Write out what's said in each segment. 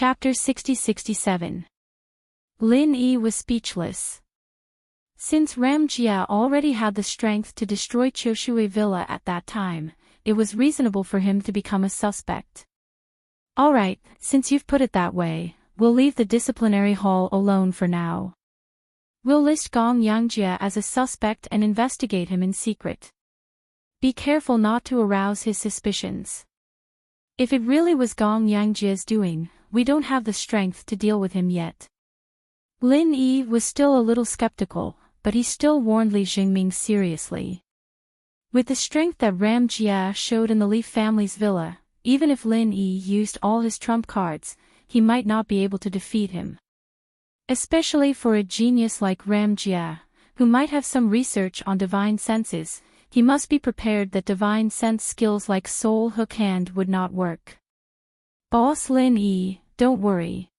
Chapter 60-67. Lin Yi was speechless. Since Ram Jia already had the strength to destroy Qiushui Villa at that time, it was reasonable for him to become a suspect. Alright, since you've put it that way, we'll leave the disciplinary hall alone for now. We'll list Gong Yangjia as a suspect and investigate him in secret. Be careful not to arouse his suspicions. If it really was Gong Yangjia's doing, we don't have the strength to deal with him yet. Lin Yi was still a little skeptical, but he still warned Li Jingming seriously. With the strength that Ram Jia showed in the Li family's villa, even if Lin Yi used all his trump cards, he might not be able to defeat him. Especially for a genius like Ram Jia, who might have some research on divine senses, he must be prepared that divine sense skills like Soul Hook Hand would not work. Boss Lin Yi, don't worry.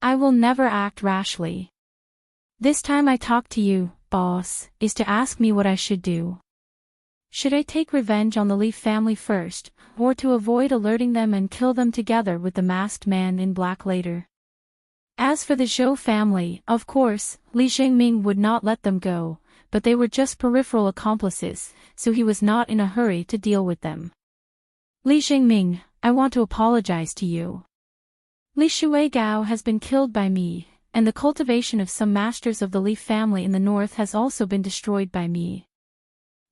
I will never act rashly. This time I talk to you, boss, is to ask me what I should do. Should I take revenge on the Li family first, or to avoid alerting them and kill them together with the masked man in black later? As for the Zhou family, of course, Li Jingming would not let them go, but they were just peripheral accomplices, so he was not in a hurry to deal with them. Li Jingming, I want to apologize to you. Li Shuigao has been killed by me, and the cultivation of some masters of the Li family in the north has also been destroyed by me.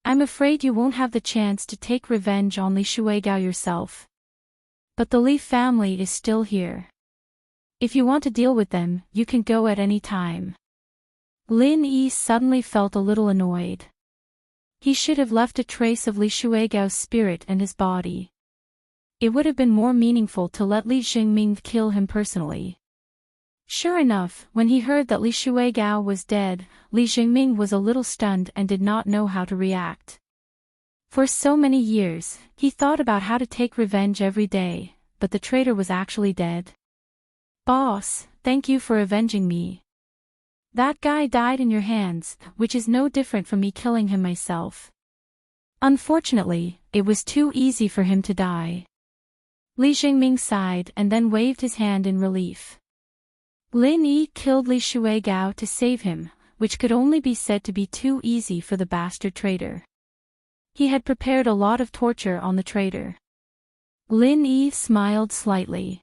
I'm afraid you won't have the chance to take revenge on Li Shuigao yourself. But the Li family is still here. If you want to deal with them, you can go at any time. Lin Yi suddenly felt a little annoyed. He should have left a trace of Li Shuigao's spirit and his body. It would have been more meaningful to let Li Jingming kill him personally. Sure enough, when he heard that Li Shuigao was dead, Li Jingming was a little stunned and did not know how to react. For so many years, he thought about how to take revenge every day, but the traitor was actually dead. Boss, thank you for avenging me. That guy died in your hands, which is no different from me killing him myself. Unfortunately, it was too easy for him to die. Li Jingming sighed and then waved his hand in relief. Lin Yi killed Li Shuigao to save him, which could only be said to be too easy for the bastard traitor. He had prepared a lot of torture on the traitor. Lin Yi smiled slightly.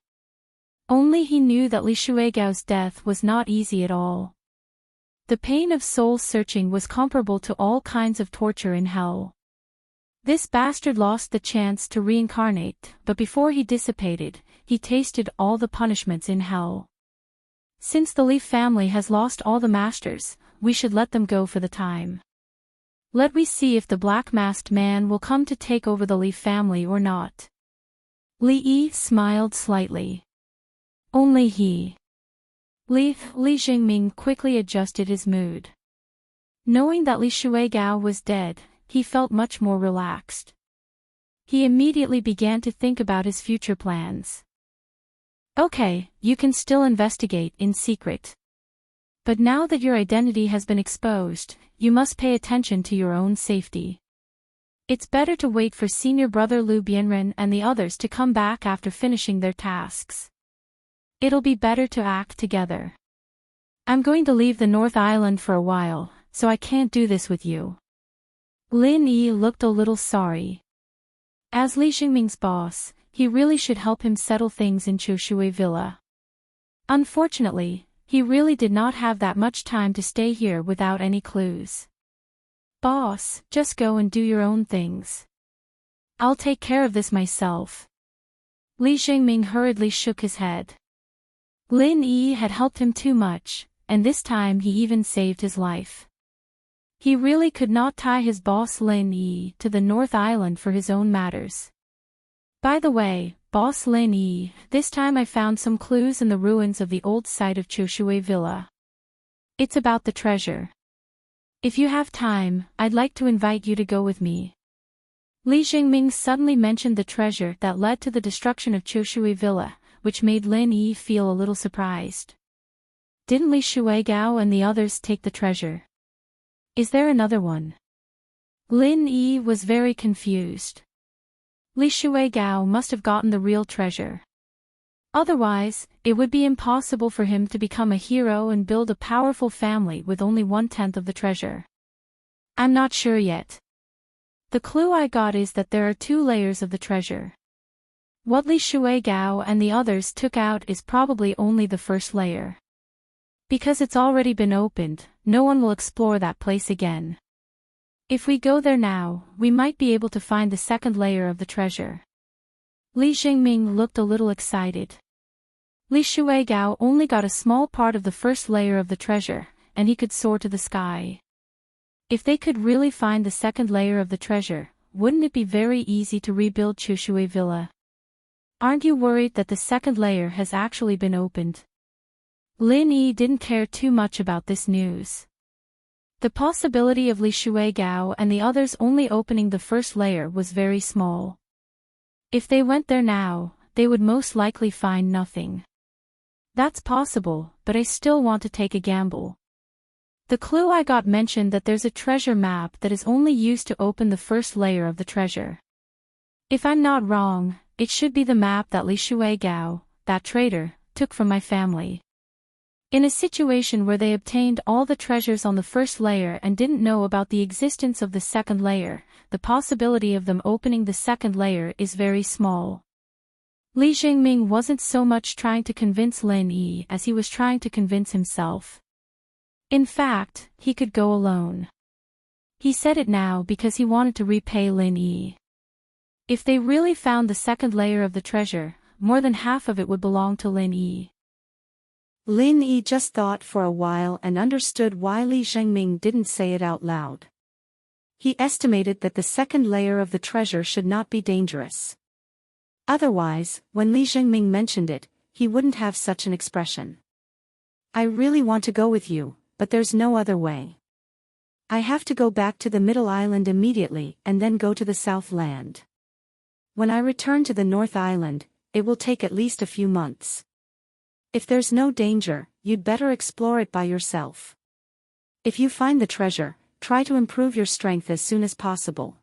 Only he knew that Li Shuigao's death was not easy at all. The pain of soul searching was comparable to all kinds of torture in hell. This bastard lost the chance to reincarnate, but before he dissipated, he tasted all the punishments in hell. Since the Li family has lost all the masters, we should let them go for the time. Let we see if the black-masked man will come to take over the Li family or not. Li Yi smiled slightly. Only he. Li Jingming quickly adjusted his mood. Knowing that Li Shuigao was dead, he felt much more relaxed. He immediately began to think about his future plans. Okay, you can still investigate in secret. But now that your identity has been exposed, you must pay attention to your own safety. It's better to wait for senior brother Lu Bianren and the others to come back after finishing their tasks. It'll be better to act together. I'm going to leave the North Island for a while, so I can't do this with you. Lin Yi looked a little sorry. As Li Jingming's boss, he really should help him settle things in Qiushui Villa. Unfortunately, he really did not have that much time to stay here without any clues. Boss, just go and do your own things. I'll take care of this myself. Li Jingming hurriedly shook his head. Lin Yi had helped him too much, and this time he even saved his life. He really could not tie his boss Lin Yi to the North Island for his own matters. By the way, boss Lin Yi, this time I found some clues in the ruins of the old site of Qiushui Villa. It's about the treasure. If you have time, I'd like to invite you to go with me. Li Jingming suddenly mentioned the treasure that led to the destruction of Qiushui Villa, which made Lin Yi feel a little surprised. Didn't Li Shuigao and the others take the treasure? Is there another one? Lin Yi was very confused. Li Shuigao must have gotten the real treasure. Otherwise, it would be impossible for him to become a hero and build a powerful family with only 1/10 of the treasure. I'm not sure yet. The clue I got is that there are 2 layers of the treasure. What Li Shuigao and the others took out is probably only the first layer. Because it's already been opened, no one will explore that place again. If we go there now, we might be able to find the second layer of the treasure. Li Jingming looked a little excited. Li Shuigao only got a small part of the first layer of the treasure, and he could soar to the sky. If they could really find the second layer of the treasure, wouldn't it be very easy to rebuild Qiushui Villa? Aren't you worried that the second layer has actually been opened? Lin Yi didn't care too much about this news. The possibility of Li Shuigao and the others only opening the first layer was very small. If they went there now, they would most likely find nothing. That's possible, but I still want to take a gamble. The clue I got mentioned that there's a treasure map that is only used to open the first layer of the treasure. If I'm not wrong, it should be the map that Li Shuigao, that traitor, took from my family. In a situation where they obtained all the treasures on the first layer and didn't know about the existence of the second layer, the possibility of them opening the second layer is very small. Li Jingming wasn't so much trying to convince Lin Yi as he was trying to convince himself. In fact, he could go alone. He said it now because he wanted to repay Lin Yi. If they really found the second layer of the treasure, more than half of it would belong to Lin Yi. Lin Yi just thought for a while and understood why Li Zhengming didn't say it out loud. He estimated that the second layer of the treasure should not be dangerous. Otherwise, when Li Zhengming mentioned it, he wouldn't have such an expression. I really want to go with you, but there's no other way. I have to go back to the Middle Island immediately and then go to the South Land. When I return to the North Island, it will take at least a few months. If there's no danger, you'd better explore it by yourself. If you find the treasure, try to improve your strength as soon as possible.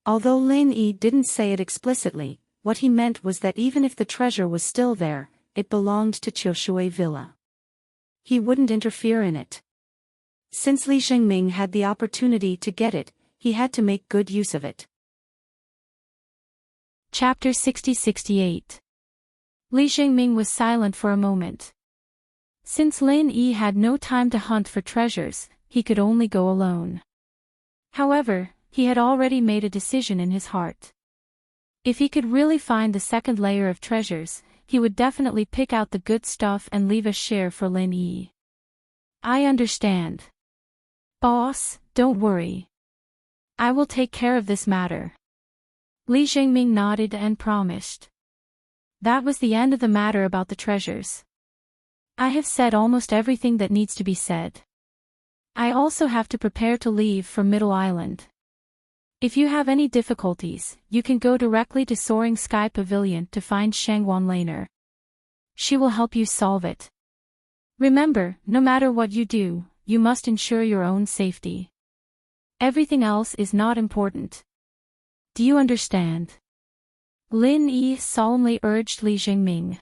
Although Lin Yi didn't say it explicitly, what he meant was that even if the treasure was still there, it belonged to Qiushui Villa. He wouldn't interfere in it. Since Li Zhengming had the opportunity to get it, he had to make good use of it. Chapter 60-68. Li Jingming was silent for a moment. Since Lin Yi had no time to hunt for treasures, he could only go alone. However, he had already made a decision in his heart. If he could really find the second layer of treasures, he would definitely pick out the good stuff and leave a share for Lin Yi. I understand. Boss, don't worry. I will take care of this matter. Li Jingming nodded and promised. That was the end of the matter about the treasures. I have said almost everything that needs to be said. I also have to prepare to leave for Middle Island. If you have any difficulties, you can go directly to Soaring Sky Pavilion to find Shangwan Laner. She will help you solve it. Remember, no matter what you do, you must ensure your own safety. Everything else is not important. Do you understand? Lin Yi solemnly urged Li Jingming.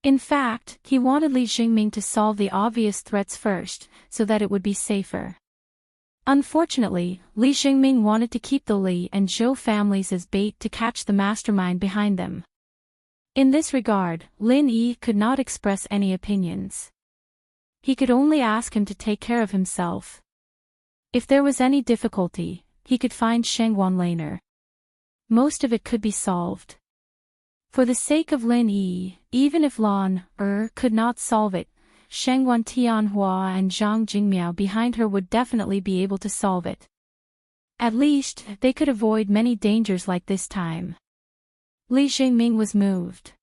In fact, he wanted Li Jingming to solve the obvious threats first, so that it would be safer. Unfortunately, Li Jingming wanted to keep the Li and Zhou families as bait to catch the mastermind behind them. In this regard, Lin Yi could not express any opinions. He could only ask him to take care of himself. If there was any difficulty, he could find Shangwan Laner. Most of it could be solved. For the sake of Lin Yi, even if Lan could not solve it, Shangwan Tianhua and Zhang Jingmiao behind her would definitely be able to solve it. At least, they could avoid many dangers like this time. Li Jingming was moved.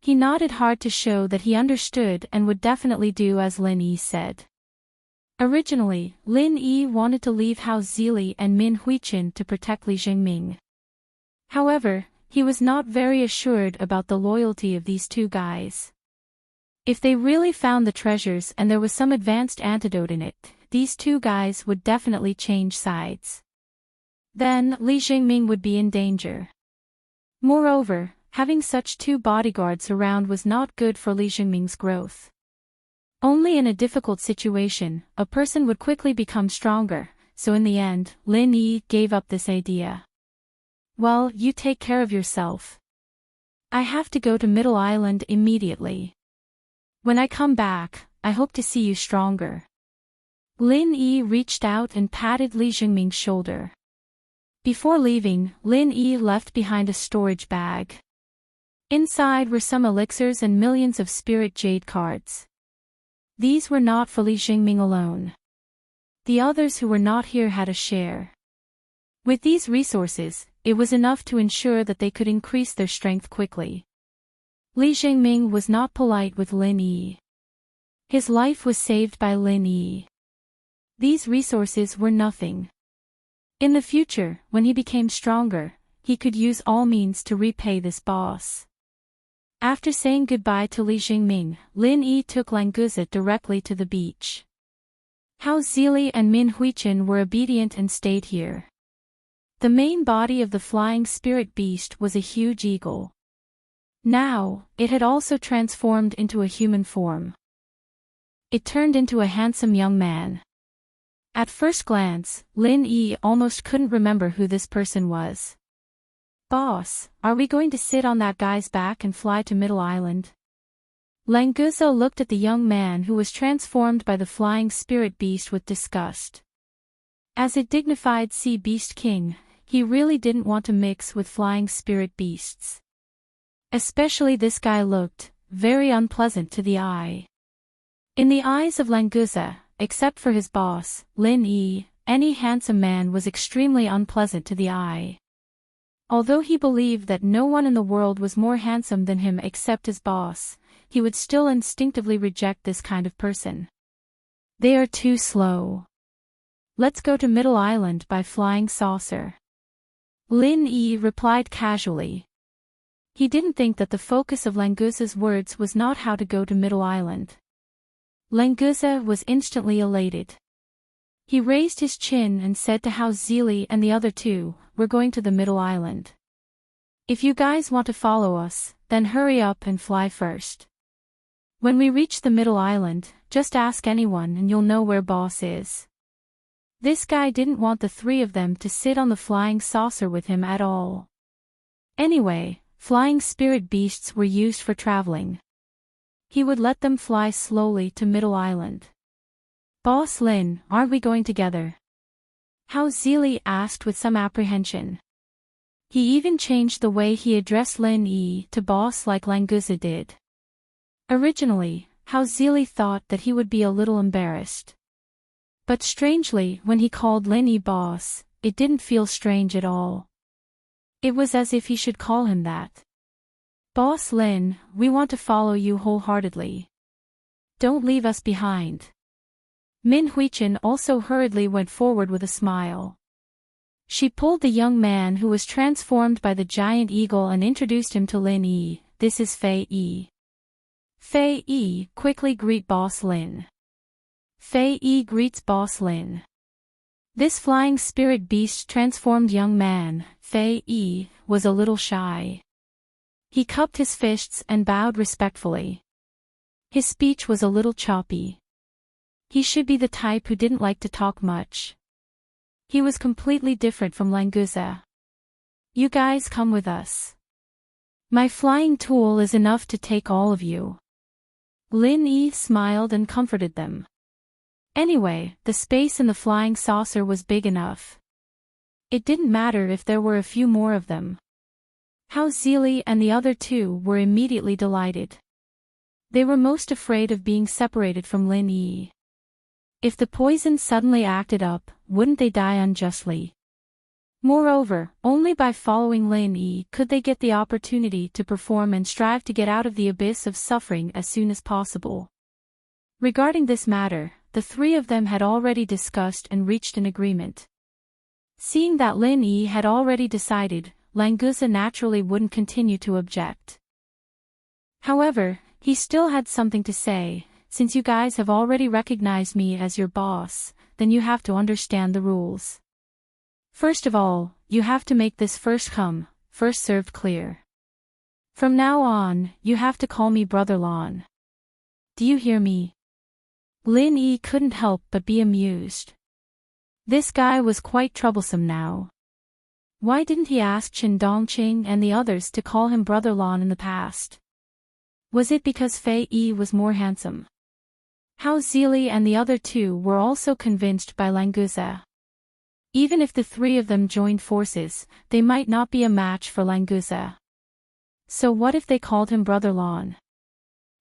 He nodded hard to show that he understood and would definitely do as Lin Yi said. Originally, Lin Yi wanted to leave Hao Zili and Min Huiqin to protect Li Jingming. However, he was not very assured about the loyalty of these two guys. If they really found the treasures and there was some advanced antidote in it, these two guys would definitely change sides. Then, Li Jingming would be in danger. Moreover, having such two bodyguards around was not good for Li Jingming's growth. Only in a difficult situation, a person would quickly become stronger, so in the end, Lin Yi gave up this idea. Well, you take care of yourself. I have to go to Middle Island immediately. When I come back, I hope to see you stronger. Lin Yi reached out and patted Li Jingming's shoulder. Before leaving, Lin Yi left behind a storage bag. Inside were some elixirs and millions of spirit jade cards. These were not for Li Jingming alone. The others who were not here had a share. With these resources, it was enough to ensure that they could increase their strength quickly. Li Jingming was not polite with Lin Yi. His life was saved by Lin Yi. These resources were nothing. In the future, when he became stronger, he could use all means to repay this boss. After saying goodbye to Li Jingming, Lin Yi took Languza directly to the beach. Hao Zili and Min Huichen were obedient and stayed here. The main body of the flying spirit beast was a huge eagle. Now, it had also transformed into a human form. It turned into a handsome young man. At first glance, Lin Yi almost couldn't remember who this person was. Boss, are we going to sit on that guy's back and fly to Middle Island? Languza looked at the young man who was transformed by the flying spirit beast with disgust. As a dignified sea beast king, he really didn't want to mix with flying spirit beasts. Especially this guy looked very unpleasant to the eye. In the eyes of Languza, except for his boss, Lin Yi, any handsome man was extremely unpleasant to the eye. Although he believed that no one in the world was more handsome than him except his boss, he would still instinctively reject this kind of person. They are too slow. Let's go to Middle Island by flying saucer. Lin Yi replied casually. He didn't think that the focus of Languza's words was not how to go to Middle Island. Languza was instantly elated. He raised his chin and said to Hao Zili and the other two, "We're going to the Middle Island. If you guys want to follow us, then hurry up and fly first. When we reach the Middle Island, just ask anyone and you'll know where boss is." This guy didn't want the three of them to sit on the flying saucer with him at all. Anyway, flying spirit beasts were used for traveling. He would let them fly slowly to Middle Island. "Boss Lin, aren't we going together?" Hao Zili asked with some apprehension. He even changed the way he addressed Lin Yi to boss like Languza did. Originally, Hao Zili thought that he would be a little embarrassed. But strangely, when he called Lin Yi boss, it didn't feel strange at all. It was as if he should call him that. "Boss Lin, we want to follow you wholeheartedly. Don't leave us behind." Min Huichen also hurriedly went forward with a smile. She pulled the young man who was transformed by the giant eagle and introduced him to Lin Yi. "This is Fei Yi. Fei Yi, quickly greet Boss Lin." Fei Yi greets Boss Lin. This flying spirit beast transformed young man, Fei Yi, was a little shy. He cupped his fists and bowed respectfully. His speech was a little choppy. He should be the type who didn't like to talk much. He was completely different from Languza. "You guys come with us. My flying tool is enough to take all of you." Lin Yi smiled and comforted them. Anyway, the space in the flying saucer was big enough. It didn't matter if there were a few more of them. Hao Zili and the other two were immediately delighted. They were most afraid of being separated from Lin Yi. If the poison suddenly acted up, wouldn't they die unjustly? Moreover, only by following Lin Yi could they get the opportunity to perform and strive to get out of the abyss of suffering as soon as possible. Regarding this matter, the three of them had already discussed and reached an agreement. Seeing that Lin Yi had already decided, Languza naturally wouldn't continue to object. However, he still had something to say. "Since you guys have already recognized me as your boss, then you have to understand the rules. First of all, you have to make this first come, first served clear. From now on, you have to call me Brother Lon. Do you hear me? Lin Yi couldn't help but be amused. This guy was quite troublesome now. Why didn't he ask Chen Dongqing and the others to call him Brother Lon in the past? Was it because Fei Yi was more handsome? Hao Zili and the other two were also convinced by Languza. Even if the three of them joined forces, they might not be a match for Languza. So what if they called him Brother Lon?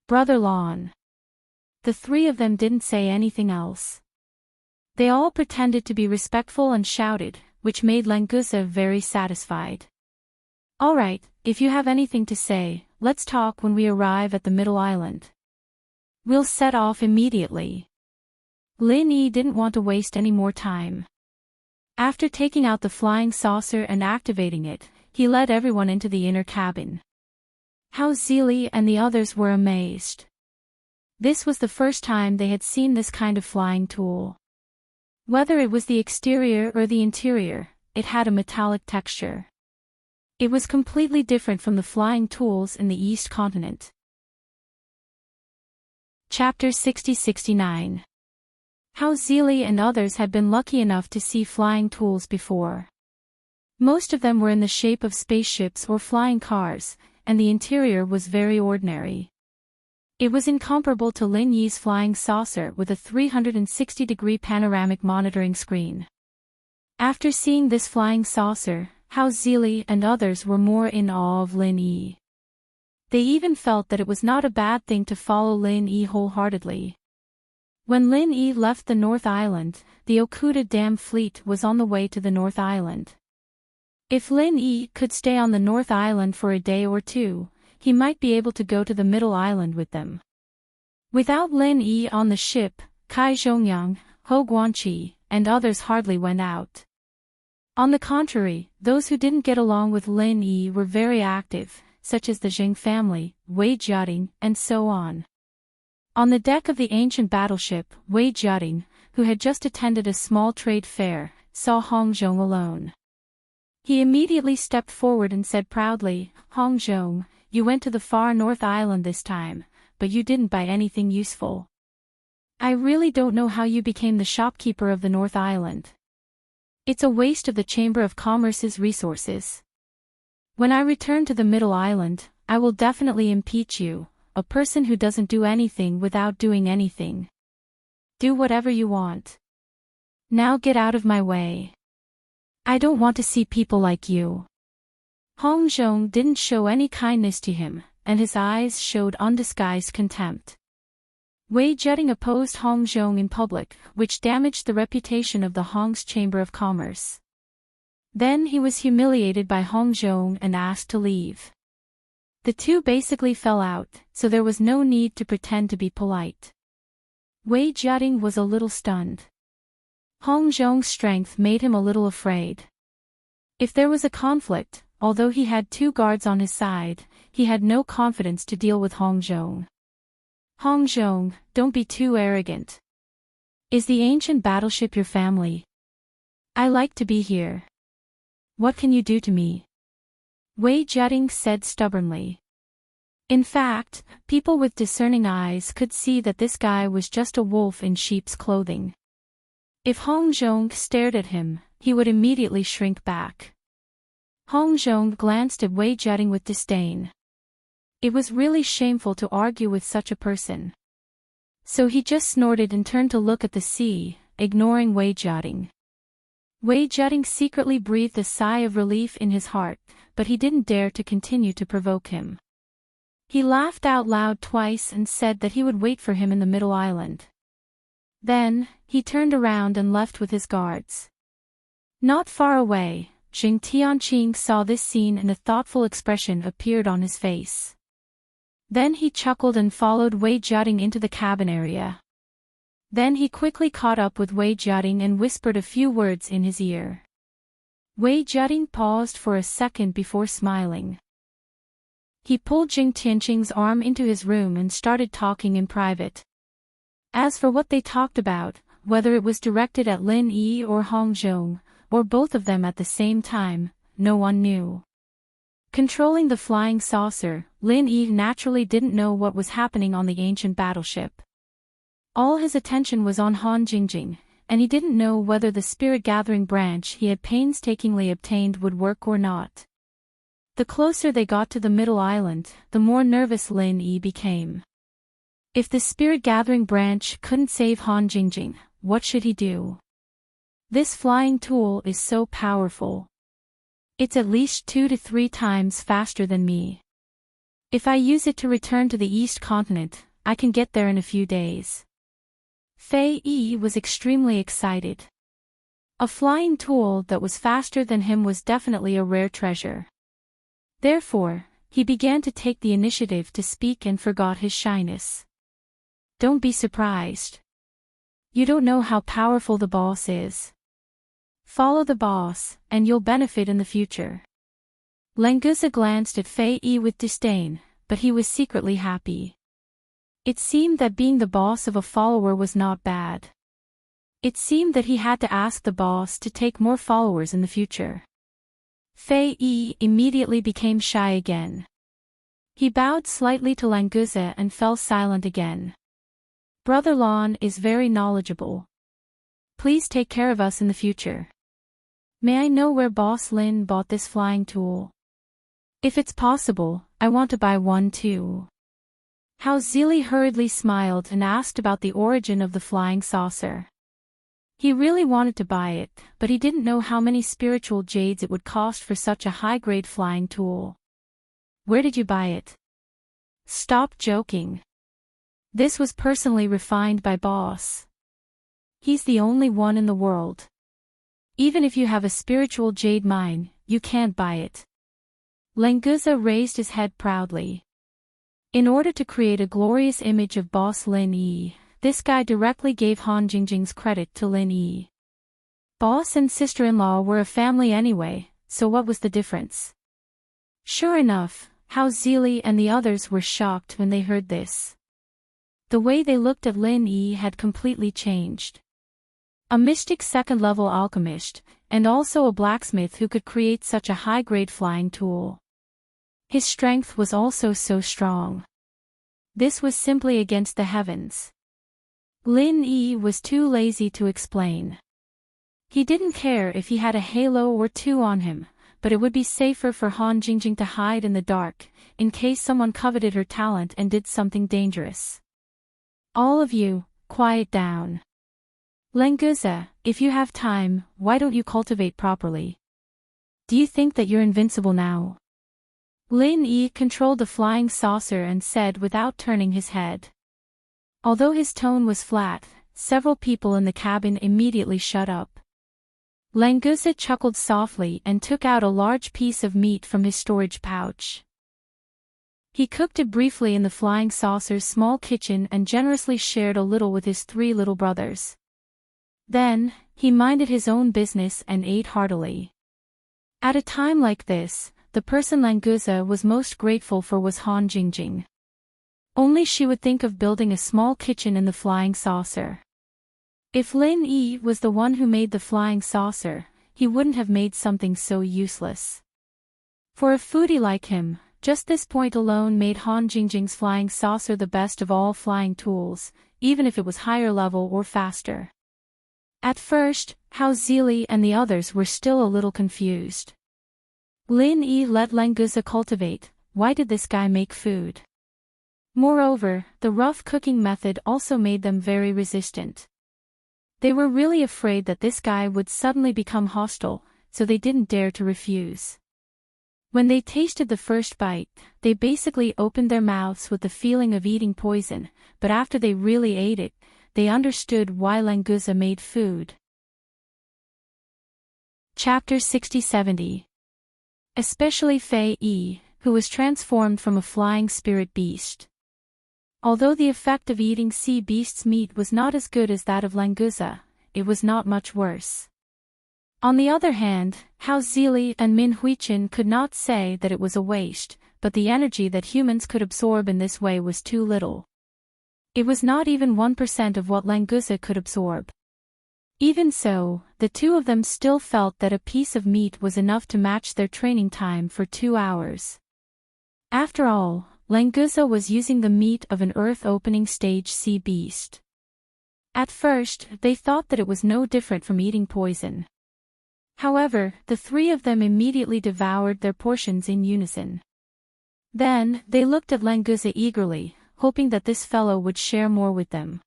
Brother Lon. The three of them didn't say anything else. They all pretended to be respectful and shouted, which made Languza very satisfied. All right, if you have anything to say, let's talk when we arrive at the middle island. We'll set off immediately. Lin Yi didn't want to waste any more time. After taking out the flying saucer and activating it, he led everyone into the inner cabin. Hao Zili and the others were amazed. This was the first time they had seen this kind of flying tool. Whether it was the exterior or the interior, it had a metallic texture. It was completely different from the flying tools in the East Continent. Chapter 60-69. Hao Zili and others had been lucky enough to see flying tools before. Most of them were in the shape of spaceships or flying cars, and the interior was very ordinary. It was incomparable to Lin Yi's flying saucer with a 360-degree panoramic monitoring screen. After seeing this flying saucer, Hao Zili and others were more in awe of Lin Yi. They even felt that it was not a bad thing to follow Lin Yi wholeheartedly. When Lin Yi left the North Island, the Okuda Dam fleet was on the way to the North Island. If Lin Yi could stay on the North Island for a day or two, he might be able to go to the Middle Island with them. Without Lin Yi on the ship, Kai Zhongyang, Ho Guanqi, and others hardly went out. On the contrary, those who didn't get along with Lin Yi were very active, such as the Zheng family, Wei Jiating, and so on. On the deck of the ancient battleship, Wei Jiating, who had just attended a small trade fair, saw Hong Zhong alone. He immediately stepped forward and said proudly, "Hong Zhong, you went to the far North Island this time, but you didn't buy anything useful. I really don't know how you became the shopkeeper of the North Island. It's a waste of the Chamber of Commerce's resources. When I return to the Middle Island, I will definitely impeach you, a person who doesn't do anything without doing anything. Do whatever you want. Now get out of my way. I don't want to see people like you." Hong Zhong didn't show any kindness to him, and his eyes showed undisguised contempt. Wei Jiating opposed Hong Zhong in public, which damaged the reputation of the Hong's Chamber of Commerce. Then he was humiliated by Hong Zhong and asked to leave. The two basically fell out, so there was no need to pretend to be polite. Wei Jiating was a little stunned. Hong Zhong's strength made him a little afraid. If there was a conflict, although he had two guards on his side, he had no confidence to deal with Hong Zhong. "Hong Zhong, don't be too arrogant. Is the ancient battleship your family? I like to be here. What can you do to me?" Wei Jiating said stubbornly. In fact, people with discerning eyes could see that this guy was just a wolf in sheep's clothing. If Hong Zhong stared at him, he would immediately shrink back. Hong Zhong glanced at Wei Jiating with disdain. It was really shameful to argue with such a person. So he just snorted and turned to look at the sea, ignoring Wei Jiating. Wei Jiating secretly breathed a sigh of relief in his heart, but he didn't dare to continue to provoke him. He laughed out loud twice and said that he would wait for him in the Middle Island. Then, he turned around and left with his guards. Not far away, Jing Tianqing saw this scene and a thoughtful expression appeared on his face. Then he chuckled and followed Wei Jiating into the cabin area. Then he quickly caught up with Wei Jiating and whispered a few words in his ear. Wei Jiating paused for a second before smiling. He pulled Jing Tianqing's arm into his room and started talking in private. As for what they talked about, whether it was directed at Lin Yi or Hong Zhong, or both of them at the same time, no one knew. Controlling the flying saucer, Lin Yi naturally didn't know what was happening on the ancient battleship. All his attention was on Han Jingjing, and he didn't know whether the spirit-gathering branch he had painstakingly obtained would work or not. The closer they got to the middle island, the more nervous Lin Yi became. If the spirit-gathering branch couldn't save Han Jingjing, what should he do? This flying tool is so powerful. It's at least 2 to 3 times faster than me. If I use it to return to the East Continent, I can get there in a few days. Fei Yi was extremely excited. A flying tool that was faster than him was definitely a rare treasure. Therefore, he began to take the initiative to speak and forgot his shyness. Don't be surprised. You don't know how powerful the boss is. Follow the boss, and you'll benefit in the future. Languza glanced at Fei Yi with disdain, but he was secretly happy. It seemed that being the boss of a follower was not bad. It seemed that he had to ask the boss to take more followers in the future. Fei Yi immediately became shy again. He bowed slightly to Languza and fell silent again. Brother Lon is very knowledgeable. Please take care of us in the future. May I know where Boss Lin bought this flying tool? If it's possible, I want to buy one too. Hao Zili hurriedly smiled and asked about the origin of the flying saucer. He really wanted to buy it, but he didn't know how many spiritual jades it would cost for such a high-grade flying tool. Where did you buy it? Stop joking. This was personally refined by Boss. He's the only one in the world. Even if you have a spiritual jade mine, you can't buy it. Languza raised his head proudly. In order to create a glorious image of Boss Lin Yi, this guy directly gave Han Jingjing's credit to Lin Yi. Boss and sister-in-law were a family anyway, so what was the difference? Sure enough, Hao Zili and the others were shocked when they heard this. The way they looked at Lin Yi had completely changed. A mystic second-level alchemist, and also a blacksmith who could create such a high-grade flying tool. His strength was also so strong. This was simply against the heavens. Lin Yi was too lazy to explain. He didn't care if he had a halo or 2 on him, but it would be safer for Han Jingjing to hide in the dark, in case someone coveted her talent and did something dangerous. All of you, quiet down. Languza, if you have time, why don't you cultivate properly? Do you think that you're invincible now? Lin Yi controlled the flying saucer and said without turning his head. Although his tone was flat, several people in the cabin immediately shut up. Languza chuckled softly and took out a large piece of meat from his storage pouch. He cooked it briefly in the flying saucer's small kitchen and generously shared a little with his 3 little brothers. Then, he minded his own business and ate heartily. At a time like this, the person Languza was most grateful for was Han Jingjing. Only she would think of building a small kitchen in the flying saucer. If Lin Yi was the one who made the flying saucer, he wouldn't have made something so useless. For a foodie like him, just this point alone made Han Jingjing's flying saucer the best of all flying tools, even if it was higher level or faster. At first, Hao Zili and the others were still a little confused. Lin Yi let Languza cultivate, why did this guy make food? Moreover, the rough cooking method also made them very resistant. They were really afraid that this guy would suddenly become hostile, so they didn't dare to refuse. When they tasted the first bite, they basically opened their mouths with the feeling of eating poison, but after they really ate it, they understood why Languza made food. Chapter 60-70. Especially Fei Yi, who was transformed from a flying spirit beast. Although the effect of eating sea beast's meat was not as good as that of Languza, it was not much worse. On the other hand, Hao Zili and Min Huichen could not say that it was a waste, but the energy that humans could absorb in this way was too little. It was not even 1% of what Languza could absorb. Even so, the two of them still felt that a piece of meat was enough to match their training time for 2 hours. After all, Languza was using the meat of an earth-opening stage sea beast. At first, they thought that it was no different from eating poison. However, the three of them immediately devoured their portions in unison. Then, they looked at Languza eagerly, hoping that this fellow would share more with them.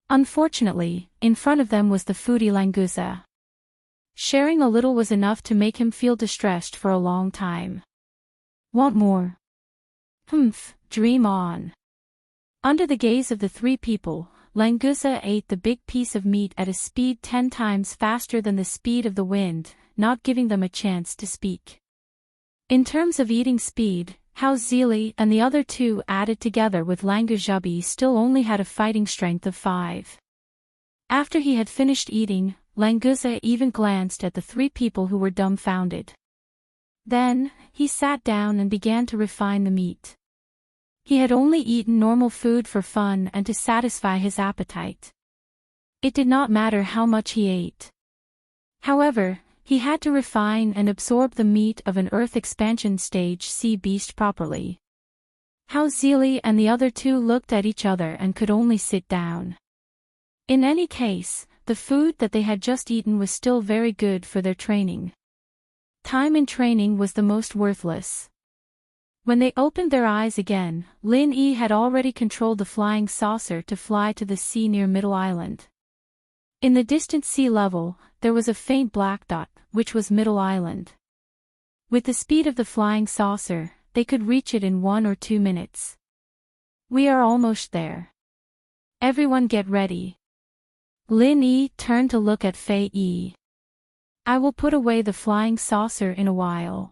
Unfortunately, in front of them was the foodie Languza. Sharing a little was enough to make him feel distressed for a long time. Want more? Humph, dream on. Under the gaze of the three people, Languza ate the big piece of meat at a speed 10 times faster than the speed of the wind, not giving them a chance to speak. In terms of eating speed, Hao Zili and the other two added together with Languzabi still only had a fighting strength of 5. After he had finished eating, Languza even glanced at the three people who were dumbfounded. Then, he sat down and began to refine the meat. He had only eaten normal food for fun and to satisfy his appetite. It did not matter how much he ate. However, he had to refine and absorb the meat of an Earth expansion stage sea beast properly. Hao Zili and the other two looked at each other and could only sit down. In any case, the food that they had just eaten was still very good for their training. Time in training was the most worthless. When they opened their eyes again, Lin Yi had already controlled the flying saucer to fly to the sea near Middle Island. In the distant sea level, there was a faint black dot, which was Middle Island. With the speed of the flying saucer, they could reach it in 1 or 2 minutes. We are almost there. Everyone get ready. Lin Yi turned to look at Fei Yi. I will put away the flying saucer in a while.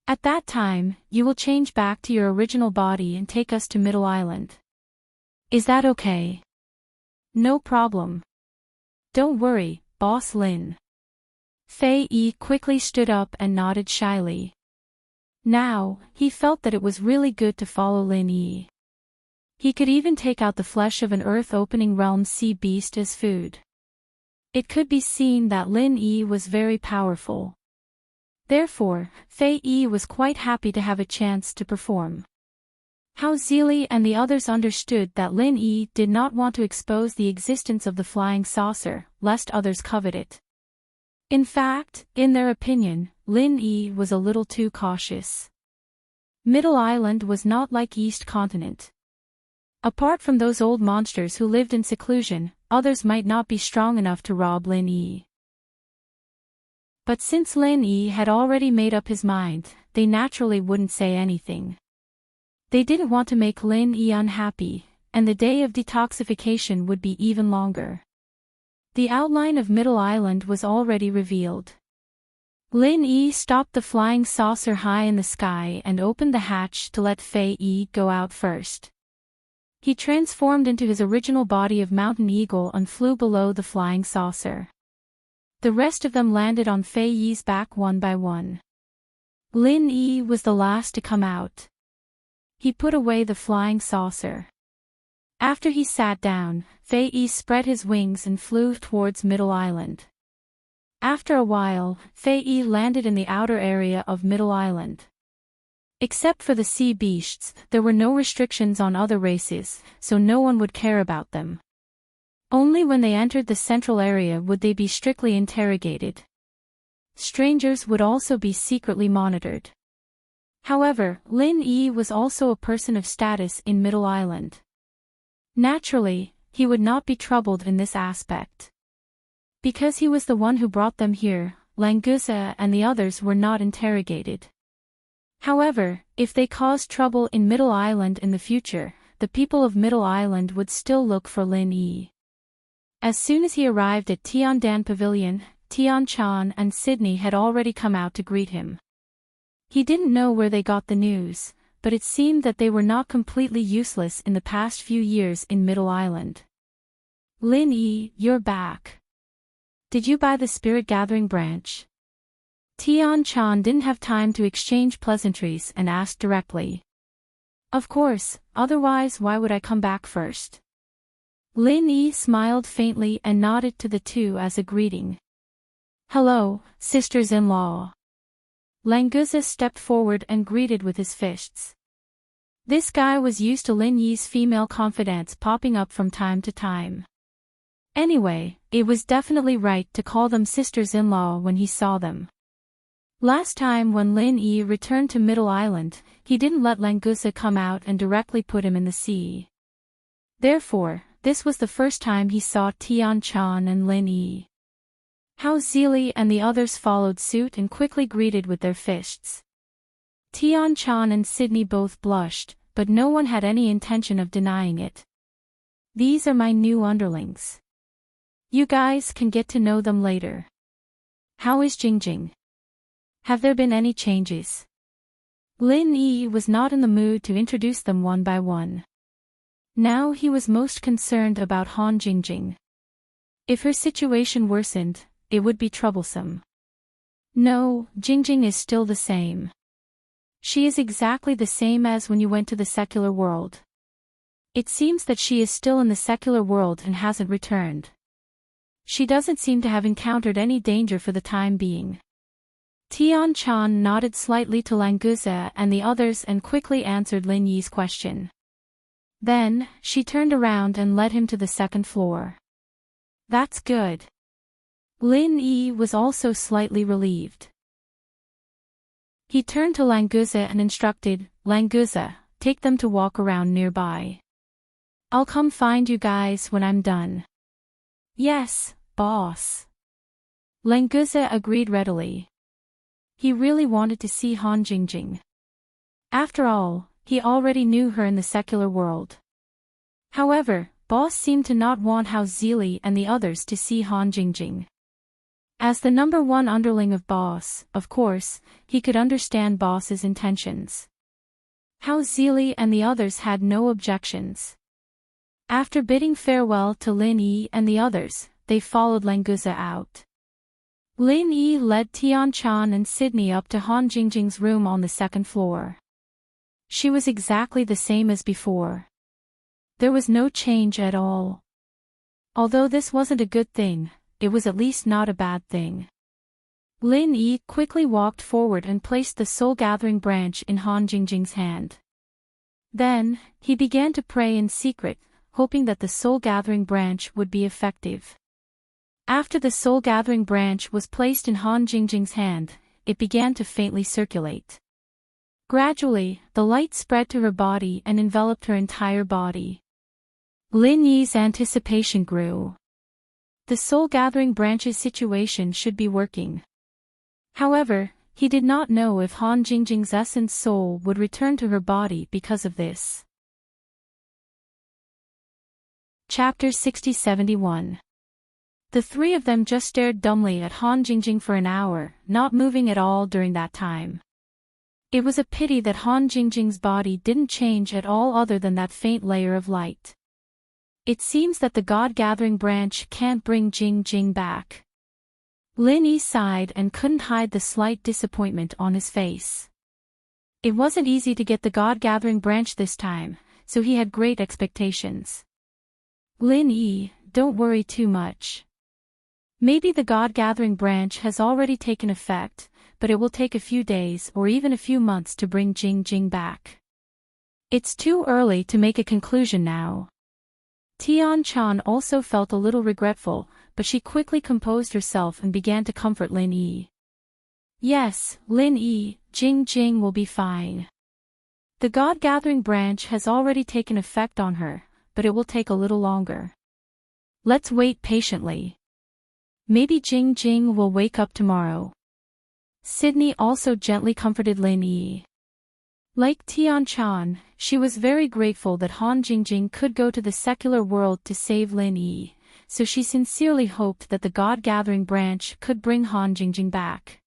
At that time, you will change back to your original body and take us to Middle Island. Is that okay? No problem. Don't worry, Boss Lin. Fei Yi quickly stood up and nodded shyly. Now, he felt that it was really good to follow Lin Yi. He could even take out the flesh of an earth-opening realm sea beast as food. It could be seen that Lin Yi was very powerful. Therefore, Fei Yi was quite happy to have a chance to perform. Hao Zili and the others understood that Lin Yi did not want to expose the existence of the flying saucer, lest others covet it. In fact, in their opinion, Lin Yi was a little too cautious. Middle Island was not like East Continent. Apart from those old monsters who lived in seclusion, others might not be strong enough to rob Lin Yi. But since Lin Yi had already made up his mind, they naturally wouldn't say anything. They didn't want to make Lin Yi unhappy, and the day of detoxification would be even longer. The outline of Middle Island was already revealed. Lin Yi stopped the flying saucer high in the sky and opened the hatch to let Fei Yi go out first. He transformed into his original body of mountain eagle and flew below the flying saucer. The rest of them landed on Fei Yi's back one by one. Lin Yi was the last to come out. He put away the flying saucer. After he sat down, Fei Yi spread his wings and flew towards Middle Island. After a while, Fei Yi landed in the outer area of Middle Island. Except for the sea beasts, there were no restrictions on other races, so no one would care about them. Only when they entered the central area would they be strictly interrogated. Strangers would also be secretly monitored. However, Lin Yi was also a person of status in Middle Island. Naturally, he would not be troubled in this aspect. Because he was the one who brought them here, Languza and the others were not interrogated. However, if they caused trouble in Middle Island in the future, the people of Middle Island would still look for Lin Yi. As soon as he arrived at Tiandan Pavilion, Tian Chan and Sydney had already come out to greet him. He didn't know where they got the news, but it seemed that they were not completely useless in the past few years in Middle Island. Lin Yi, you're back. Did you buy the Spirit Gathering branch? Tian Chan didn't have time to exchange pleasantries and asked directly. Of course, otherwise why would I come back first? Lin Yi smiled faintly and nodded to the two as a greeting. "Hello, sisters-in-law." Languza stepped forward and greeted with his fists. This guy was used to Lin Yi's female confidantes popping up from time to time. Anyway, it was definitely right to call them sisters-in-law when he saw them. Last time when Lin Yi returned to Middle Island, he didn't let Languza come out and directly put him in the sea. Therefore, this was the first time he saw Tian Chan and Lin Yi. Hao Zili and the others followed suit and quickly greeted with their fists. Tian Chan and Sydney both blushed, but no one had any intention of denying it. "These are my new underlings. You guys can get to know them later. How is Jingjing? Have there been any changes?" Lin Yi was not in the mood to introduce them one by one. Now he was most concerned about Han Jingjing. If her situation worsened, it would be troublesome. "No, Jingjing is still the same. She is exactly the same as when you went to the secular world. It seems that she is still in the secular world and hasn't returned. She doesn't seem to have encountered any danger for the time being." Tian Chan nodded slightly to Languza and the others and quickly answered Lin Yi's question. Then, she turned around and led him to the second floor. "That's good." Lin Yi was also slightly relieved. He turned to Languza and instructed, "Languza, take them to walk around nearby. I'll come find you guys when I'm done." "Yes, boss." Languza agreed readily. He really wanted to see Han Jingjing. After all, he already knew her in the secular world. However, Boss seemed to not want Hao Zili and the others to see Han Jingjing. As the number one underling of Boss, of course, he could understand Boss's intentions. Hao Zili and the others had no objections. After bidding farewell to Lin Yi and the others, they followed Languza out. Lin Yi led Tian Chan and Sydney up to Han Jingjing's room on the second floor. She was exactly the same as before. There was no change at all. Although this wasn't a good thing, it was at least not a bad thing. Lin Yi quickly walked forward and placed the soul-gathering branch in Han Jingjing's hand. Then, he began to pray in secret, hoping that the soul-gathering branch would be effective. After the soul-gathering branch was placed in Han Jingjing's hand, it began to faintly circulate. Gradually, the light spread to her body and enveloped her entire body. Lin Yi's anticipation grew. The soul-gathering branch's situation should be working. However, he did not know if Han Jingjing's essence soul would return to her body because of this. Chapter 60-71. The three of them just stared dumbly at Han Jingjing for an hour, not moving at all during that time. It was a pity that Han Jingjing's body didn't change at all other than that faint layer of light. It seems that the God-gathering branch can't bring Jingjing back. Lin Yi sighed and couldn't hide the slight disappointment on his face. It wasn't easy to get the God-gathering branch this time, so he had great expectations. "Lin Yi, don't worry too much. Maybe the God-gathering branch has already taken effect, but it will take a few days or even a few months to bring Jingjing back. It's too early to make a conclusion now." Tian Chan also felt a little regretful, but she quickly composed herself and began to comfort Lin Yi. "Yes, Lin Yi, Jingjing will be fine. The God-gathering branch has already taken effect on her, but it will take a little longer. Let's wait patiently. Maybe Jingjing will wake up tomorrow." Sydney also gently comforted Lin Yi. Like Tian Chan, she was very grateful that Han Jingjing could go to the secular world to save Lin Yi, so she sincerely hoped that the God-gathering branch could bring Han Jingjing back.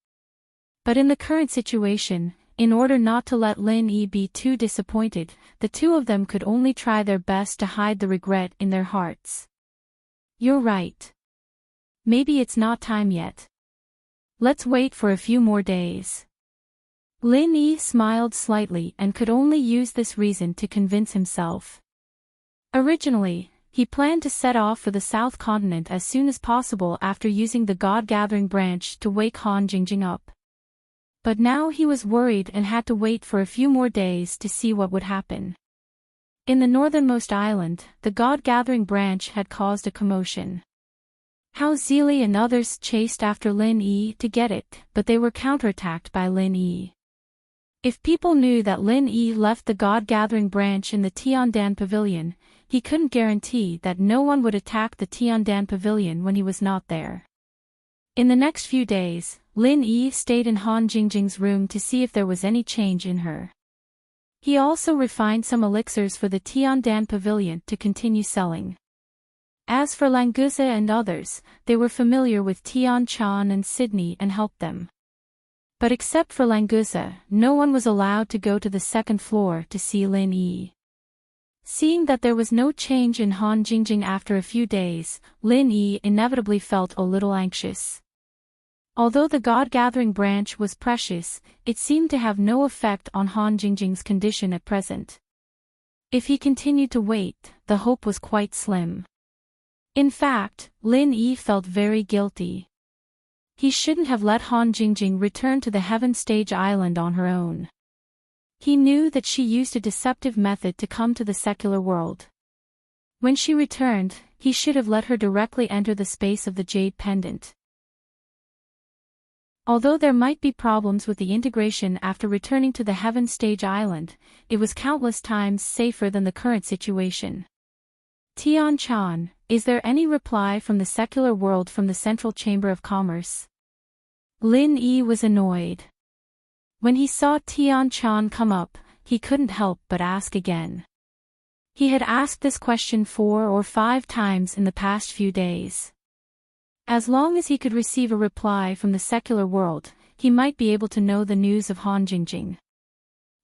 But in the current situation, in order not to let Lin Yi be too disappointed, the two of them could only try their best to hide the regret in their hearts. "You're right. Maybe it's not time yet. Let's wait for a few more days." Lin Yi smiled slightly and could only use this reason to convince himself. Originally, He planned to set off for the South Continent as soon as possible after using the God-gathering branch to wake Han Jingjing up. But now he was worried and had to wait for a few more days to see what would happen. In the northernmost island, the God-gathering branch had caused a commotion. Hao Zili and others chased after Lin Yi to get it, but they were counterattacked by Lin Yi. If people knew that Lin Yi left the God-gathering branch in the Tiandan Pavilion, he couldn't guarantee that no one would attack the Tiandan Pavilion when he was not there. In the next few days, Lin Yi stayed in Han Jingjing's room to see if there was any change in her. He also refined some elixirs for the Tiandan Pavilion to continue selling. As for Languza and others, they were familiar with Tian Chan and Sydney and helped them. But except for Languza, no one was allowed to go to the second floor to see Lin Yi. Seeing that there was no change in Han Jingjing after a few days, Lin Yi inevitably felt a little anxious. Although the God-gathering branch was precious, it seemed to have no effect on Han Jingjing's condition at present. If he continued to wait, the hope was quite slim. In fact, Lin Yi felt very guilty. He shouldn't have let Han Jingjing return to the Heaven Stage Island on her own. He knew that she used a deceptive method to come to the secular world. When she returned, he should have let her directly enter the space of the Jade Pendant. Although there might be problems with the integration after returning to the Heaven Stage Island, it was countless times safer than the current situation. Tian Chan, is there any reply from the secular world from the Central Chamber of Commerce? Lin Yi was annoyed. When he saw Tian Chan come up, he couldn't help but ask again. He had asked this question 4 or 5 times in the past few days. As long as he could receive a reply from the secular world, he might be able to know the news of Han Jingjing.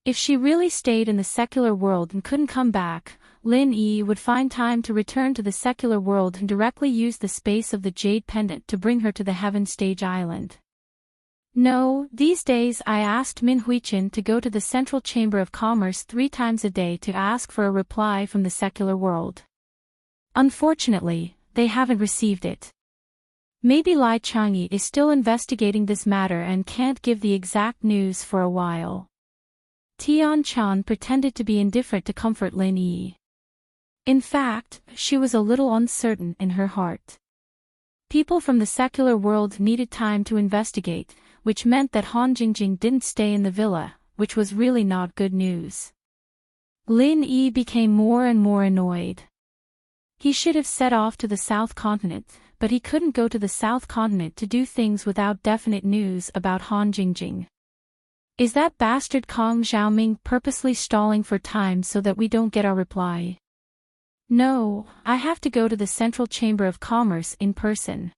If she really stayed in the secular world and couldn't come back, Lin Yi would find time to return to the secular world and directly use the space of the Jade Pendant to bring her to the Heaven Stage Island. No, these days I asked Min Huichen to go to the Central Chamber of Commerce 3 times a day to ask for a reply from the secular world. Unfortunately, they haven't received it. Maybe Lai Changyi is still investigating this matter and can't give the exact news for a while. Tian Chan pretended to be indifferent to comfort Lin Yi. In fact, she was a little uncertain in her heart. People from the secular world needed time to investigate, which meant that Han Jingjing didn't stay in the villa, which was really not good news. Lin Yi became more and more annoyed. He should have set off to the South Continent, but he couldn't go to the South Continent to do things without definite news about Han Jingjing. Is that bastard Kong Xiaoming purposely stalling for time so that we don't get our reply? No, I have to go to the Central Chamber of Commerce in person.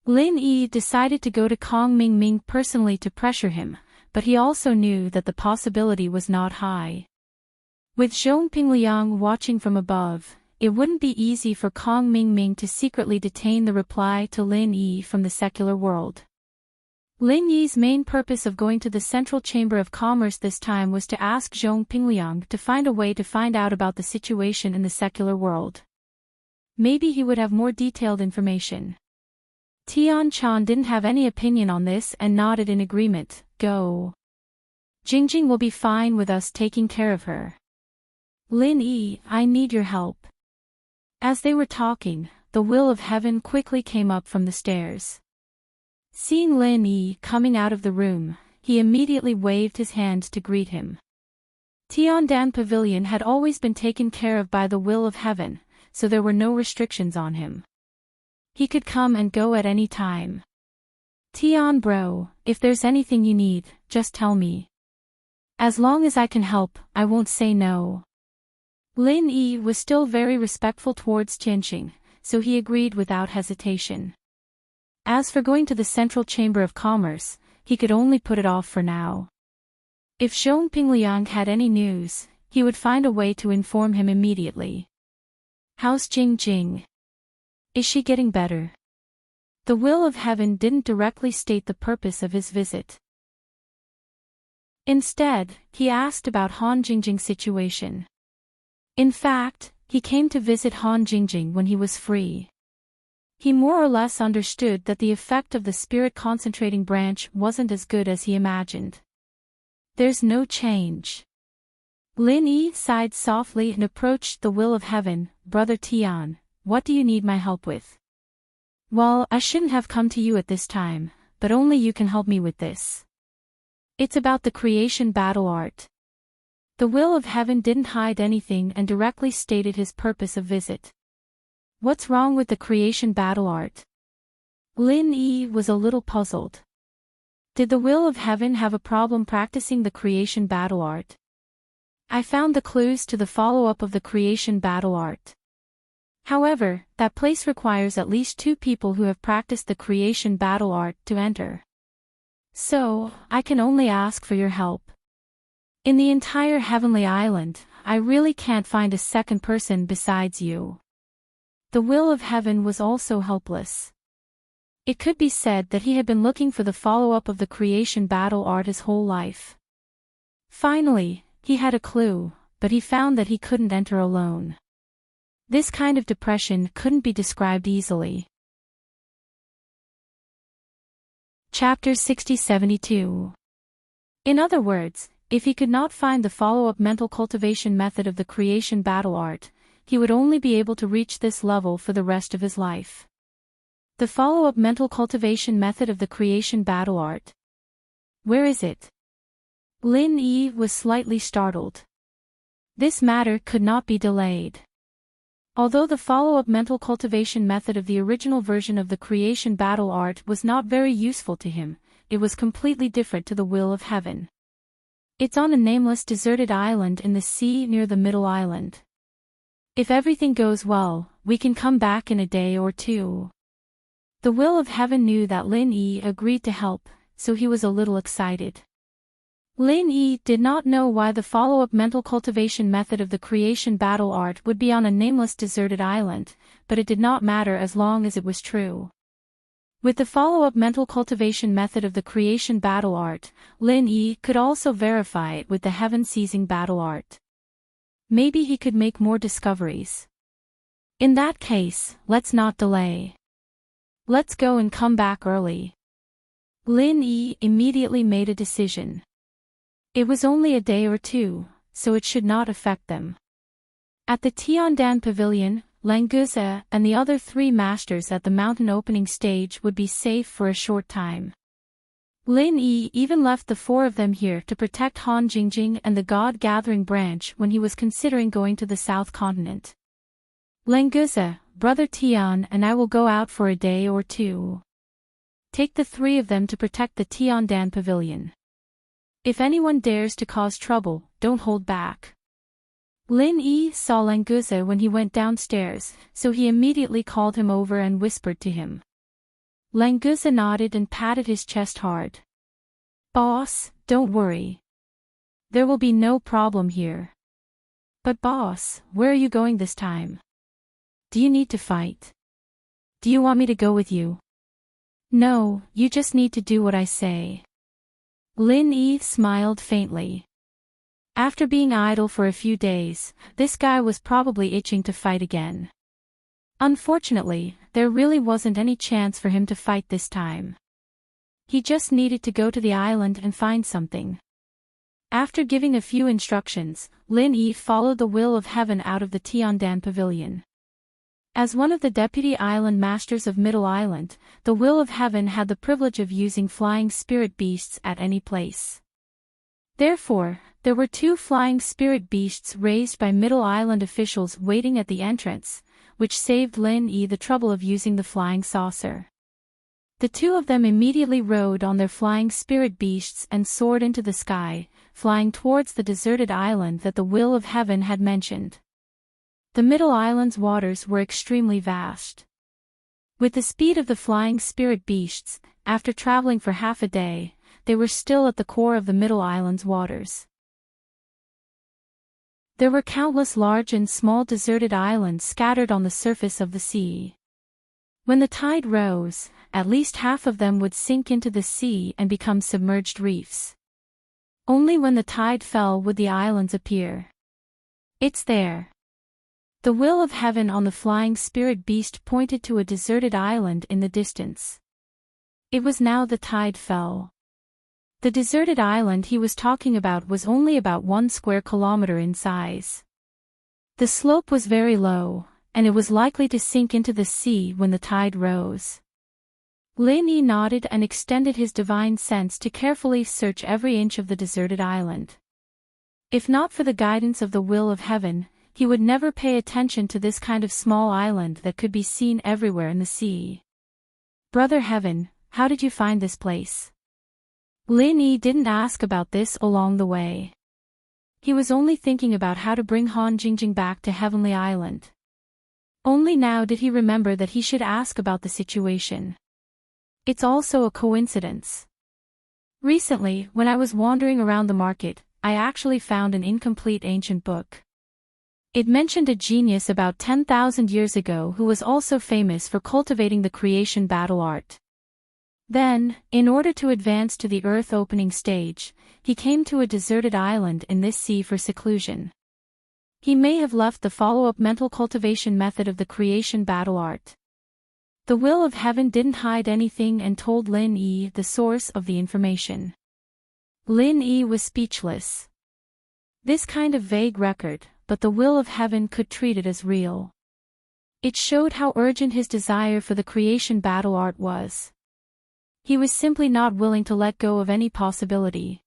Lin Yi decided to go to Kong Mingming personally to pressure him, but he also knew that the possibility was not high. With Zhong Pingliang watching from above, it wouldn't be easy for Kong Mingming to secretly detain the reply to Lin Yi from the secular world. Lin Yi's main purpose of going to the Central Chamber of Commerce this time was to ask Zhong Pingliang to find a way to find out about the situation in the secular world. Maybe he would have more detailed information. Tian Chan didn't have any opinion on this and nodded in agreement. Go. Jingjing will be fine with us taking care of her. Lin Yi, I need your help. As they were talking, the Will of Heaven quickly came up from the stairs. Seeing Lin Yi coming out of the room, he immediately waved his hand to greet him. Tiandan Pavilion had always been taken care of by the Will of Heaven, so there were no restrictions on him. He could come and go at any time. Tian bro, if there's anything you need, just tell me. As long as I can help, I won't say no. Lin Yi was still very respectful towards Tianqing, so he agreed without hesitation. As for going to the Central Chamber of Commerce, he could only put it off for now. If Zhong Pingliang had any news, he would find a way to inform him immediately. How's Jingjing? Is she getting better? The Will of Heaven didn't directly state the purpose of his visit. Instead, he asked about Han Jingjing's situation. In fact, He came to visit Han Jingjing when he was free. He more or less understood that the effect of the spirit concentrating branch wasn't as good as he imagined. There's no change. Lin Yi sighed softly and approached the will of heaven. Brother Tian, what do you need my help with? Well, I shouldn't have come to you at this time, but only you can help me with this. It's about the creation battle art. The will of heaven didn't hide anything and directly stated his purpose of visit. What's wrong with the creation battle art? Lin Yi was a little puzzled. Did the will of heaven have a problem practicing the creation battle art? I found the clues to the follow-up of the creation battle art. However, that place requires at least 2 people who have practiced the creation battle art to enter. So, I can only ask for your help. In the entire Heavenly Island, I really can't find a second person besides you. The will of heaven was also helpless. It could be said that he had been looking for the follow-up of the creation battle art his whole life. Finally, he had a clue, but he found that he couldn't enter alone. This kind of depression couldn't be described easily. Chapter 60-72. In other words, if he could not find the follow-up mental cultivation method of the creation battle art, he would only be able to reach this level for the rest of his life. The follow-up mental cultivation method of the creation battle art. Where is it? Lin Yi was slightly startled. This matter could not be delayed. Although the follow-up mental cultivation method of the original version of the creation battle art was not very useful to him, it was completely different to the will of heaven. It's on a nameless deserted island in the sea near the middle island. If everything goes well, we can come back in a day or 2. The will of heaven knew that Lin Yi agreed to help, so he was a little excited. Lin Yi did not know why the follow-up mental cultivation method of the creation battle art would be on a nameless deserted island, but it did not matter as long as it was true. With the follow-up mental cultivation method of the creation battle art, Lin Yi could also verify it with the heaven-seizing battle art. Maybe he could make more discoveries. In that case, let's not delay. Let's go and come back early. Lin Yi immediately made a decision. It was only a day or 2, so it should not affect them. At the Tiandan Pavilion, Languze and the other 3 masters at the mountain opening stage would be safe for a short time. Lin Yi even left the 4 of them here to protect Han Jingjing and the God-gathering branch when he was considering going to the South Continent. Languze, Brother Tian and I will go out for a day or 2. Take the 3 of them to protect the Tiandan Pavilion. If anyone dares to cause trouble, don't hold back. Lin Yi saw Languze when he went downstairs, so he immediately called him over and whispered to him. Languze nodded and patted his chest hard. Boss, don't worry. There will be no problem here. But boss, where are you going this time? Do you need to fight? Do you want me to go with you? No, you just need to do what I say. Lin Yi smiled faintly. After being idle for a few days, this guy was probably itching to fight again. Unfortunately, there really wasn't any chance for him to fight this time. He just needed to go to the island and find something. After giving a few instructions, Lin Yi followed the will of heaven out of the Tiandan Pavilion. As one of the deputy island masters of Middle Island, the will of heaven had the privilege of using flying spirit beasts at any place. Therefore, there were 2 flying spirit beasts raised by Middle Island officials waiting at the entrance, which saved Lin Yi the trouble of using the flying saucer. The 2 of them immediately rode on their flying spirit beasts and soared into the sky, flying towards the deserted island that the will of heaven had mentioned. The Middle Island's waters were extremely vast. With the speed of the flying spirit beasts, after traveling for half a day, they were still at the core of the Middle Island's waters. There were countless large and small deserted islands scattered on the surface of the sea. When the tide rose, at least half of them would sink into the sea and become submerged reefs. Only when the tide fell would the islands appear. It's there. The will of heaven on the flying spirit beast pointed to a deserted island in the distance. It was now the tide fell. The deserted island he was talking about was only about 1 square kilometer in size. The slope was very low, and it was likely to sink into the sea when the tide rose. Lin Yi nodded and extended his divine sense to carefully search every inch of the deserted island. If not for the guidance of the will of heaven, he would never pay attention to this kind of small island that could be seen everywhere in the sea. Brother Heaven, how did you find this place? Lin Yi didn't ask about this along the way. He was only thinking about how to bring Han Jingjing back to Heavenly Island. Only now did he remember that he should ask about the situation. It's also a coincidence. Recently, when I was wandering around the market, I actually found an incomplete ancient book. It mentioned a genius about 10,000 years ago who was also famous for cultivating the creation battle art. Then, in order to advance to the Earth opening stage, he came to a deserted island in this sea for seclusion. He may have left the follow-up mental cultivation method of the creation battle art. The will of heaven didn't hide anything and told Lin Yi the source of the information. Lin Yi was speechless. This kind of vague record, but the will of heaven could treat it as real. It showed how urgent his desire for the creation battle art was. He was simply not willing to let go of any possibility.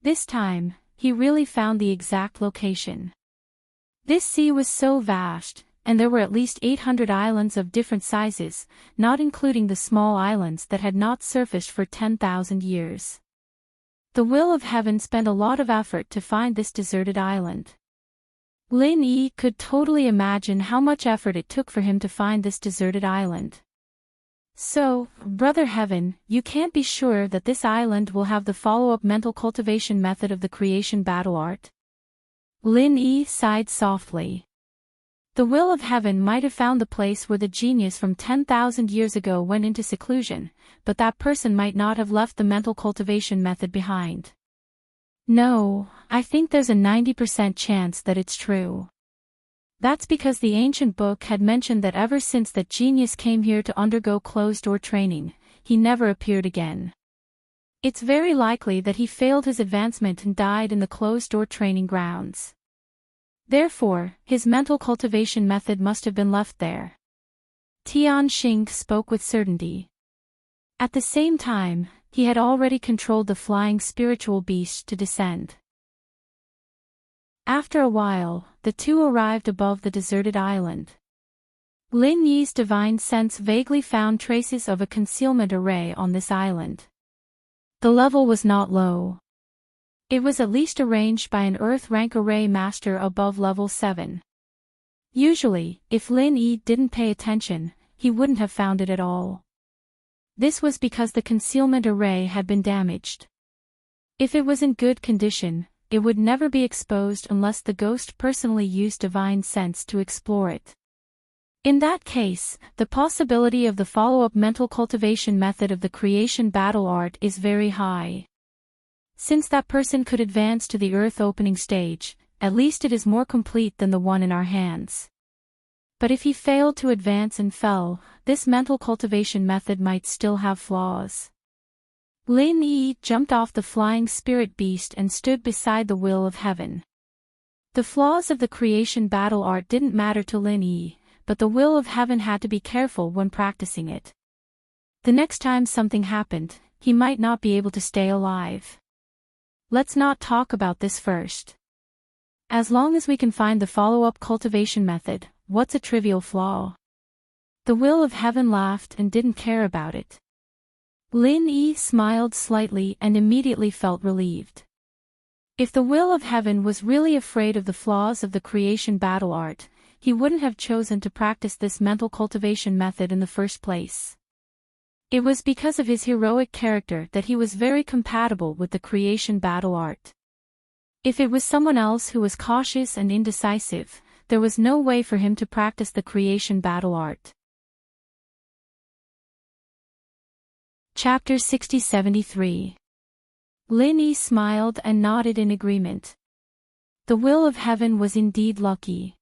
This time, he really found the exact location. This sea was so vast, and there were at least 800 islands of different sizes, not including the small islands that had not surfaced for 10,000 years. The will of heaven spent a lot of effort to find this deserted island. Lin Yi could totally imagine how much effort it took for him to find this deserted island. So, Brother Heaven, you can't be sure that this island will have the follow-up mental cultivation method of the creation battle art? Lin Yi sighed softly. The will of heaven might have found the place where the genius from 10,000 years ago went into seclusion, but that person might not have left the mental cultivation method behind. No, I think there's a 90% chance that it's true. That's because the ancient book had mentioned that ever since that genius came here to undergo closed-door training, he never appeared again. It's very likely that he failed his advancement and died in the closed-door training grounds. Therefore, his mental cultivation method must have been left there. Tian Xing spoke with certainty. At the same time, he had already controlled the flying spiritual beast to descend. After a while, the two arrived above the deserted island. Lin Yi's divine sense vaguely found traces of a concealment array on this island. The level was not low. It was at least arranged by an Earth rank array master above level 7. Usually, if Lin Yi didn't pay attention, he wouldn't have found it at all. This was because the concealment array had been damaged. If it was in good condition, it would never be exposed unless the ghost personally used divine sense to explore it. In that case, the possibility of the follow-up mental cultivation method of the creation battle art is very high. Since that person could advance to the Earth opening stage, at least it is more complete than the one in our hands. But if he failed to advance and fell, this mental cultivation method might still have flaws. Lin Yi jumped off the flying spirit beast and stood beside the will of heaven. The flaws of the creation battle art didn't matter to Lin Yi, but the will of heaven had to be careful when practicing it. The next time something happened, he might not be able to stay alive. Let's not talk about this first. As long as we can find the follow-up cultivation method, what's a trivial flaw? The will of heaven laughed and didn't care about it. Lin Yi smiled slightly and immediately felt relieved. If the will of heaven was really afraid of the flaws of the creation battle art, he wouldn't have chosen to practice this mental cultivation method in the first place. It was because of his heroic character that he was very compatible with the creation battle art. If it was someone else who was cautious and indecisive, there was no way for him to practice the creation battle art. Chapter 60-73. Lin Yi smiled and nodded in agreement. The will of heaven was indeed lucky.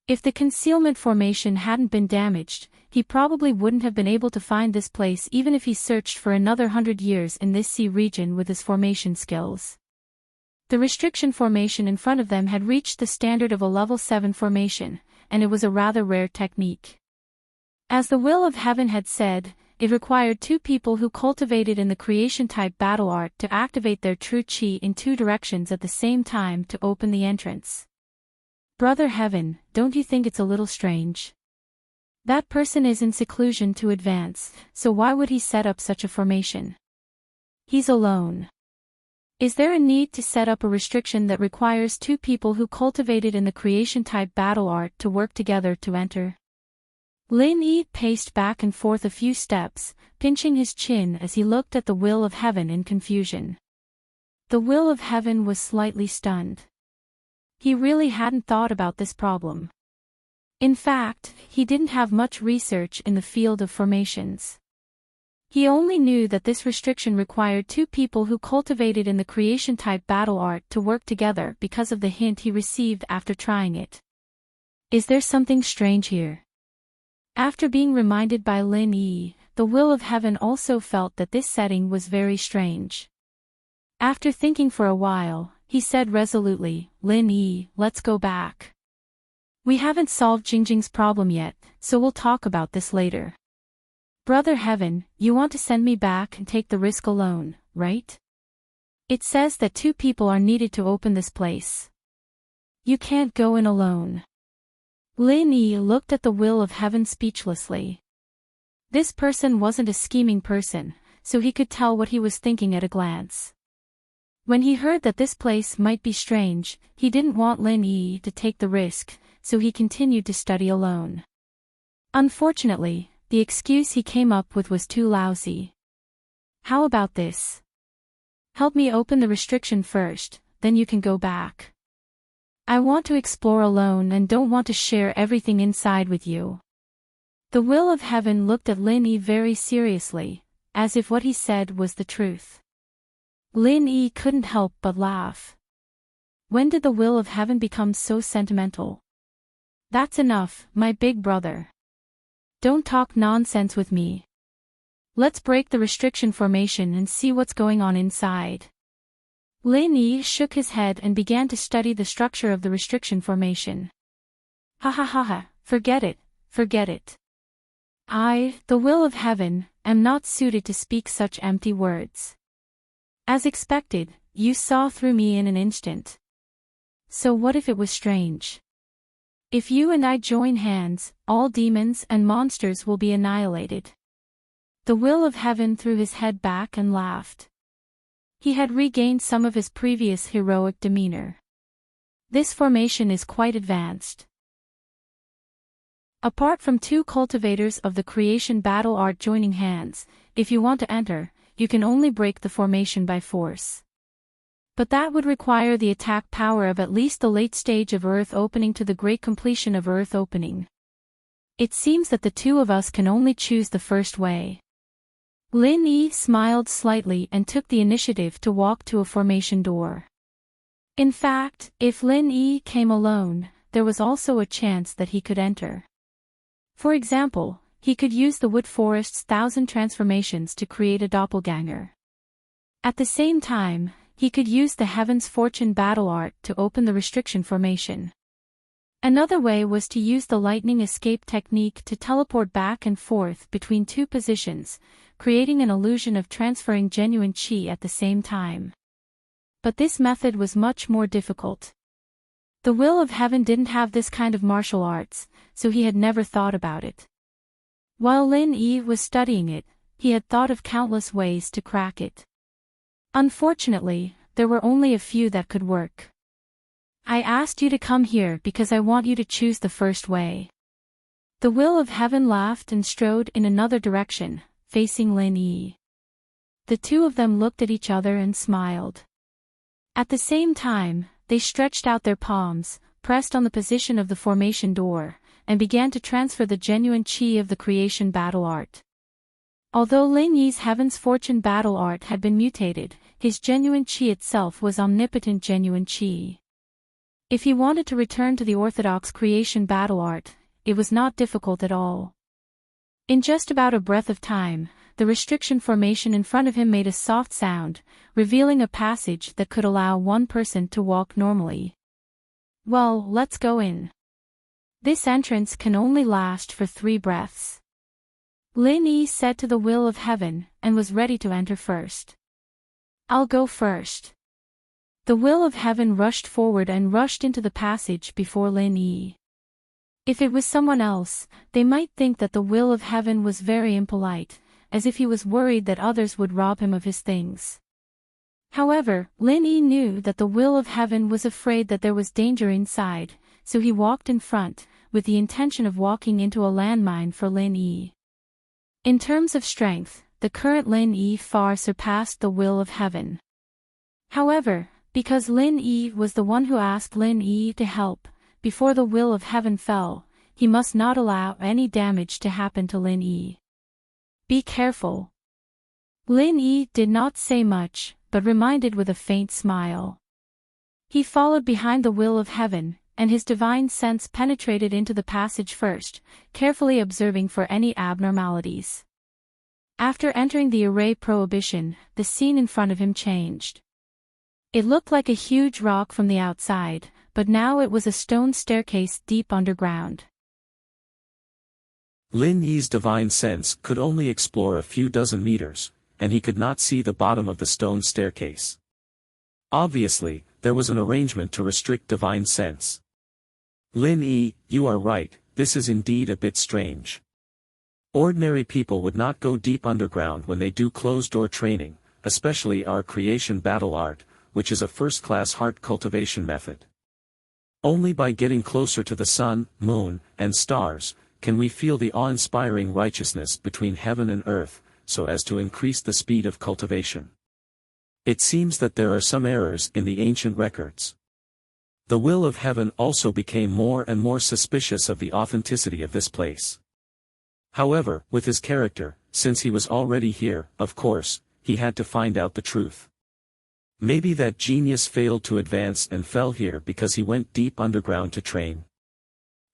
If the concealment formation hadn't been damaged, he probably wouldn't have been able to find this place even if he searched for another 100 years in this sea region with his formation skills. The restriction formation in front of them had reached the standard of a level 7 formation, and it was a rather rare technique. As the Will of Heaven had said, it required 2 people who cultivated in the creation-type battle art to activate their true chi in 2 directions at the same time to open the entrance. Brother Heaven, don't you think it's a little strange? That person is in seclusion to advance, so why would he set up such a formation? He's alone. Is there a need to set up a restriction that requires 2 people who cultivated in the creation-type battle art to work together to enter? Lin Yi paced back and forth a few steps, pinching his chin as he looked at the Will of Heaven in confusion. The Will of Heaven was slightly stunned. He really hadn't thought about this problem. In fact, he didn't have much research in the field of formations. He only knew that this restriction required 2 people who cultivated in the creation-type battle art to work together because of the hint he received after trying it. Is there something strange here? After being reminded by Lin Yi, the Will of Heaven also felt that this setting was very strange. After thinking for a while, he said resolutely, Lin Yi, let's go back. We haven't solved Jingjing's problem yet, so we'll talk about this later. Brother Heaven, you want to send me back and take the risk alone, right? It says that 2 people are needed to open this place. You can't go in alone. Lin Yi looked at the Will of Heaven speechlessly. This person wasn't a scheming person, so he could tell what he was thinking at a glance. When he heard that this place might be strange, he didn't want Lin Yi to take the risk, so he continued to study alone. Unfortunately, the excuse he came up with was too lousy. How about this? Help me open the restriction first, then you can go back. I want to explore alone and don't want to share everything inside with you. The Will of Heaven looked at Lin Yi very seriously, as if what he said was the truth. Lin Yi couldn't help but laugh. When did the Will of Heaven become so sentimental? That's enough, my big brother. Don't talk nonsense with me. Let's break the restriction formation and see what's going on inside. Lin Yi shook his head and began to study the structure of the restriction formation. Ha ha ha ha, forget it, forget it. I, the Will of Heaven, am not suited to speak such empty words. As expected, you saw through me in an instant. So what if it was strange? If you and I join hands, all demons and monsters will be annihilated. The Will of Heaven threw his head back and laughed. He had regained some of his previous heroic demeanor. This formation is quite advanced. Apart from 2 cultivators of the creation battle art joining hands, if you want to enter, you can only break the formation by force. But that would require the attack power of at least the late stage of Earth Opening to the great completion of Earth Opening. It seems that the 2 of us can only choose the first way. Lin Yi smiled slightly and took the initiative to walk to a formation door. In fact, if Lin Yi came alone, there was also a chance that he could enter. For example, he could use the Wood Forest's 1,000 transformations to create a doppelganger. At the same time, he could use the Heaven's Fortune battle art to open the restriction formation. Another way was to use the lightning escape technique to teleport back and forth between 2 positions, creating an illusion of transferring genuine chi at the same time. But this method was much more difficult. The Will of Heaven didn't have this kind of martial arts, so he had never thought about it. While Lin Yi was studying it, he had thought of countless ways to crack it. Unfortunately, there were only a few that could work. I asked you to come here because I want you to choose the first way. The Will of Heaven laughed and strode in another direction, facing Lin Yi. The 2 of them looked at each other and smiled. At the same time, they stretched out their palms, pressed on the position of the formation door, and began to transfer the genuine chi of the creation battle art. Although Lin Yi's Heaven's Fortune battle art had been mutated, his genuine chi itself was omnipotent genuine chi. If he wanted to return to the orthodox creation battle art, it was not difficult at all. In just about a breath of time, the restriction formation in front of him made a soft sound, revealing a passage that could allow one person to walk normally. Well, let's go in. This entrance can only last for 3 breaths. Lin Yi said to the will of heaven, and was ready to enter first. I'll go first. The will of heaven rushed forward and rushed into the passage before Lin Yi. If it was someone else, they might think that the will of heaven was very impolite, as if he was worried that others would rob him of his things. However, Lin Yi knew that the will of heaven was afraid that there was danger inside, so he walked in front, with the intention of walking into a landmine for Lin Yi. In terms of strength, the current Lin Yi far surpassed the will of heaven. However, because Lin Yi was the one who asked Lin Yi to help, before the will of heaven fell, he must not allow any damage to happen to Lin Yi. Be careful. Lin Yi did not say much, but reminded with a faint smile. He followed behind the will of heaven, and his divine sense penetrated into the passage first, carefully observing for any abnormalities. After entering the array prohibition, the scene in front of him changed. It looked like a huge rock from the outside, but now it was a stone staircase deep underground. Lin Yi's divine sense could only explore a few dozen meters, and he could not see the bottom of the stone staircase. Obviously, there was an arrangement to restrict divine sense. Lin Yi, you are right, this is indeed a bit strange. Ordinary people would not go deep underground when they do closed-door training, especially our creation battle art, which is a first-class heart cultivation method. Only by getting closer to the sun, moon, and stars, can we feel the awe-inspiring righteousness between heaven and earth, so as to increase the speed of cultivation. It seems that there are some errors in the ancient records. The will of heaven also became more and more suspicious of the authenticity of this place. However, with his character, since he was already here, of course, he had to find out the truth. Maybe that genius failed to advance and fell here because he went deep underground to train.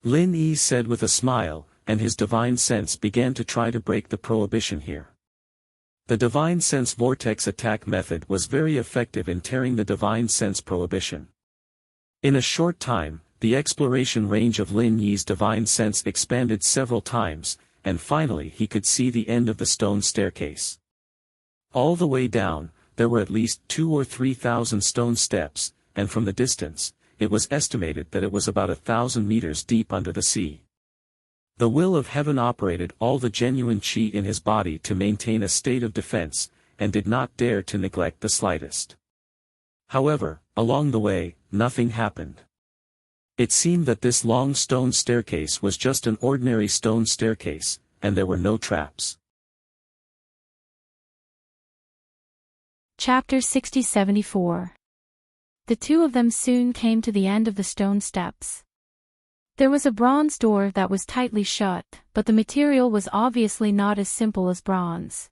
Lin Yi said with a smile, and his divine sense began to try to break the prohibition here. The divine sense vortex attack method was very effective in tearing the divine sense prohibition. In a short time, the exploration range of Lin Yi's divine sense expanded several times, and finally he could see the end of the stone staircase. All the way down, there were at least 2,000 or 3,000 stone steps, and from the distance, it was estimated that it was about 1,000 meters deep under the sea. The will of heaven operated all the genuine chi in his body to maintain a state of defense, and did not dare to neglect the slightest. However, along the way, nothing happened. It seemed that this long stone staircase was just an ordinary stone staircase, and there were no traps. Chapter 60-74. The two of them soon came to the end of the stone steps. There was a bronze door that was tightly shut, but the material was obviously not as simple as bronze.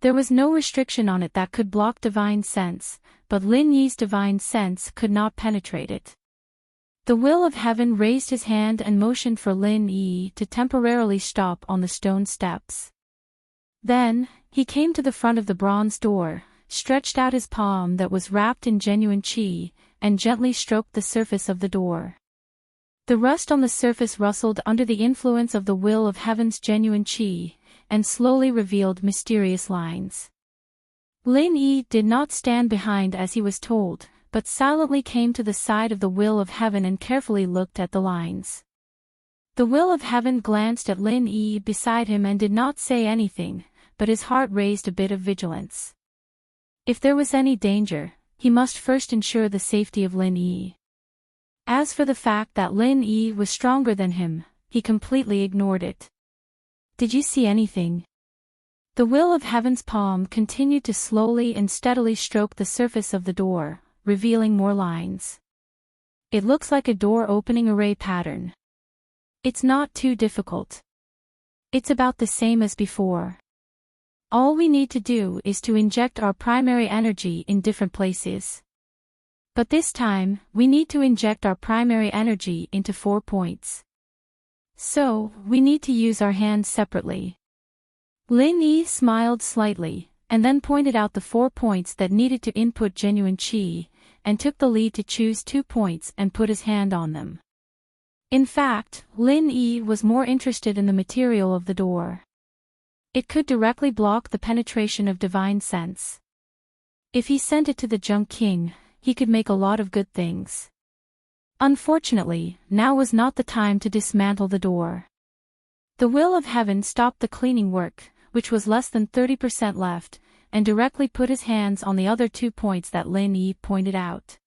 There was no restriction on it that could block divine sense, but Lin Yi's divine sense could not penetrate it. The will of heaven raised his hand and motioned for Lin Yi to temporarily stop on the stone steps. Then, he came to the front of the bronze door, stretched out his palm that was wrapped in genuine chi, and gently stroked the surface of the door. The rust on the surface rustled under the influence of the will of heaven's genuine chi, and slowly revealed mysterious lines. Lin Yi did not stand behind as he was told, but silently came to the side of the will of heaven and carefully looked at the lines. The will of heaven glanced at Lin Yi beside him and did not say anything, but his heart raised a bit of vigilance. If there was any danger, he must first ensure the safety of Lin Yi. As for the fact that Lin Yi was stronger than him, he completely ignored it. Did you see anything? The will of heaven's palm continued to slowly and steadily stroke the surface of the door, revealing more lines. It looks like a door opening array pattern. It's not too difficult. It's about the same as before. All we need to do is to inject our primary energy in different places. But this time, we need to inject our primary energy into 4 points. So, we need to use our hands separately. Lin Yi smiled slightly, and then pointed out the 4 points that needed to input genuine qi, and took the lead to choose 2 points and put his hand on them. In fact, Lin Yi was more interested in the material of the door. It could directly block the penetration of divine sense. If he sent it to the Junk King, he could make a lot of good things. Unfortunately, now was not the time to dismantle the door. The will of heaven stopped the cleaning work, which was less than 30% left, and directly put his hands on the other 2 points that Lin Yi pointed out.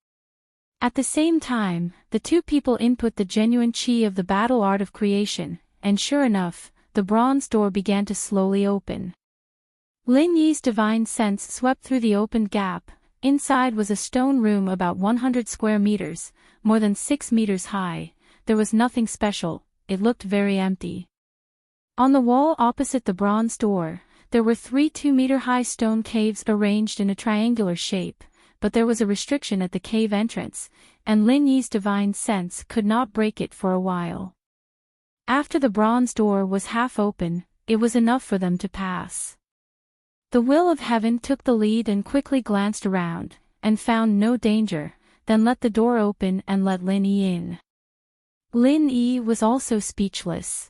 At the same time, the 2 people input the genuine qi of the battle art of creation, and sure enough, the bronze door began to slowly open. Lin Yi's divine sense swept through the opened gap. Inside was a stone room about 100 square meters, more than 6 meters high. There was nothing special, it looked very empty. On the wall opposite the bronze door, there were 3 2-meter-high stone caves arranged in a triangular shape, but there was a restriction at the cave entrance, and Lin Yi's divine sense could not break it for a while. After the bronze door was half open, it was enough for them to pass. The will of heaven took the lead and quickly glanced around, and found no danger, then let the door open and let Lin Yi in. Lin Yi was also speechless.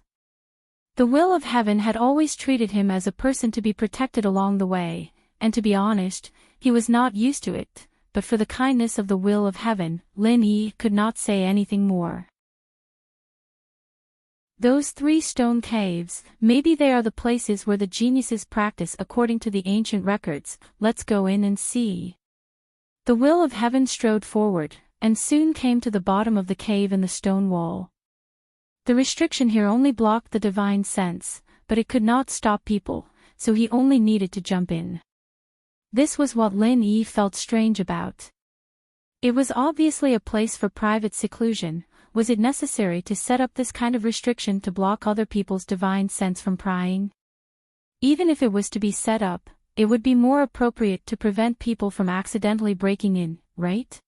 The will of heaven had always treated him as a person to be protected along the way, and to be honest, he was not used to it, but for the kindness of the will of heaven, Lin Yi could not say anything more. Those 3 stone caves, maybe they are the places where the geniuses practice according to the ancient records, let's go in and see. The will of heaven strode forward, and soon came to the bottom of the cave in the stone wall. The restriction here only blocked the divine sense, but it could not stop people, so he only needed to jump in. This was what Lin Yi felt strange about. It was obviously a place for private seclusion. Was it necessary to set up this kind of restriction to block other people's divine sense from prying? Even if it was to be set up, it would be more appropriate to prevent people from accidentally breaking in, right?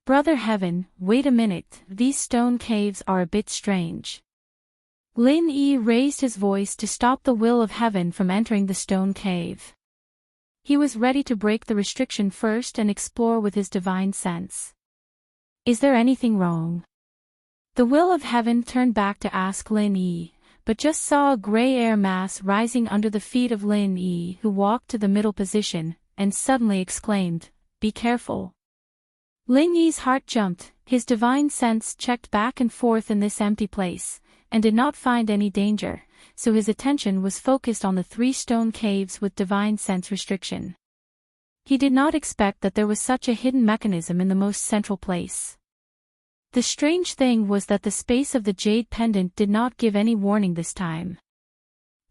Brother Heaven, wait a minute, these stone caves are a bit strange. Lin Yi raised his voice to stop the will of heaven from entering the stone cave. He was ready to break the restriction first and explore with his divine sense. Is there anything wrong? The will of heaven turned back to ask Lin Yi, but just saw a gray air mass rising under the feet of Lin Yi, who walked to the middle position, and suddenly exclaimed, "Be careful." Lin Yi's heart jumped, his divine sense checked back and forth in this empty place, and did not find any danger, so his attention was focused on the 3 stone caves with divine sense restriction. He did not expect that there was such a hidden mechanism in the most central place. The strange thing was that the space of the jade pendant did not give any warning this time.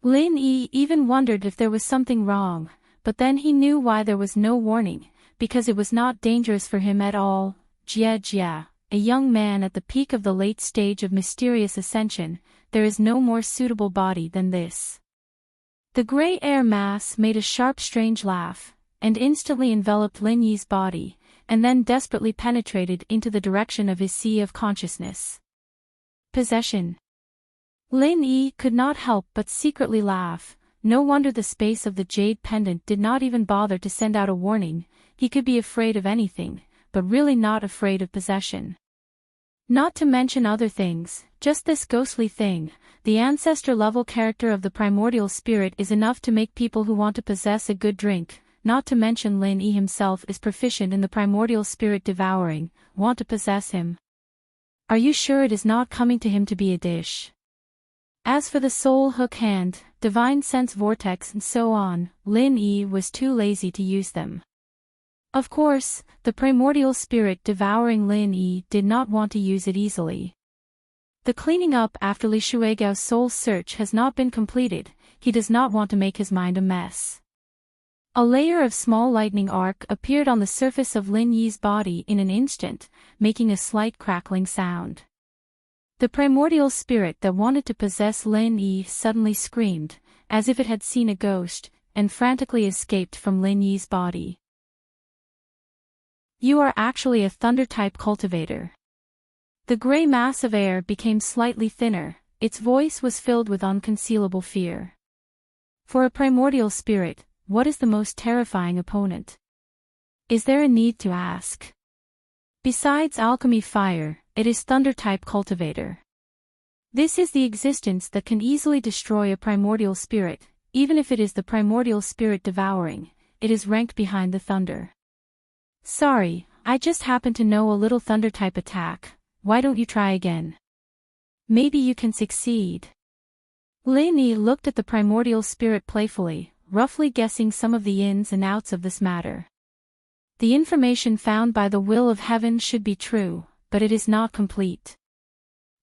Lin Yi even wondered if there was something wrong, but then he knew why there was no warning, because it was not dangerous for him at all. Jia, a young man at the peak of the late stage of mysterious ascension, there is no more suitable body than this. The gray air mass made a sharp strange laugh, and instantly enveloped Lin Yi's body, and then desperately penetrated into the direction of his sea of consciousness. Possession. Lin Yi could not help but secretly laugh. No wonder the space of the jade pendant did not even bother to send out a warning. He could be afraid of anything, but really not afraid of possession. Not to mention other things, just this ghostly thing, the ancestor-level character of the primordial spirit is enough to make people who want to possess a good drink, not to mention Lin Yi himself is proficient in the primordial spirit devouring, want to possess him. Are you sure it is not coming to him to be a dish? As for the soul hook hand, divine sense vortex and so on, Lin Yi was too lazy to use them. Of course, the primordial spirit devouring Lin Yi did not want to use it easily. The cleaning up after Li Shuigao's soul search has not been completed, he does not want to make his mind a mess. A layer of small lightning arc appeared on the surface of Lin Yi's body in an instant, making a slight crackling sound. The primordial spirit that wanted to possess Lin Yi suddenly screamed, as if it had seen a ghost, and frantically escaped from Lin Yi's body. You are actually a thunder-type cultivator. The gray mass of air became slightly thinner, its voice was filled with unconcealable fear. For a primordial spirit, what is the most terrifying opponent? Is there a need to ask? Besides alchemy fire, it is thunder-type cultivator. This is the existence that can easily destroy a primordial spirit, even if it is the primordial spirit devouring, it is ranked behind the thunder. Sorry, I just happen to know a little thunder-type attack, why don't you try again? Maybe you can succeed. Lin Yi looked at the primordial spirit playfully, roughly guessing some of the ins and outs of this matter. The information found by the will of heaven should be true, but it is not complete.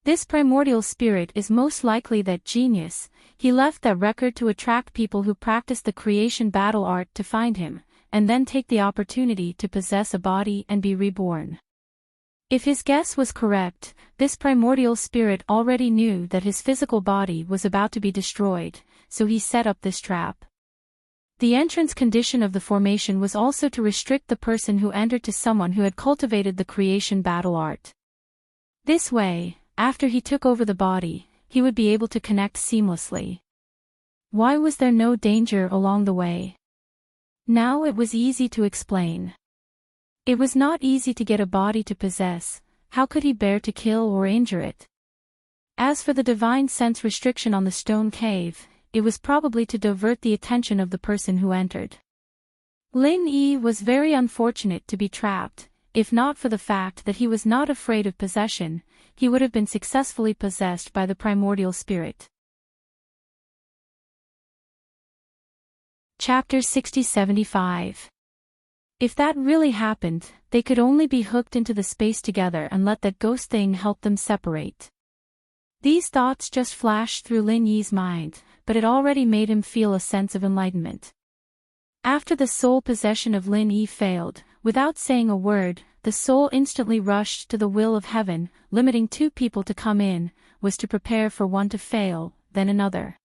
This primordial spirit is most likely that genius, he left that record to attract people who practice the creation battle art to find him, and then take the opportunity to possess a body and be reborn. If his guess was correct, this primordial spirit already knew that his physical body was about to be destroyed, so he set up this trap. The entrance condition of the formation was also to restrict the person who entered to someone who had cultivated the creation battle art. This way, after he took over the body, he would be able to connect seamlessly. Why was there no danger along the way? Now it was easy to explain. It was not easy to get a body to possess, how could he bear to kill or injure it? As for the divine sense restriction on the stone cave, it was probably to divert the attention of the person who entered. Lin Yi was very unfortunate to be trapped, if not for the fact that he was not afraid of possession, he would have been successfully possessed by the primordial spirit. Chapter 60-75. If that really happened, they could only be hooked into the space together and let that ghost thing help them separate. These thoughts just flashed through Lin Yi's mind, but it already made him feel a sense of enlightenment. After the soul possession of Lin Yi failed, without saying a word, the soul instantly rushed to the will of heaven, limiting 2 people to come in, was to prepare for one to fail, then another.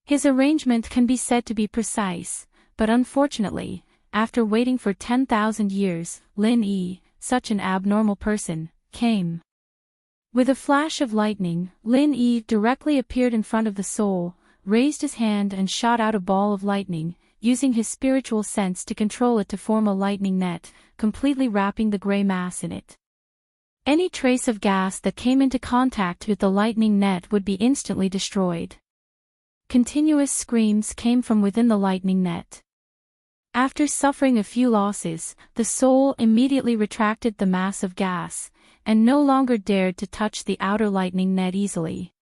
His arrangement can be said to be precise, but unfortunately, after waiting for 10,000 years, Lin Yi, such an abnormal person, came. With a flash of lightning, Lin Yi directly appeared in front of the soul, raised his hand and shot out a ball of lightning, using his spiritual sense to control it to form a lightning net, completely wrapping the gray mass in it. Any trace of gas that came into contact with the lightning net would be instantly destroyed. Continuous screams came from within the lightning net. After suffering a few losses, the soul immediately retracted the mass of gas, and no longer dared to touch the outer lightning net easily.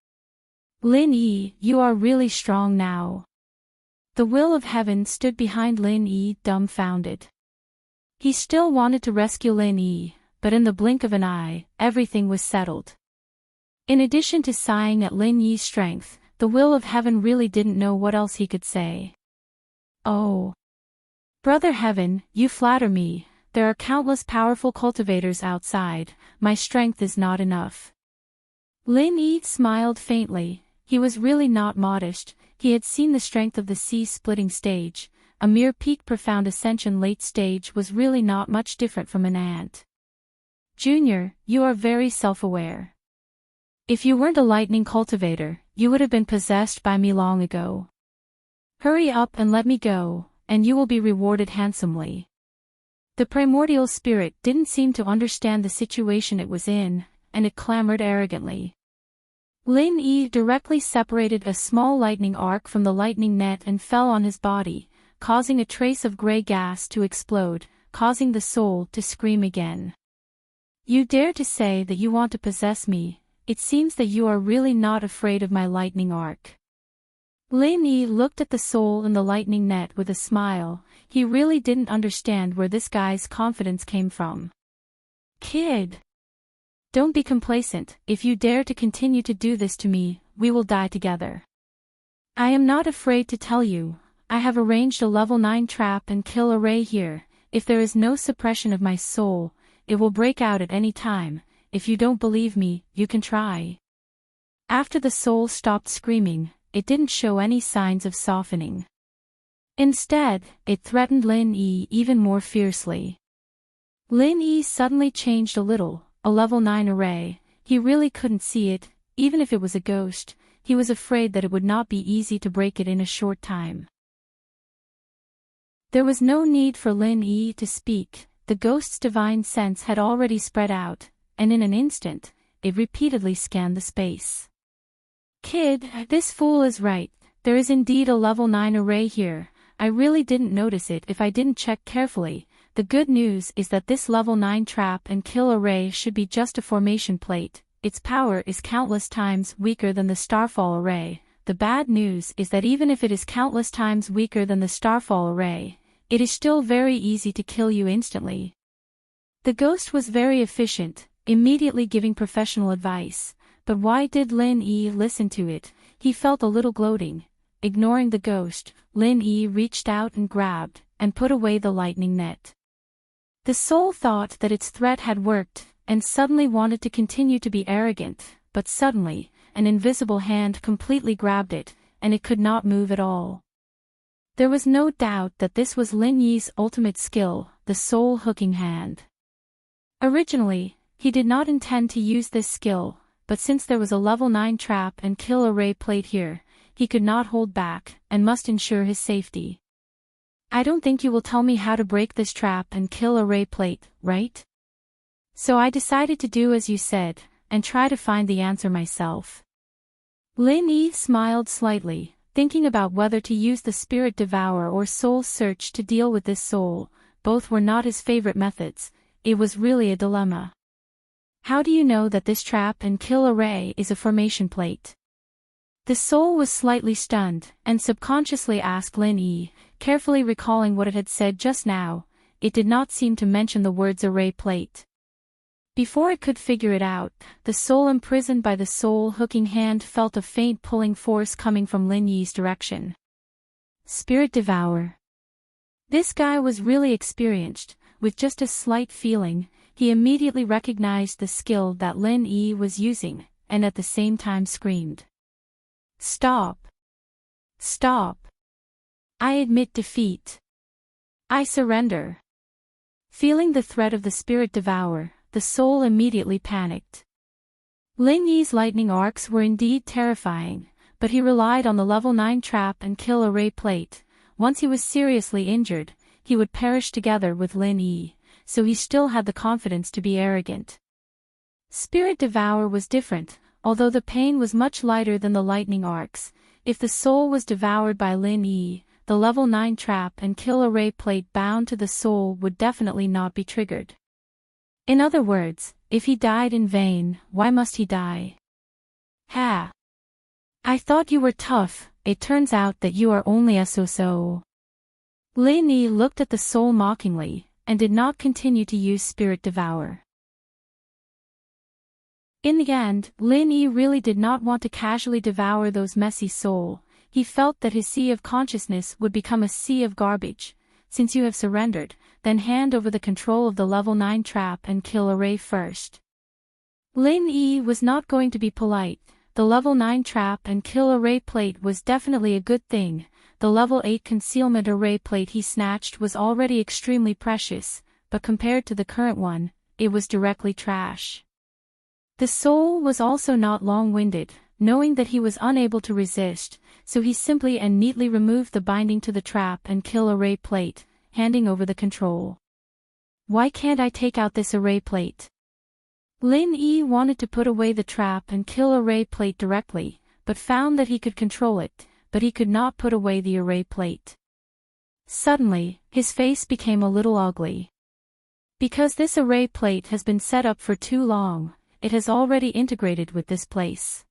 Lin Yi, you are really strong now. The will of heaven stood behind Lin Yi, dumbfounded. He still wanted to rescue Lin Yi, but in the blink of an eye, everything was settled. In addition to sighing at Lin Yi's strength, the will of heaven really didn't know what else he could say. Oh. Brother Heaven, you flatter me, there are countless powerful cultivators outside, my strength is not enough. Lin Yi smiled faintly, he was really not modest, he had seen the strength of the sea-splitting stage, a mere peak profound ascension late stage was really not much different from an ant. Junior, you are very self-aware. If you weren't a lightning cultivator, you would have been possessed by me long ago. Hurry up and let me go, and you will be rewarded handsomely. The primordial spirit didn't seem to understand the situation it was in, and it clamored arrogantly. Lin Yi directly separated a small lightning arc from the lightning net and fell on his body, causing a trace of gray gas to explode, causing the soul to scream again. You dare to say that you want to possess me, it seems that you are really not afraid of my lightning arc. Lin Yi looked at the soul in the lightning net with a smile, he really didn't understand where this guy's confidence came from. Kid! Don't be complacent, if you dare to continue to do this to me, we will die together. I am not afraid to tell you, I have arranged a level 9 trap and kill array here, if there is no suppression of my soul, it will break out at any time, if you don't believe me, you can try. After the soul stopped screaming, it didn't show any signs of softening. Instead, it threatened Lin Yi even more fiercely. Lin Yi suddenly changed a little, a level 9 array. He really couldn't see it, even if it was a ghost. He was afraid that it would not be easy to break it in a short time. There was no need for Lin Yi to speak. The ghost's divine sense had already spread out, and in an instant, it repeatedly scanned the space. Kid, this fool is right. There is indeed a level 9 array here. I really didn't notice it if I didn't check carefully. The good news is that this level 9 trap and kill array should be just a formation plate. Its power is countless times weaker than the Starfall array. The bad news is that even if it is countless times weaker than the Starfall array, it is still very easy to kill you instantly. The ghost was very efficient, immediately giving professional advice. But why did Lin Yi listen to it? He felt a little gloating. Ignoring the ghost, Lin Yi reached out and grabbed, and put away the lightning net. The soul thought that its threat had worked, and suddenly wanted to continue to be arrogant, but suddenly, an invisible hand completely grabbed it, and it could not move at all. There was no doubt that this was Lin Yi's ultimate skill, the soul hooking hand. Originally, he did not intend to use this skill, but since there was a level 9 trap and kill array plate here, he could not hold back, and must ensure his safety. I don't think you will tell me how to break this trap and kill array plate, right? So I decided to do as you said, and try to find the answer myself. Lin Yi smiled slightly, thinking about whether to use the Spirit Devour or Soul Search to deal with this soul. Both were not his favorite methods. It was really a dilemma. How do you know that this trap and kill array is a formation plate? The soul was slightly stunned, and subconsciously asked Lin Yi, carefully recalling what it had said just now. It did not seem to mention the words array plate. Before it could figure it out, the soul imprisoned by the soul hooking hand felt a faint pulling force coming from Lin Yi's direction. Spirit Devour. This guy was really experienced. With just a slight feeling, he immediately recognized the skill that Lin Yi was using, and at the same time screamed. Stop! Stop! I admit defeat. I surrender. Feeling the threat of the Spirit Devour, the soul immediately panicked. Lin Yi's lightning arcs were indeed terrifying, but he relied on the level 9 trap and kill array plate. Once he was seriously injured, he would perish together with Lin Yi, so he still had the confidence to be arrogant. Spirit Devour was different, although the pain was much lighter than the lightning arcs. If the soul was devoured by Lin Yi, the level 9 trap and kill array plate bound to the soul would definitely not be triggered. In other words, if he died in vain, why must he die? Ha! I thought you were tough, it turns out that you are only a so-so. Lin Yi looked at the soul mockingly, and did not continue to use Spirit Devour. In the end, Lin Yi really did not want to casually devour those messy soul. He felt that his sea of consciousness would become a sea of garbage. Since you have surrendered, then hand over the control of the level 9 trap and kill array first. Lin Yi was not going to be polite. The level 9 trap and kill array plate was definitely a good thing. The level 8 concealment array plate he snatched was already extremely precious, but compared to the current one, it was directly trash. The soul was also not long-winded, knowing that he was unable to resist, so he simply and neatly removed the binding to the trap and kill array plate, handing over the control. Why can't I take out this array plate? Lin Yi wanted to put away the trap and kill array plate directly, but found that he could control it, but he could not put away the array plate. Suddenly, his face became a little ugly. Because this array plate has been set up for too long, it has already integrated with this place.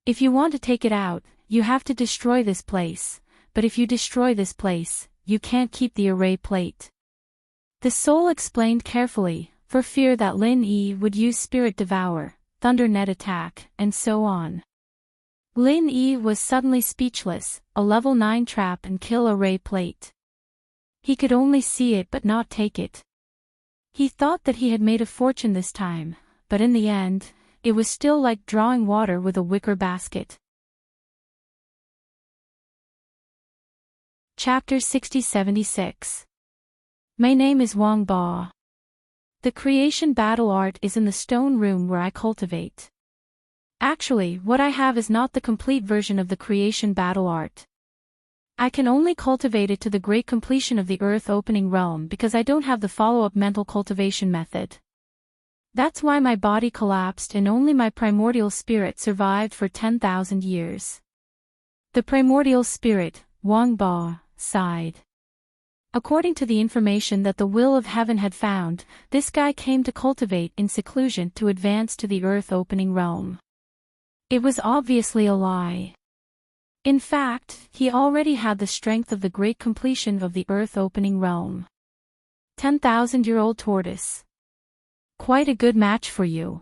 If you want to take it out, you have to destroy this place, but if you destroy this place, you can't keep the array plate. The soul explained carefully, for fear that Lin Yi would use Spirit Devour, Thunder Net Attack, and so on. Lin Yi was suddenly speechless, a level 9 trap and kill array plate. He could only see it but not take it. He thought that he had made a fortune this time, but in the end, it was still like drawing water with a wicker basket. Chapter 60-76. My name is Wang Ba. The creation battle art is in the stone room where I cultivate. Actually, what I have is not the complete version of the creation battle art. I can only cultivate it to the great completion of the earth-opening realm because I don't have the follow-up mental cultivation method. That's why my body collapsed and only my primordial spirit survived for 10,000 years. The primordial spirit, Wang Ba, sighed. According to the information that the will of heaven had found, this guy came to cultivate in seclusion to advance to the earth-opening realm. It was obviously a lie. In fact, he already had the strength of the great completion of the earth-opening realm. 10,000-year-old tortoise. Quite a good match for you.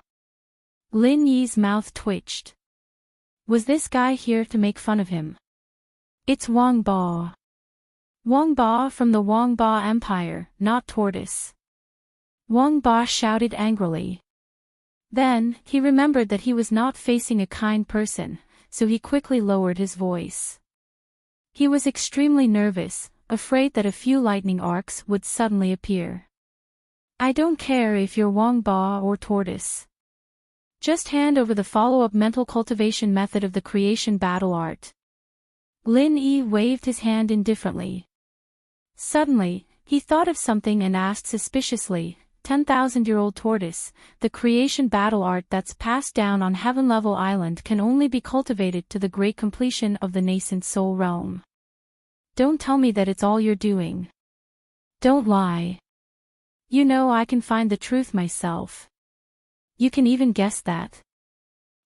Lin Yi's mouth twitched. Was this guy here to make fun of him? It's Wang Ba. Wang Ba from the Wang Ba Empire, not tortoise. Wang Ba shouted angrily. Then, he remembered that he was not facing a kind person, so he quickly lowered his voice. He was extremely nervous, afraid that a few lightning arcs would suddenly appear. I don't care if you're Wang Ba or tortoise. Just hand over the follow-up mental cultivation method of the creation battle art. Lin Yi waved his hand indifferently. Suddenly, he thought of something and asked suspiciously, 10,000-year-old tortoise, the creation battle art that's passed down on Heaven Level Island can only be cultivated to the great completion of the nascent soul realm. Don't tell me that it's all you're doing. Don't lie. You know I can find the truth myself. You can even guess that.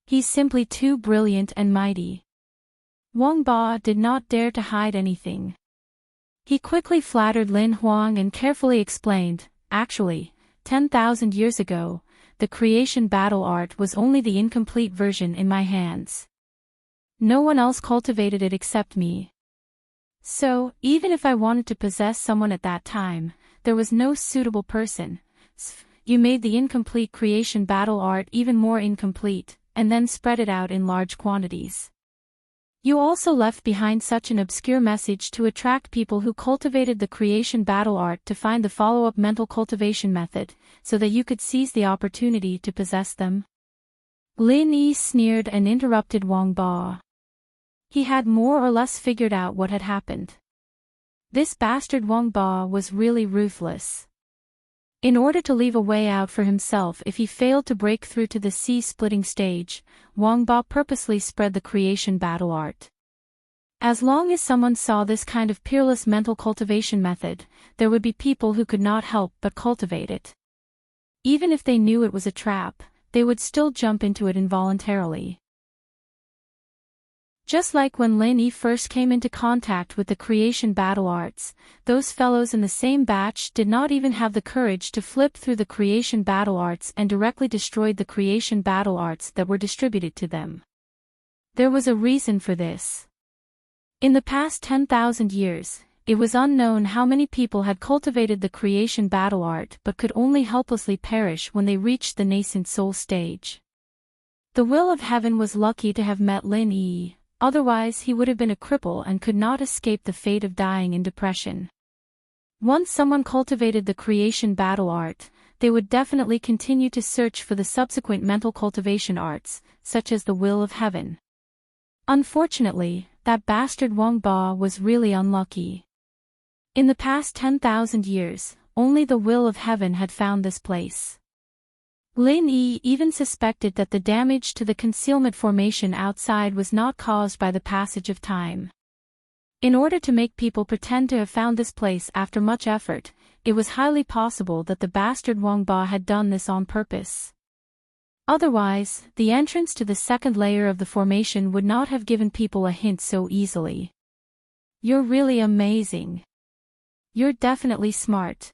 He's simply too brilliant and mighty. Wang Ba did not dare to hide anything. He quickly flattered Lin Huang and carefully explained, actually, 10,000 years ago, the creation battle art was only the incomplete version in my hands. No one else cultivated it except me. So, even if I wanted to possess someone at that time, there was no suitable person. You made the incomplete creation battle art even more incomplete, and then spread it out in large quantities. You also left behind such an obscure message to attract people who cultivated the creation battle art to find the follow-up mental cultivation method, so that you could seize the opportunity to possess them. Lin Yi sneered and interrupted Wang Ba. He had more or less figured out what had happened. This bastard Wang Ba was really ruthless. In order to leave a way out for himself if he failed to break through to the sea-splitting stage, Wang Ba purposely spread the creation battle art. As long as someone saw this kind of peerless mental cultivation method, there would be people who could not help but cultivate it. Even if they knew it was a trap, they would still jump into it involuntarily. Just like when Lin Yi first came into contact with the creation battle arts, those fellows in the same batch did not even have the courage to flip through the creation battle arts and directly destroyed the creation battle arts that were distributed to them. There was a reason for this. In the past 10,000 years, it was unknown how many people had cultivated the creation battle art but could only helplessly perish when they reached the nascent soul stage. The will of heaven was lucky to have met Lin Yi. Otherwise he would have been a cripple and could not escape the fate of dying in depression. Once someone cultivated the creation battle art, they would definitely continue to search for the subsequent mental cultivation arts, such as the will of heaven. Unfortunately, that bastard Wang Ba was really unlucky. In the past 10,000 years, only the will of heaven had found this place. Lin Yi even suspected that the damage to the concealment formation outside was not caused by the passage of time. In order to make people pretend to have found this place after much effort, it was highly possible that the bastard Wang Ba had done this on purpose. Otherwise, the entrance to the second layer of the formation would not have given people a hint so easily. You're really amazing. You're definitely smart.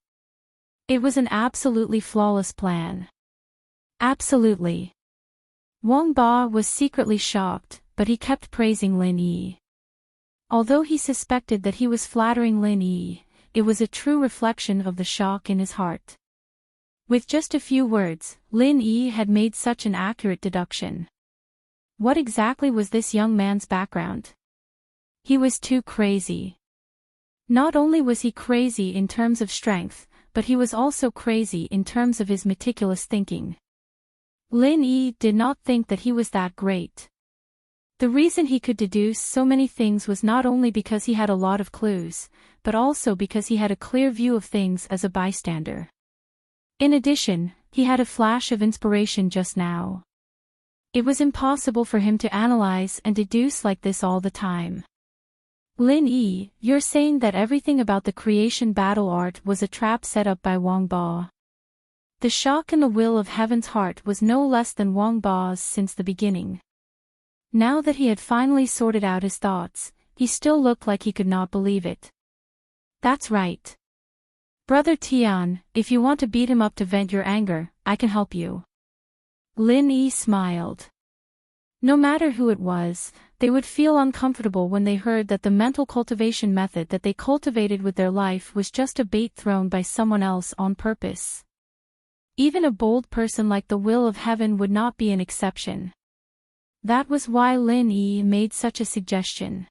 It was an absolutely flawless plan. Absolutely. Wang Ba was secretly shocked, but he kept praising Lin Yi. Although he suspected that he was flattering Lin Yi, it was a true reflection of the shock in his heart. With just a few words, Lin Yi had made such an accurate deduction. What exactly was this young man's background? He was too crazy. Not only was he crazy in terms of strength, but he was also crazy in terms of his meticulous thinking. Lin Yi did not think that he was that great. The reason he could deduce so many things was not only because he had a lot of clues, but also because he had a clear view of things as a bystander. In addition, he had a flash of inspiration just now. It was impossible for him to analyze and deduce like this all the time. Lin Yi, you're saying that everything about the creation battle art was a trap set up by Wang Ba. The shock in the will of Heaven's heart was no less than Wang Ba's since the beginning. Now that he had finally sorted out his thoughts, he still looked like he could not believe it. That's right. Brother Tian, if you want to beat him up to vent your anger, I can help you. Lin Yi smiled. No matter who it was, they would feel uncomfortable when they heard that the mental cultivation method that they cultivated with their life was just a bait thrown by someone else on purpose. Even a bold person like the will of heaven would not be an exception. That was why Lin Yi made such a suggestion.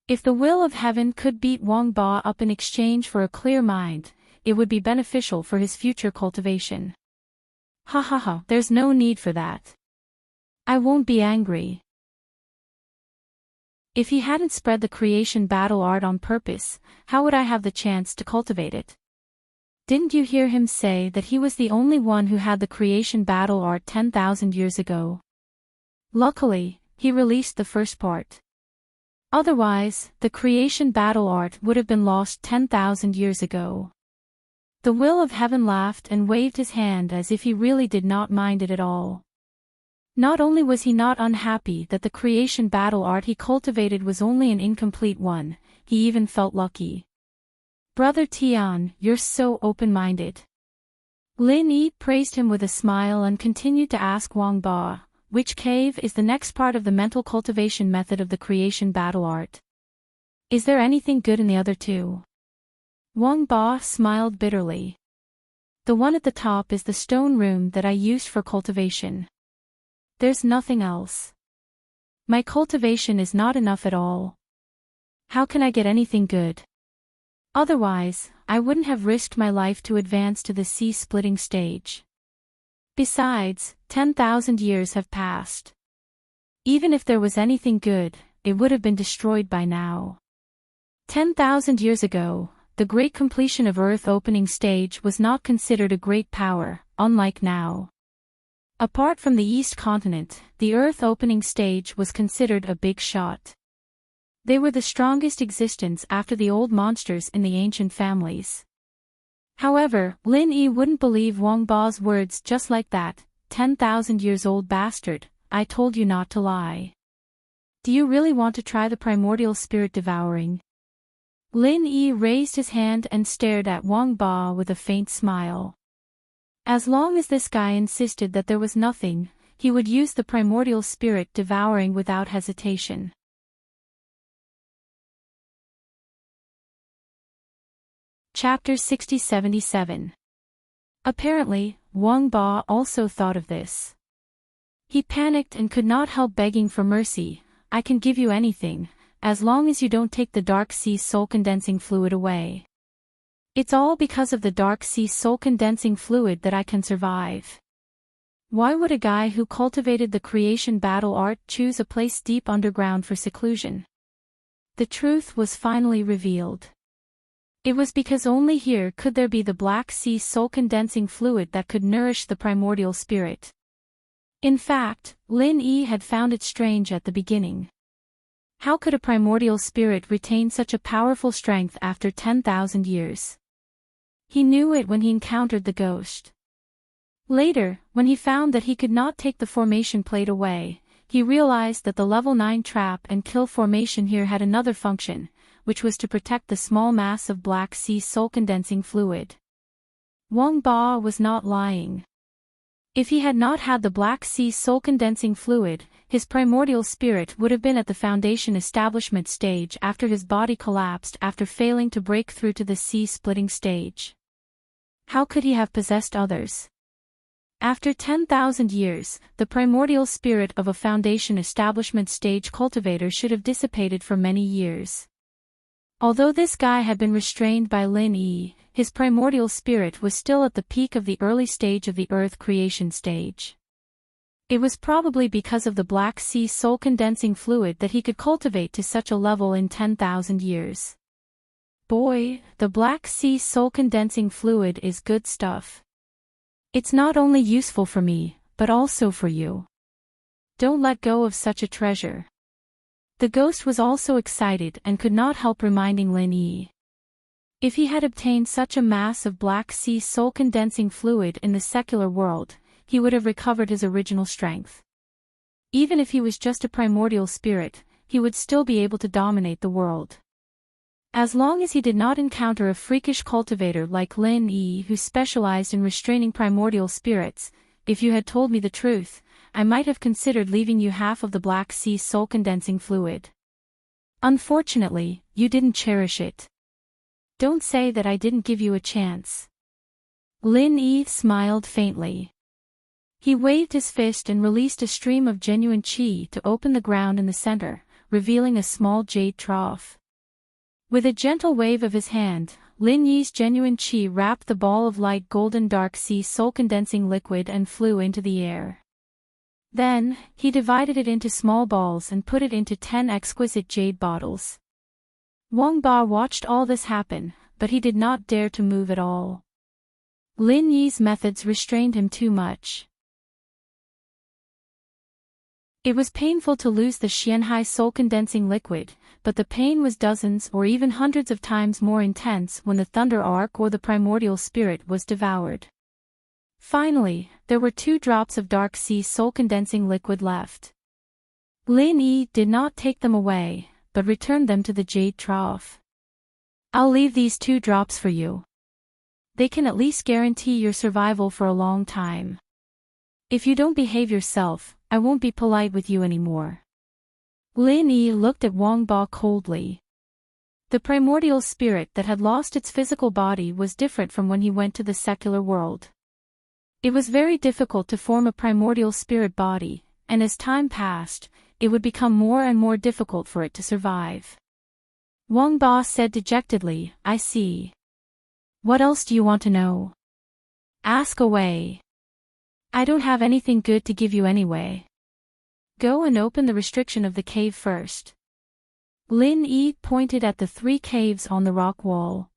If the will of heaven could beat Wang Ba up in exchange for a clear mind, it would be beneficial for his future cultivation. Ha ha ha, there's no need for that. I won't be angry. If he hadn't spread the creation battle art on purpose, how would I have the chance to cultivate it? Didn't you hear him say that he was the only one who had the creation battle art 10,000 years ago? Luckily, he released the first part. Otherwise, the creation battle art would have been lost 10,000 years ago. The will of heaven laughed and waved his hand as if he really did not mind it at all. Not only was he not unhappy that the creation battle art he cultivated was only an incomplete one, he even felt lucky. Brother Tian, you're so open-minded. Lin Yi praised him with a smile and continued to ask Wang Ba, which cave is the next part of the mental cultivation method of the creation battle art? Is there anything good in the other two? Wang Ba smiled bitterly. The one at the top is the stone room that I used for cultivation. There's nothing else. My cultivation is not enough at all. How can I get anything good? Otherwise, I wouldn't have risked my life to advance to the sea-splitting stage. Besides, 10,000 years have passed. Even if there was anything good, it would have been destroyed by now. 10,000 years ago, the great completion of Earth opening stage was not considered a great power, unlike now. Apart from the East continent, the Earth opening stage was considered a big shot. They were the strongest existence after the old monsters in the ancient families. However, Lin Yi wouldn't believe Wang Ba's words just like that. 10,000 years old bastard, I told you not to lie. Do you really want to try the primordial spirit devouring? Lin Yi raised his hand and stared at Wang Ba with a faint smile. As long as this guy insisted that there was nothing, he would use the primordial spirit devouring without hesitation. Chapter 60-77. Apparently, Wang Ba also thought of this. He panicked and could not help begging for mercy. I can give you anything, as long as you don't take the Dark Sea soul condensing fluid away. It's all because of the Dark Sea soul condensing fluid that I can survive. Why would a guy who cultivated the creation battle art choose a place deep underground for seclusion? The truth was finally revealed. It was because only here could there be the Black Sea soul condensing fluid that could nourish the primordial spirit. In fact, Lin Yi had found it strange at the beginning. How could a primordial spirit retain such a powerful strength after 10,000 years? He knew it when he encountered the ghost. Later, when he found that he could not take the formation plate away, he realized that the level 9 trap and kill formation here had another function, which was to protect the small mass of Black Sea soul condensing fluid. Wang Ba was not lying. If he had not had the Black Sea soul condensing fluid, his primordial spirit would have been at the foundation establishment stage after his body collapsed after failing to break through to the sea splitting stage. How could he have possessed others? After 10,000 years, the primordial spirit of a foundation establishment stage cultivator should have dissipated for many years. Although this guy had been restrained by Lin Yi, his primordial spirit was still at the peak of the early stage of the Earth creation stage. It was probably because of the Black Sea soul-condensing fluid that he could cultivate to such a level in 10,000 years. Boy, the Black Sea soul-condensing fluid is good stuff. It's not only useful for me, but also for you. Don't let go of such a treasure. The ghost was also excited and could not help reminding Lin Yi. If he had obtained such a mass of Black Sea soul-condensing fluid in the secular world, he would have recovered his original strength. Even if he was just a primordial spirit, he would still be able to dominate the world. As long as he did not encounter a freakish cultivator like Lin Yi who specialized in restraining primordial spirits, if you had told me the truth, I might have considered leaving you half of the Black Sea soul-condensing fluid. Unfortunately, you didn't cherish it. Don't say that I didn't give you a chance. Lin Yi smiled faintly. He waved his fist and released a stream of genuine qi to open the ground in the center, revealing a small jade trough. With a gentle wave of his hand, Lin Yi's genuine qi wrapped the ball of light golden dark sea soul-condensing liquid and flew into the air. Then, he divided it into small balls and put it into 10 exquisite jade bottles. Wang Ba watched all this happen, but he did not dare to move at all. Lin Yi's methods restrained him too much. It was painful to lose the Xianhai soul-condensing liquid, but the pain was dozens or even hundreds of times more intense when the Thunder Arc or the primordial spirit was devoured. Finally, there were 2 drops of dark sea soul-condensing liquid left. Lin Yi did not take them away, but returned them to the jade trough. I'll leave these 2 drops for you. They can at least guarantee your survival for a long time. If you don't behave yourself, I won't be polite with you anymore. Lin Yi looked at Wang Ba coldly. The primordial spirit that had lost its physical body was different from when he went to the secular world. It was very difficult to form a primordial spirit body, and as time passed, it would become more and more difficult for it to survive. Wang Ba said dejectedly, I see. What else do you want to know? Ask away. I don't have anything good to give you anyway. Go and open the restriction of the cave first. Lin Yi pointed at the 3 caves on the rock wall.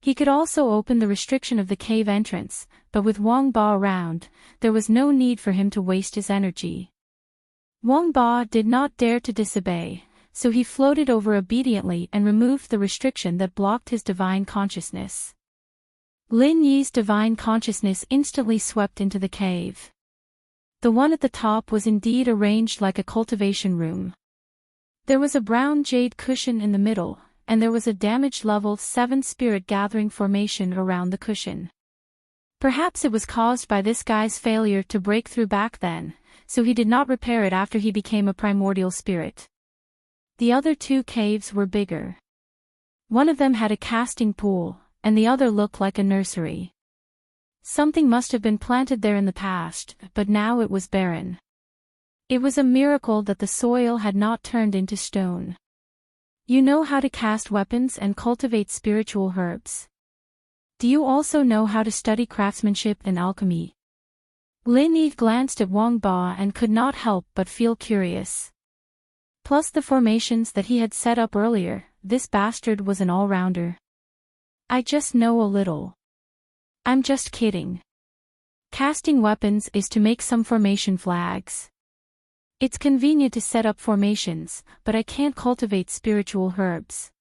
He could also open the restriction of the cave entrance, but with Wang Ba around, there was no need for him to waste his energy. Wang Ba did not dare to disobey, so he floated over obediently and removed the restriction that blocked his divine consciousness. Lin Yi's divine consciousness instantly swept into the cave. The one at the top was indeed arranged like a cultivation room. There was a brown jade cushion in the middle, and there was a damaged level 7 spirit gathering formation around the cushion. Perhaps it was caused by this guy's failure to break through back then, so he did not repair it after he became a primordial spirit. The other 2 caves were bigger. One of them had a casting pool, and the other looked like a nursery. Something must have been planted there in the past, but now it was barren. It was a miracle that the soil had not turned into stone. You know how to cast weapons and cultivate spiritual herbs. Do you also know how to study craftsmanship and alchemy? Lin Yi glanced at Wang Ba and could not help but feel curious. Plus the formations that he had set up earlier, this bastard was an all-rounder. I just know a little. I'm just kidding. Casting weapons is to make some formation flags. It's convenient to set up formations, but I can't cultivate spiritual herbs.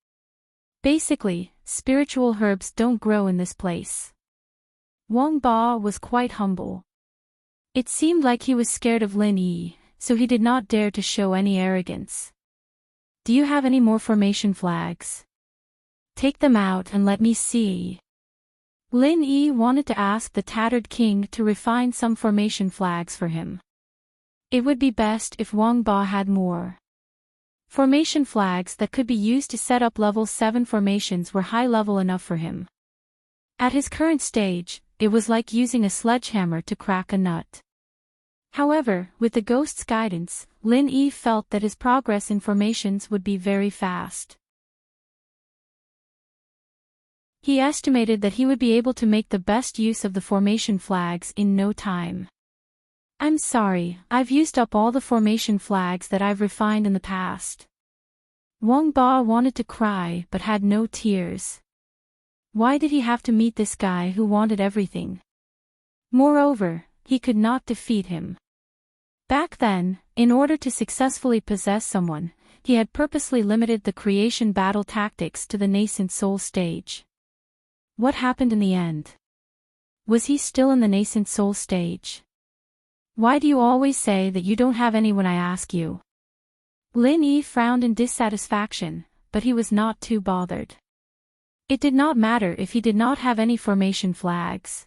Basically, spiritual herbs don't grow in this place. Wang Ba was quite humble. It seemed like he was scared of Lin Yi, so he did not dare to show any arrogance. Do you have any more formation flags? Take them out and let me see. Lin Yi wanted to ask the tattered king to refine some formation flags for him. It would be best if Wang Ba had more. Formation flags that could be used to set up level 7 formations were high level enough for him. At his current stage, it was like using a sledgehammer to crack a nut. However, with the ghost's guidance, Lin Yi felt that his progress in formations would be very fast. He estimated that he would be able to make the best use of the formation flags in no time. I'm sorry, I've used up all the formation flags that I've refined in the past. Wang Ba wanted to cry but had no tears. Why did he have to meet this guy who wanted everything? Moreover, he could not defeat him. Back then, in order to successfully possess someone, he had purposely limited the creation battle tactics to the nascent soul stage. What happened in the end? Was he still in the nascent soul stage? Why do you always say that you don't have any when I ask you? Lin Yi frowned in dissatisfaction, but he was not too bothered. It did not matter if he did not have any formation flags.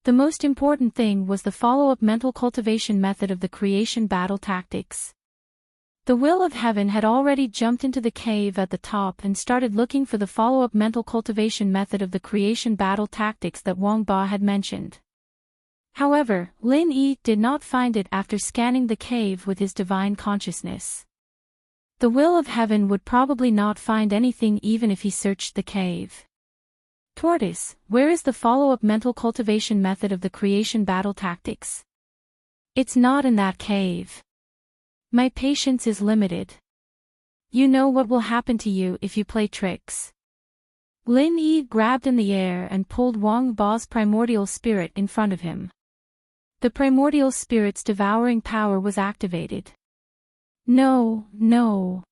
The most important thing was the follow-up mental cultivation method of the creation battle tactics. The will of heaven had already jumped into the cave at the top and started looking for the follow-up mental cultivation method of the creation battle tactics that Wang Ba had mentioned. However, Lin Yi did not find it after scanning the cave with his divine consciousness. The will of heaven would probably not find anything even if he searched the cave. Tortoise, where is the follow-up mental cultivation method of the creation battle tactics? It's not in that cave. My patience is limited. You know what will happen to you if you play tricks. Lin Yi grabbed in the air and pulled Wang Ba's primordial spirit in front of him. The primordial spirit's devouring power was activated. No, no.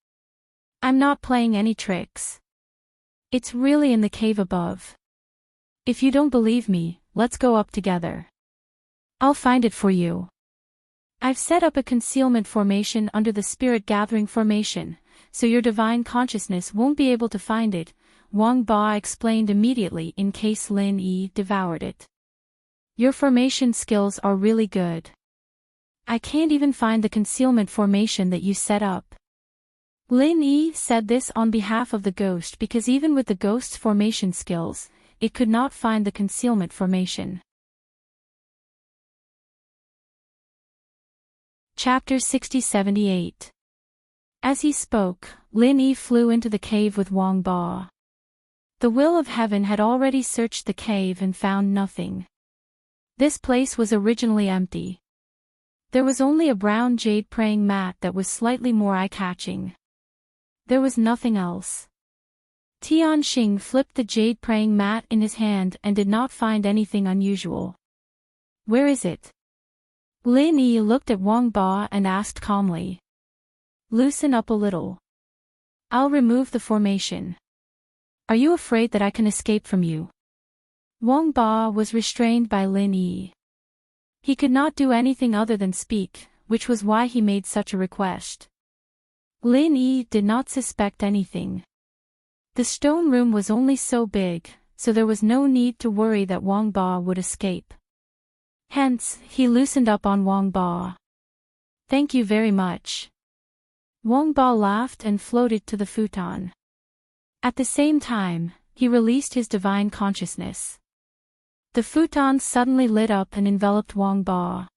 I'm not playing any tricks. It's really in the cave above. If you don't believe me, let's go up together. I'll find it for you. I've set up a concealment formation under the spirit gathering formation, so your divine consciousness won't be able to find it, Wang Ba explained immediately in case Lin Yi devoured it. Your formation skills are really good. I can't even find the concealment formation that you set up. Lin Yi said this on behalf of the ghost because even with the ghost's formation skills, it could not find the concealment formation. Chapter 60-78. As he spoke, Lin Yi flew into the cave with Wang Ba. The will of heaven had already searched the cave and found nothing. This place was originally empty. There was only a brown jade praying mat that was slightly more eye-catching. There was nothing else. Tianxing flipped the jade praying mat in his hand and did not find anything unusual. Where is it? Lin Yi looked at Wang Ba and asked calmly. Loosen up a little. I'll remove the formation. Are you afraid that I can escape from you? Wang Ba was restrained by Lin Yi. He could not do anything other than speak, which was why he made such a request. Lin Yi did not suspect anything. The stone room was only so big, so there was no need to worry that Wang Ba would escape. Hence, he loosened up on Wang Ba. Thank you very much. Wang Ba laughed and floated to the futon. At the same time, he released his divine consciousness. The futon suddenly lit up and enveloped Wang Ba.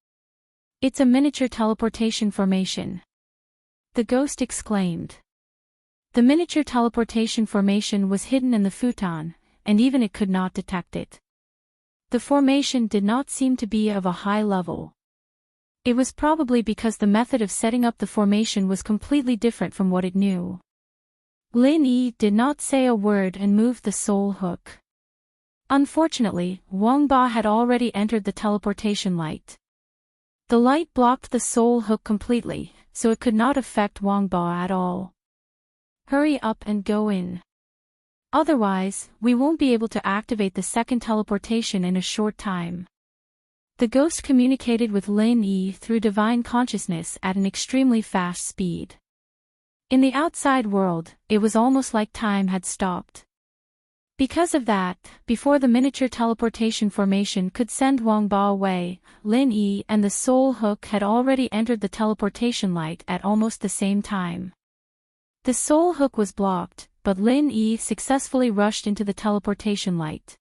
It's a miniature teleportation formation. The ghost exclaimed. The miniature teleportation formation was hidden in the futon, and even it could not detect it. The formation did not seem to be of a high level. It was probably because the method of setting up the formation was completely different from what it knew. Lin Yi did not say a word and moved the soul hook. Unfortunately, Wang Ba had already entered the teleportation light. The light blocked the soul hook completely, so it could not affect Wang Ba at all. Hurry up and go in. Otherwise, we won't be able to activate the second teleportation in a short time. The ghost communicated with Lin Yi through divine consciousness at an extremely fast speed. In the outside world, it was almost like time had stopped. Because of that, before the miniature teleportation formation could send Wang Ba away, Lin Yi and the soul hook had already entered the teleportation light at almost the same time. The soul hook was blocked, but Lin Yi successfully rushed into the teleportation light.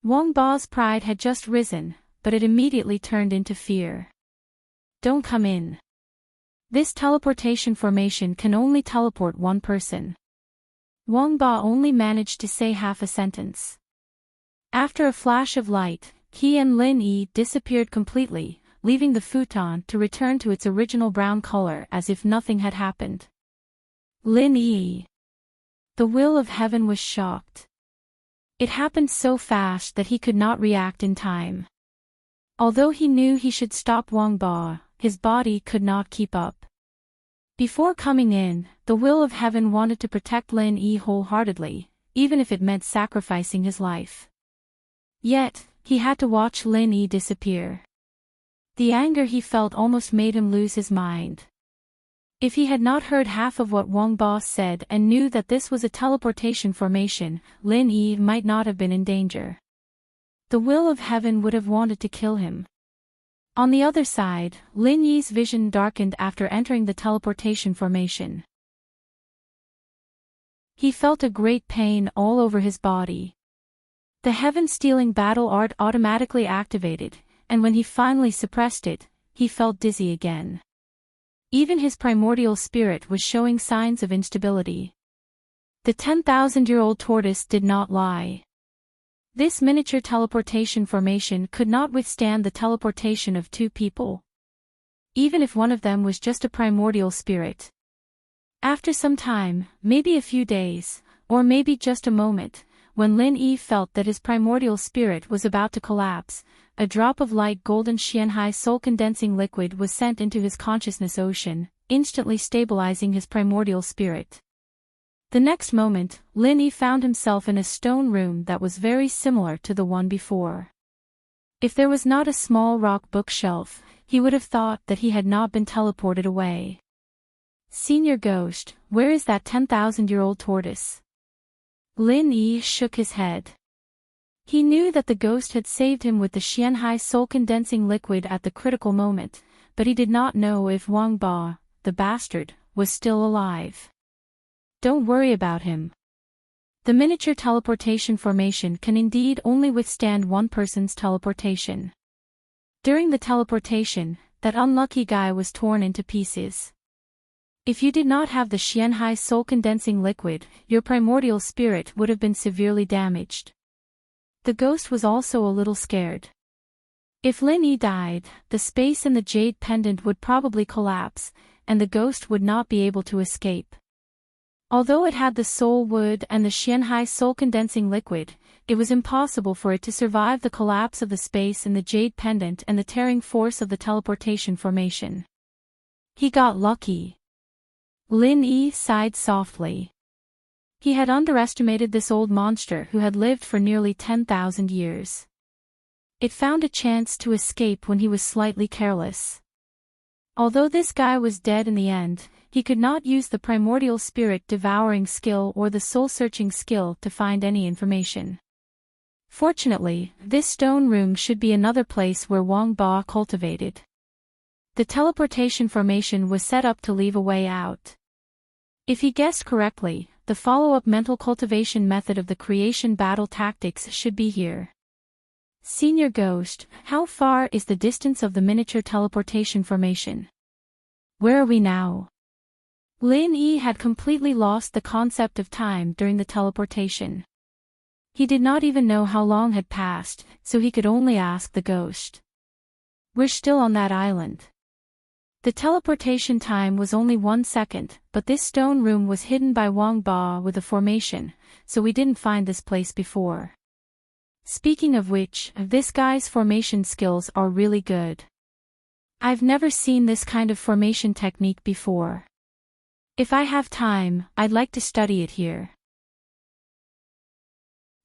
Wang Ba's pride had just risen, but it immediately turned into fear. Don't come in. This teleportation formation can only teleport one person. Wang Ba only managed to say half a sentence. After a flash of light, he and Lin Yi disappeared completely, leaving the futon to return to its original brown color as if nothing had happened. Lin Yi. The will of heaven was shocked. It happened so fast that he could not react in time. Although he knew he should stop Wang Ba, his body could not keep up. Before coming in, the will of heaven wanted to protect Lin Yi wholeheartedly, even if it meant sacrificing his life. Yet, he had to watch Lin Yi disappear. The anger he felt almost made him lose his mind. If he had not heard half of what Wang Ba said and knew that this was a teleportation formation, Lin Yi might not have been in danger. The will of heaven would have wanted to kill him. On the other side, Lin Yi's vision darkened after entering the teleportation formation. He felt a great pain all over his body. The heaven-stealing battle art automatically activated, and when he finally suppressed it, he felt dizzy again. Even his primordial spirit was showing signs of instability. The 10,000-year-old tortoise did not lie. This miniature teleportation formation could not withstand the teleportation of two people, even if one of them was just a primordial spirit. After some time, maybe a few days, or maybe just a moment, when Lin Yi felt that his primordial spirit was about to collapse, a drop of light golden Xianhai soul-condensing liquid was sent into his consciousness ocean, instantly stabilizing his primordial spirit. The next moment, Lin Yi found himself in a stone room that was very similar to the one before. If there was not a small rock bookshelf, he would have thought that he had not been teleported away. Senior Ghost, where is that 10,000-year-old tortoise? Lin Yi shook his head. He knew that the ghost had saved him with the Xianhai soul-condensing liquid at the critical moment, but he did not know if Wang Ba, the bastard, was still alive. Don't worry about him. The miniature teleportation formation can indeed only withstand one person's teleportation. During the teleportation, that unlucky guy was torn into pieces. If you did not have the Xianhai soul-condensing liquid, your primordial spirit would have been severely damaged. The ghost was also a little scared. If Lin Yi died, the space in the jade pendant would probably collapse, and the ghost would not be able to escape. Although it had the soul wood and the Xianhai soul-condensing liquid, it was impossible for it to survive the collapse of the space in the jade pendant and the tearing force of the teleportation formation. He got lucky. Lin Yi sighed softly. He had underestimated this old monster who had lived for nearly 10,000 years. It found a chance to escape when he was slightly careless. Although this guy was dead in the end, he could not use the primordial spirit devouring skill or the soul-searching skill to find any information. Fortunately, this stone room should be another place where Wang Ba cultivated. The teleportation formation was set up to leave a way out. If he guessed correctly, the follow-up mental cultivation method of the creation battle tactics should be here. Senior Ghost, how far is the distance of the miniature teleportation formation? Where are we now? Lin Yi had completely lost the concept of time during the teleportation. He did not even know how long had passed, so he could only ask the ghost. We're still on that island. The teleportation time was only 1 second, but this stone room was hidden by Wang Ba with a formation, so we didn't find this place before. Speaking of which, this guy's formation skills are really good. I've never seen this kind of formation technique before. If I have time, I'd like to study it here.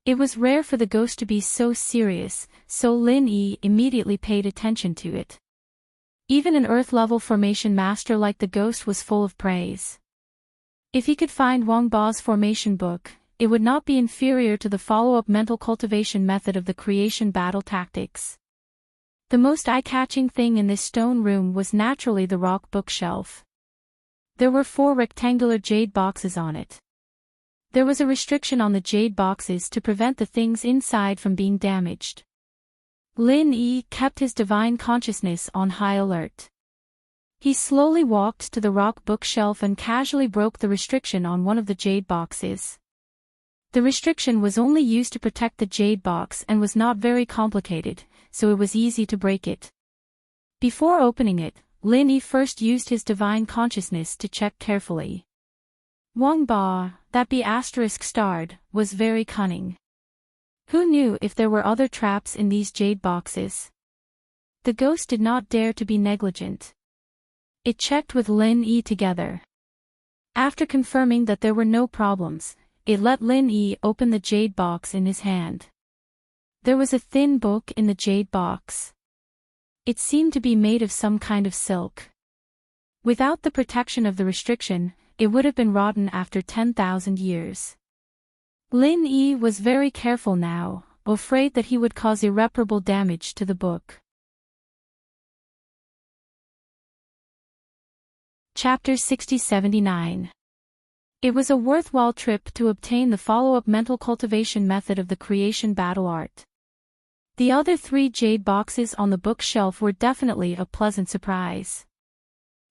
It was rare for the ghost to be so serious, so Lin Yi immediately paid attention to it. Even an Earth-level formation master like the ghost was full of praise. If he could find Wang Ba's formation book, it would not be inferior to the follow-up mental cultivation method of the creation battle tactics. The most eye-catching thing in this stone room was naturally the rock bookshelf. There were 4 rectangular jade boxes on it. There was a restriction on the jade boxes to prevent the things inside from being damaged. Lin Yi kept his divine consciousness on high alert. He slowly walked to the rock bookshelf and casually broke the restriction on one of the jade boxes. The restriction was only used to protect the jade box and was not very complicated, so it was easy to break it. Before opening it, Lin Yi first used his divine consciousness to check carefully. Wang Ba, that be asterisk starred, was very cunning. Who knew if there were other traps in these jade boxes? The ghost did not dare to be negligent. It checked with Lin Yi together. After confirming that there were no problems, it let Lin Yi open the jade box in his hand. There was a thin book in the jade box. It seemed to be made of some kind of silk. Without the protection of the restriction, it would have been rotten after 10,000 years. Lin Yi was very careful now, afraid that he would cause irreparable damage to the book. Chapter 60-79. It was a worthwhile trip to obtain the follow-up mental cultivation method of the creation battle art. The other 3 jade boxes on the bookshelf were definitely a pleasant surprise.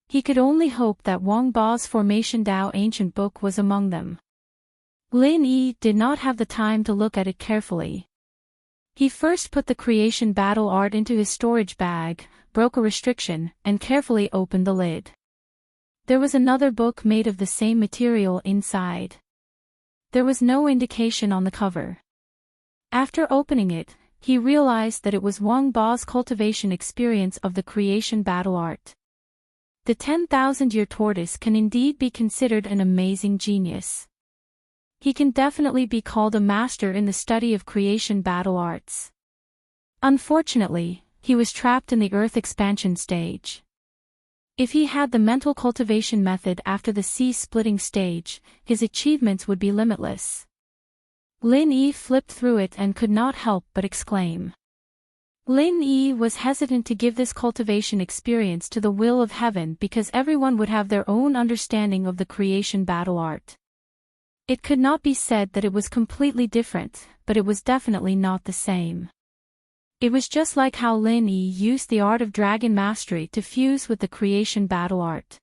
He could only hope that Wang Ba's Formation Dao ancient book was among them. Lin Yi did not have the time to look at it carefully. He first put the creation battle art into his storage bag, broke a restriction, and carefully opened the lid. There was another book made of the same material inside. There was no indication on the cover. After opening it, he realized that it was Wang Ba's cultivation experience of the creation battle art. The 10,000-year tortoise can indeed be considered an amazing genius. He can definitely be called a master in the study of creation battle arts. Unfortunately, he was trapped in the Earth expansion stage. If he had the mental cultivation method after the sea-splitting stage, his achievements would be limitless. Lin Yi flipped through it and could not help but exclaim. Lin Yi was hesitant to give this cultivation experience to the will of heaven because everyone would have their own understanding of the creation battle art. It could not be said that it was completely different, but it was definitely not the same. It was just like how Lin Yi used the art of dragon mastery to fuse with the creation battle art.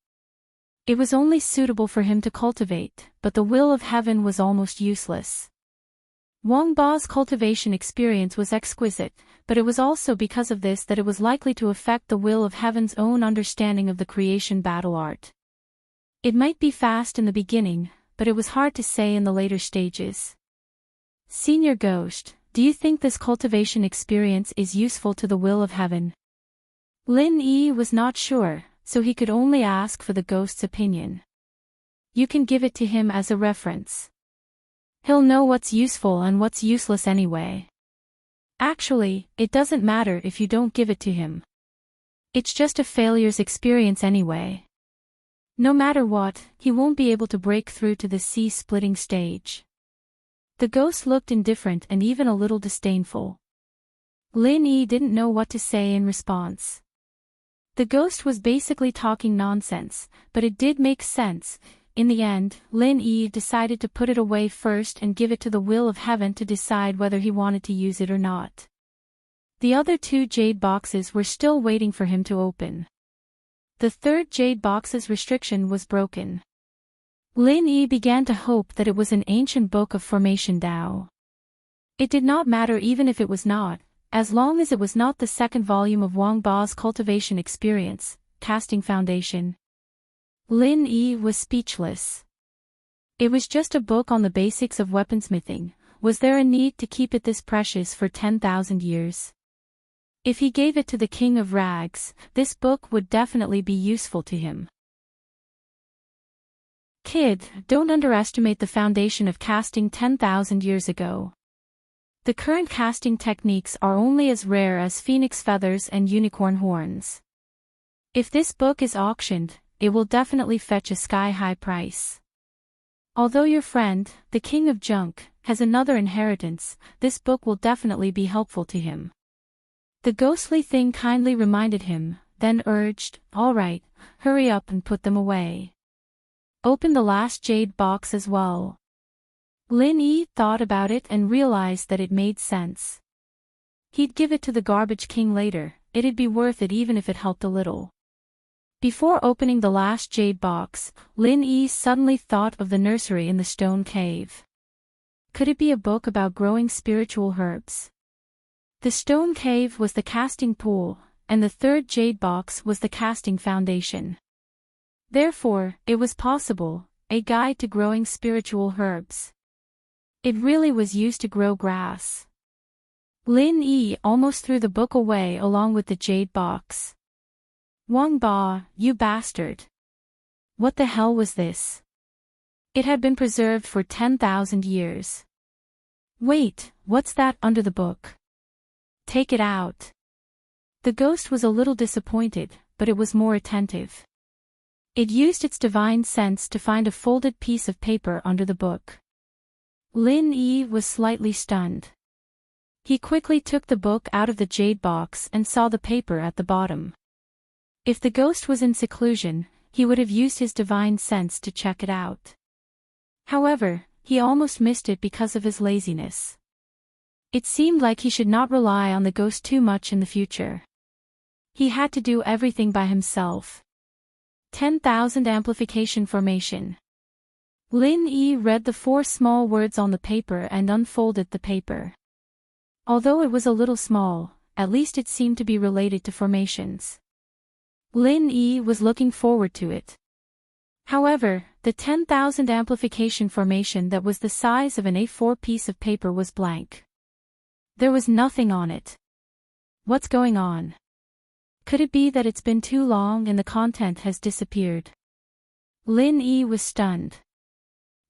It was only suitable for him to cultivate, but the will of heaven was almost useless. Wang Ba's cultivation experience was exquisite, but it was also because of this that it was likely to affect the will of heaven's own understanding of the creation battle art. It might be fast in the beginning, but it was hard to say in the later stages. Senior Ghost, do you think this cultivation experience is useful to the will of heaven? Lin Yi was not sure, so he could only ask for the ghost's opinion. You can give it to him as a reference. He'll know what's useful and what's useless anyway. Actually, it doesn't matter if you don't give it to him. It's just a failure's experience anyway. No matter what, he won't be able to break through to the sea-splitting stage. The ghost looked indifferent and even a little disdainful. Lin Yi didn't know what to say in response. The ghost was basically talking nonsense, but it did make sense. In the end, Lin Yi decided to put it away first and give it to the will of heaven to decide whether he wanted to use it or not. The other 2 jade boxes were still waiting for him to open. The 3rd jade box's restriction was broken. Lin Yi began to hope that it was an ancient book of Formation Dao. It did not matter even if it was not, as long as it was not the 2nd volume of Wang Ba's cultivation experience, Casting Foundation. Lin Yi was speechless. It was just a book on the basics of weaponsmithing. Was there a need to keep it this precious for 10,000 years? If he gave it to the King of Rags, this book would definitely be useful to him. Kid, don't underestimate the foundation of casting 10,000 years ago. The current casting techniques are only as rare as phoenix feathers and unicorn horns. If this book is auctioned, it will definitely fetch a sky-high price. Although your friend, the King of Junk, has another inheritance, this book will definitely be helpful to him. The ghostly thing kindly reminded him, then urged, all right, hurry up and put them away. Open the last jade box as well. Lin Yi thought about it and realized that it made sense. He'd give it to the Garbage King later, it'd be worth it even if it helped a little. Before opening the last jade box, Lin Yi suddenly thought of the nursery in the stone cave. Could it be a book about growing spiritual herbs? The stone cave was the casting pool, and the third jade box was the casting foundation. Therefore, it was possible, a guide to growing spiritual herbs. It really was used to grow grass. Lin Yi almost threw the book away along with the jade box. Wang Ba, you bastard. What the hell was this? It had been preserved for 10,000 years. Wait, what's that under the book? Take it out. The ghost was a little disappointed, but it was more attentive. It used its divine sense to find a folded piece of paper under the book. Lin Yi was slightly stunned. He quickly took the book out of the jade box and saw the paper at the bottom. If the ghost was in seclusion, he would have used his divine sense to check it out. However, he almost missed it because of his laziness. It seemed like he should not rely on the ghost too much in the future. He had to do everything by himself. 10,000 amplification formation. Lin Yi read the 4 small words on the paper and unfolded the paper. Although it was a little small, at least it seemed to be related to formations. Lin Yi was looking forward to it. However, the 10,000 amplification formation that was the size of an A4 piece of paper was blank. There was nothing on it. What's going on? Could it be that it's been too long and the content has disappeared? Lin Yi was stunned.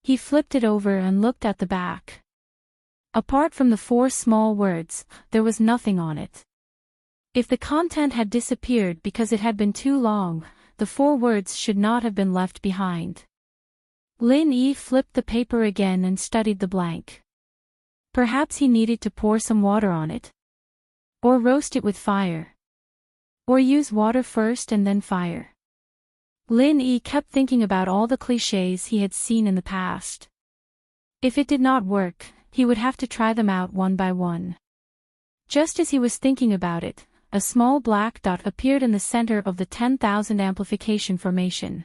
He flipped it over and looked at the back. Apart from the 4 small words, there was nothing on it. If the content had disappeared because it had been too long, the 4 words should not have been left behind. Lin Yi flipped the paper again and studied the blank. Perhaps he needed to pour some water on it. Or roast it with fire. Or use water first and then fire. Lin Yi kept thinking about all the clichés he had seen in the past. If it did not work, he would have to try them out one by one. Just as he was thinking about it, a small black dot appeared in the center of the 10,000 amplification formation.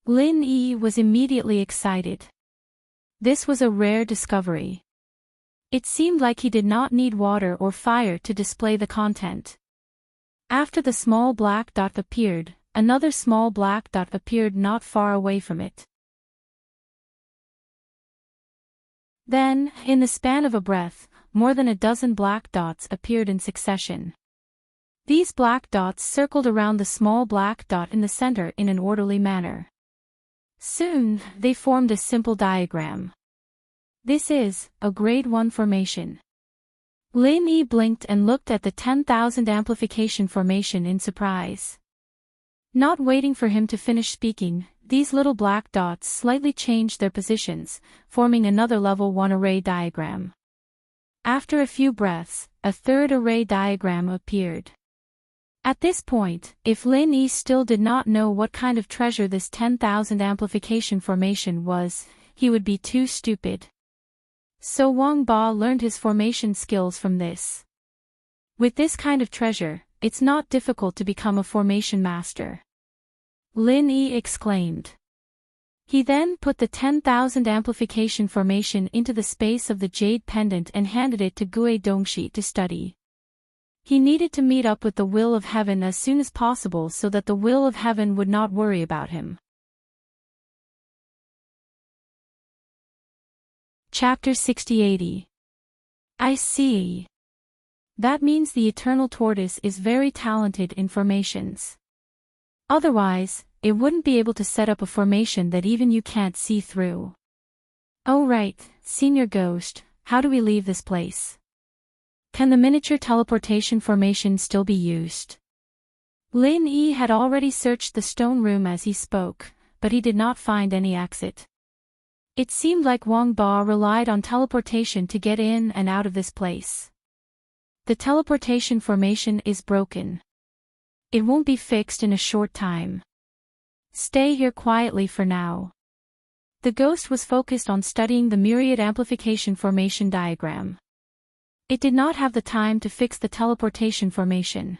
Lin Yi was immediately excited. This was a rare discovery. It seemed like he did not need water or fire to display the content. After the small black dot appeared, another small black dot appeared not far away from it. Then, in the span of a breath, more than a dozen black dots appeared in succession. These black dots circled around the small black dot in the center in an orderly manner. Soon, they formed a simple diagram. This is a grade 1 formation. Lin Yi blinked and looked at the 10,000 amplification formation in surprise. Not waiting for him to finish speaking, these little black dots slightly changed their positions, forming another level 1 array diagram. After a few breaths, a third array diagram appeared. At this point, if Lin Yi still did not know what kind of treasure this 10,000 amplification formation was, he would be too stupid. So Wang Ba learned his formation skills from this. With this kind of treasure, it's not difficult to become a formation master. Lin Yi exclaimed. He then put the 10,000 amplification formation into the space of the jade pendant and handed it to Gue Dongxi to study. He needed to meet up with the will of heaven as soon as possible so that the will of heaven would not worry about him. Chapter 6080. I see. That means the eternal tortoise is very talented in formations. Otherwise, it wouldn't be able to set up a formation that even you can't see through. Oh right, Senior Ghost, how do we leave this place? Can the miniature teleportation formation still be used? Lin Yi had already searched the stone room as he spoke, but he did not find any exit. It seemed like Wang Ba relied on teleportation to get in and out of this place. The teleportation formation is broken. It won't be fixed in a short time. Stay here quietly for now. The ghost was focused on studying the myriad amplification formation diagram. It did not have the time to fix the teleportation formation.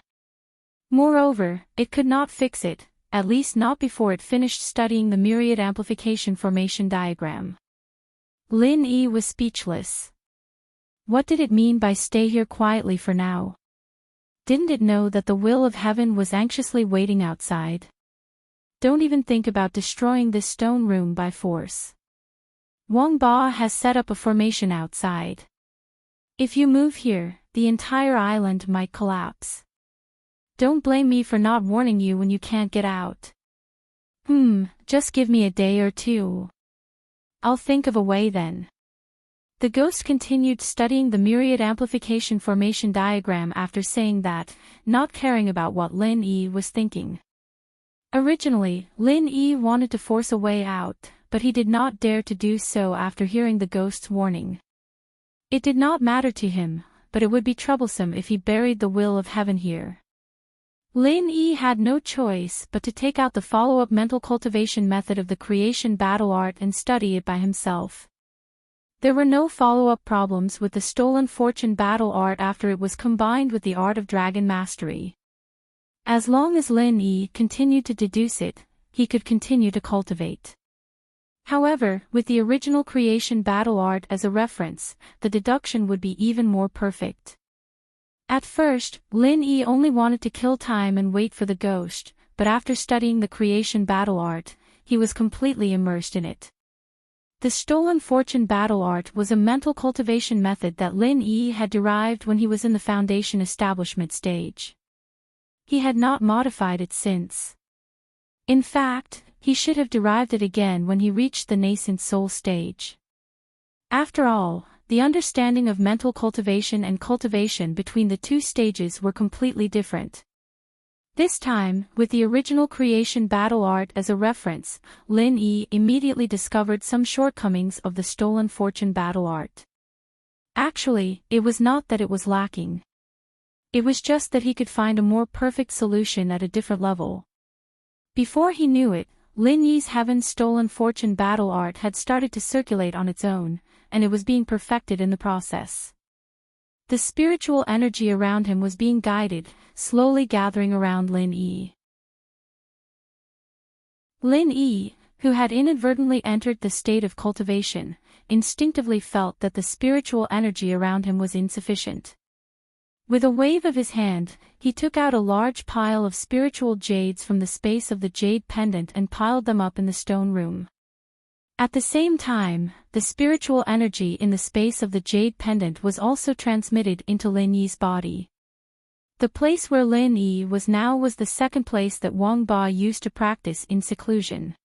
Moreover, it could not fix it, at least not before it finished studying the myriad amplification formation diagram. Lin Yi was speechless. What did it mean by stay here quietly for now? Didn't it know that the will of heaven was anxiously waiting outside? Don't even think about destroying this stone room by force. Wang Ba has set up a formation outside. If you move here, the entire island might collapse. Don't blame me for not warning you when you can't get out. Just give me a day or two. I'll think of a way then. The ghost continued studying the myriad amplification formation diagram after saying that, not caring about what Lin Yi was thinking. Originally, Lin Yi wanted to force a way out, but he did not dare to do so after hearing the ghost's warning. It did not matter to him, but it would be troublesome if he buried the will of heaven here. Lin Yi had no choice but to take out the follow-up mental cultivation method of the creation battle art and study it by himself. There were no follow-up problems with the stolen fortune battle art after it was combined with the art of dragon mastery. As long as Lin Yi continued to deduce it, he could continue to cultivate. However, with the original creation battle art as a reference, the deduction would be even more perfect. At first, Lin Yi only wanted to kill time and wait for the ghost, but after studying the creation battle art, he was completely immersed in it. The stolen fortune battle art was a mental cultivation method that Lin Yi had derived when he was in the foundation establishment stage. He had not modified it since. In fact, he should have derived it again when he reached the nascent soul stage. After all, the understanding of mental cultivation and cultivation between the two stages were completely different. This time, with the original creation battle art as a reference, Lin Yi immediately discovered some shortcomings of the stolen fortune battle art. Actually, it was not that it was lacking. It was just that he could find a more perfect solution at a different level. Before he knew it, Lin Yi's Heaven's stolen fortune battle art had started to circulate on its own, and it was being perfected in the process. The spiritual energy around him was being guided, slowly gathering around Lin Yi. Lin Yi, who had inadvertently entered the state of cultivation, instinctively felt that the spiritual energy around him was insufficient. With a wave of his hand, he took out a large pile of spiritual jades from the space of the jade pendant and piled them up in the stone room. At the same time, the spiritual energy in the space of the jade pendant was also transmitted into Lin Yi's body. The place where Lin Yi was now was the second place that Wang Ba used to practice in seclusion.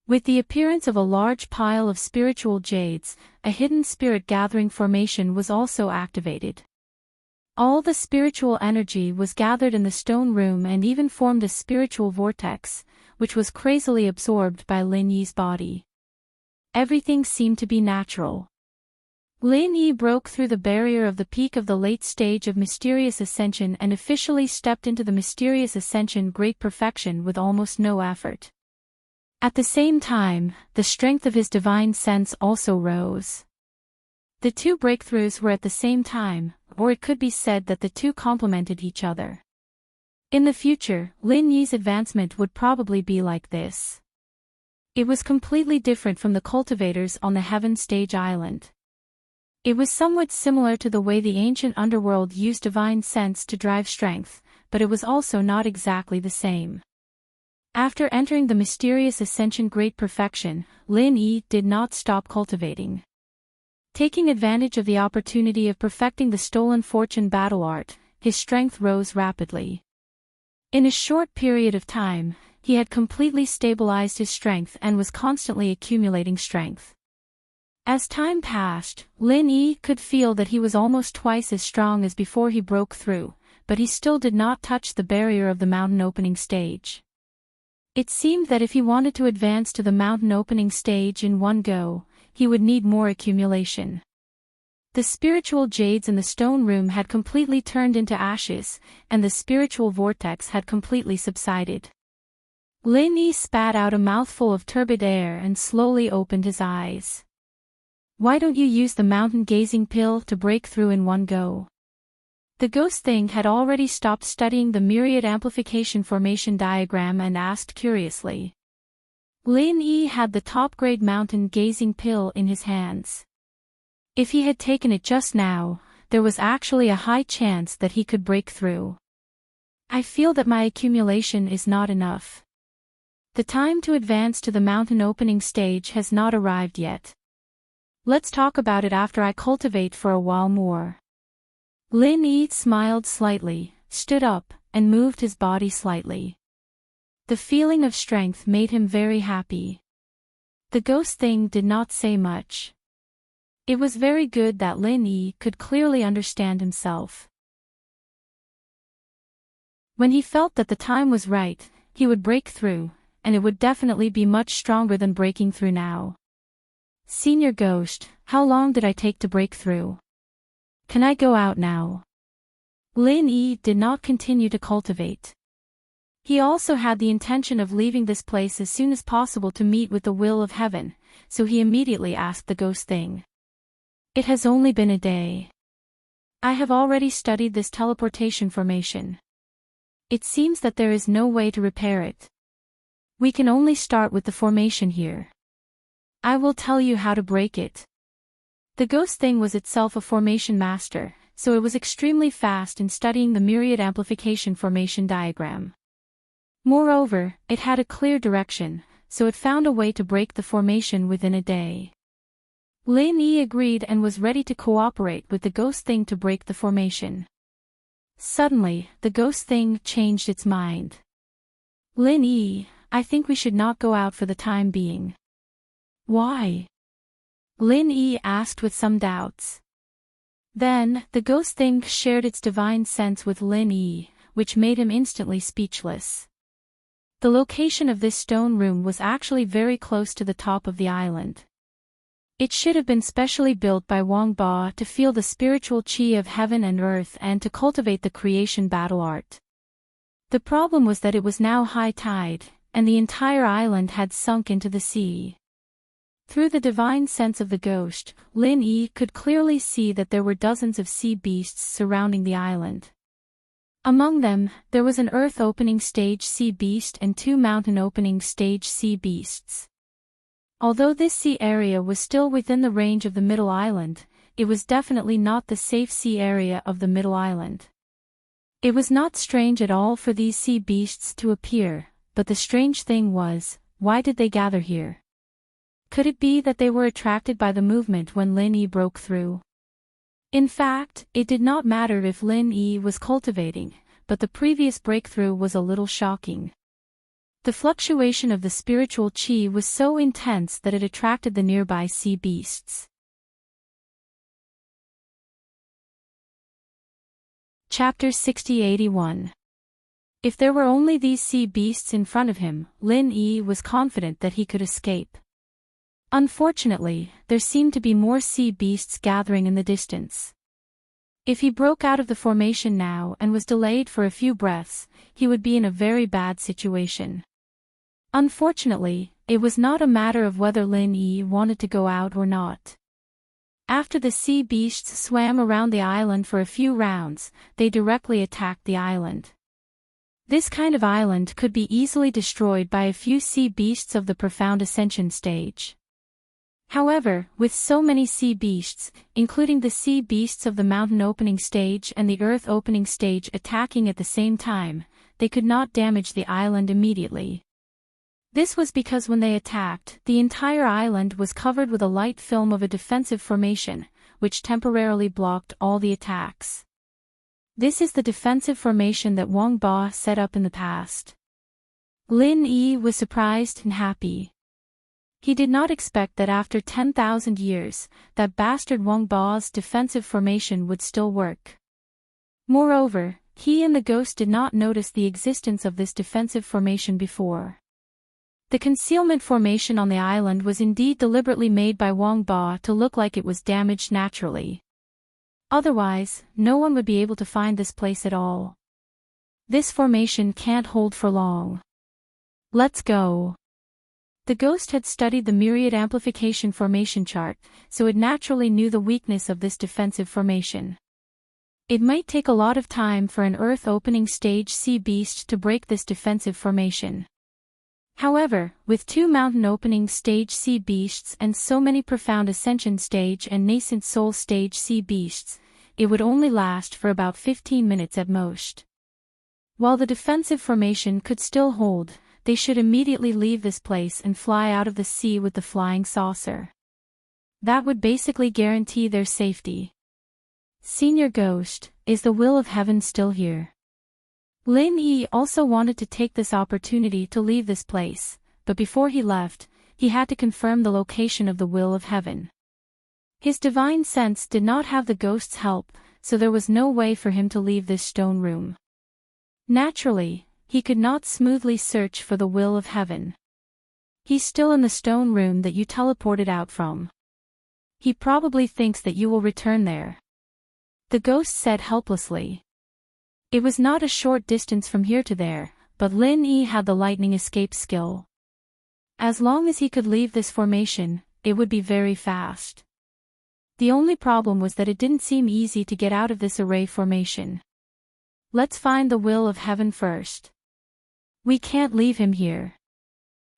With the appearance of a large pile of spiritual jades, a hidden spirit gathering formation was also activated. All the spiritual energy was gathered in the stone room and even formed a spiritual vortex, which was crazily absorbed by Lin Yi's body. Everything seemed to be natural. Lin Yi broke through the barrier of the peak of the late stage of mysterious ascension and officially stepped into the mysterious ascension great perfection with almost no effort. At the same time, the strength of his divine sense also rose. The two breakthroughs were at the same time, or it could be said that the two complemented each other. In the future, Lin Yi's advancement would probably be like this. It was completely different from the cultivators on the Heaven Stage Island. It was somewhat similar to the way the ancient underworld used divine sense to drive strength, but it was also not exactly the same. After entering the mysterious ascension great perfection, Lin Yi did not stop cultivating. Taking advantage of the opportunity of perfecting the stolen fortune battle art, his strength rose rapidly. In a short period of time, he had completely stabilized his strength and was constantly accumulating strength. As time passed, Lin Yi could feel that he was almost twice as strong as before he broke through, but he still did not touch the barrier of the mountain opening stage. It seemed that if he wanted to advance to the mountain opening stage in one go, he would need more accumulation. The spiritual jades in the stone room had completely turned into ashes, and the spiritual vortex had completely subsided. Lin Yi spat out a mouthful of turbid air and slowly opened his eyes. Why don't you use the mountain gazing pill to break through in one go? The ghost thing had already stopped studying the myriad amplification formation diagram and asked curiously. Lin Yi had the top-grade mountain gazing pill in his hands. If he had taken it just now, there was actually a high chance that he could break through. I feel that my accumulation is not enough. The time to advance to the mountain opening stage has not arrived yet. Let's talk about it after I cultivate for a while more. Lin Yi smiled slightly, stood up, and moved his body slightly. The feeling of strength made him very happy. The ghost thing did not say much. It was very good that Lin Yi could clearly understand himself. When he felt that the time was right, he would break through, and it would definitely be much stronger than breaking through now. Senior Ghost, how long did I take to break through? Can I go out now? Lin Yi did not continue to cultivate. He also had the intention of leaving this place as soon as possible to meet with the will of heaven, so he immediately asked the ghost thing. It has only been a day. I have already studied this teleportation formation. It seems that there is no way to repair it. We can only start with the formation here. I will tell you how to break it. The ghost thing was itself a formation master, so it was extremely fast in studying the myriad amplification formation diagram. Moreover, it had a clear direction, so it found a way to break the formation within a day. Lin Yi agreed and was ready to cooperate with the ghost thing to break the formation. Suddenly, the ghost thing changed its mind. Lin Yi, I think we should not go out for the time being. Why? Lin Yi asked with some doubts. Then, the ghost thing shared its divine sense with Lin Yi, which made him instantly speechless. The location of this stone room was actually very close to the top of the island. It should have been specially built by Wang Ba to feel the spiritual qi of heaven and earth and to cultivate the creation battle art. The problem was that it was now high tide, and the entire island had sunk into the sea. Through the divine sense of the ghost, Lin Yi could clearly see that there were dozens of sea beasts surrounding the island. Among them, there was an earth opening stage sea beast and 2 mountain opening stage sea beasts. Although this sea area was still within the range of the middle island, it was definitely not the safe sea area of the middle island. It was not strange at all for these sea beasts to appear, but the strange thing was, why did they gather here? Could it be that they were attracted by the movement when Lin Yi broke through? In fact, it did not matter if Lin Yi was cultivating, but the previous breakthrough was a little shocking. The fluctuation of the spiritual qi was so intense that it attracted the nearby sea beasts. Chapter 6081. If there were only these sea beasts in front of him, Lin Yi was confident that he could escape. Unfortunately, there seemed to be more sea beasts gathering in the distance. If he broke out of the formation now and was delayed for a few breaths, he would be in a very bad situation. Unfortunately, it was not a matter of whether Lin Yi wanted to go out or not. After the sea beasts swam around the island for a few rounds, they directly attacked the island. This kind of island could be easily destroyed by a few sea beasts of the profound ascension stage. However, with so many sea beasts, including the sea beasts of the mountain opening stage and the earth opening stage attacking at the same time, they could not damage the island immediately. This was because when they attacked, the entire island was covered with a light film of a defensive formation, which temporarily blocked all the attacks. This is the defensive formation that Wang Ba set up in the past. Lin Yi was surprised and happy. He did not expect that after 10,000 years, that bastard Wang Ba's defensive formation would still work. Moreover, he and the ghost did not notice the existence of this defensive formation before. The concealment formation on the island was indeed deliberately made by Wang Ba to look like it was damaged naturally. Otherwise, no one would be able to find this place at all. This formation can't hold for long. Let's go. The ghost had studied the myriad amplification formation chart, so it naturally knew the weakness of this defensive formation. It might take a lot of time for an earth opening stage sea beast to break this defensive formation. However, with 2 mountain opening stage sea beasts and so many profound ascension stage and nascent soul stage sea beasts, it would only last for about 15 minutes at most. While the defensive formation could still hold, they should immediately leave this place and fly out of the sea with the flying saucer. That would basically guarantee their safety. Senior Ghost, is the will of heaven still here? Lin Yi also wanted to take this opportunity to leave this place, but before he left, he had to confirm the location of the will of heaven. His divine sense did not have the ghost's help, so there was no way for him to leave this stone room. Naturally, he could not smoothly search for the will of heaven. He's still in the stone room that you teleported out from. He probably thinks that you will return there. The ghost said helplessly. It was not a short distance from here to there, but Lin Yi had the lightning escape skill. As long as he could leave this formation, it would be very fast. The only problem was that it didn't seem easy to get out of this array formation. Let's find the will of heaven first. We can't leave him here.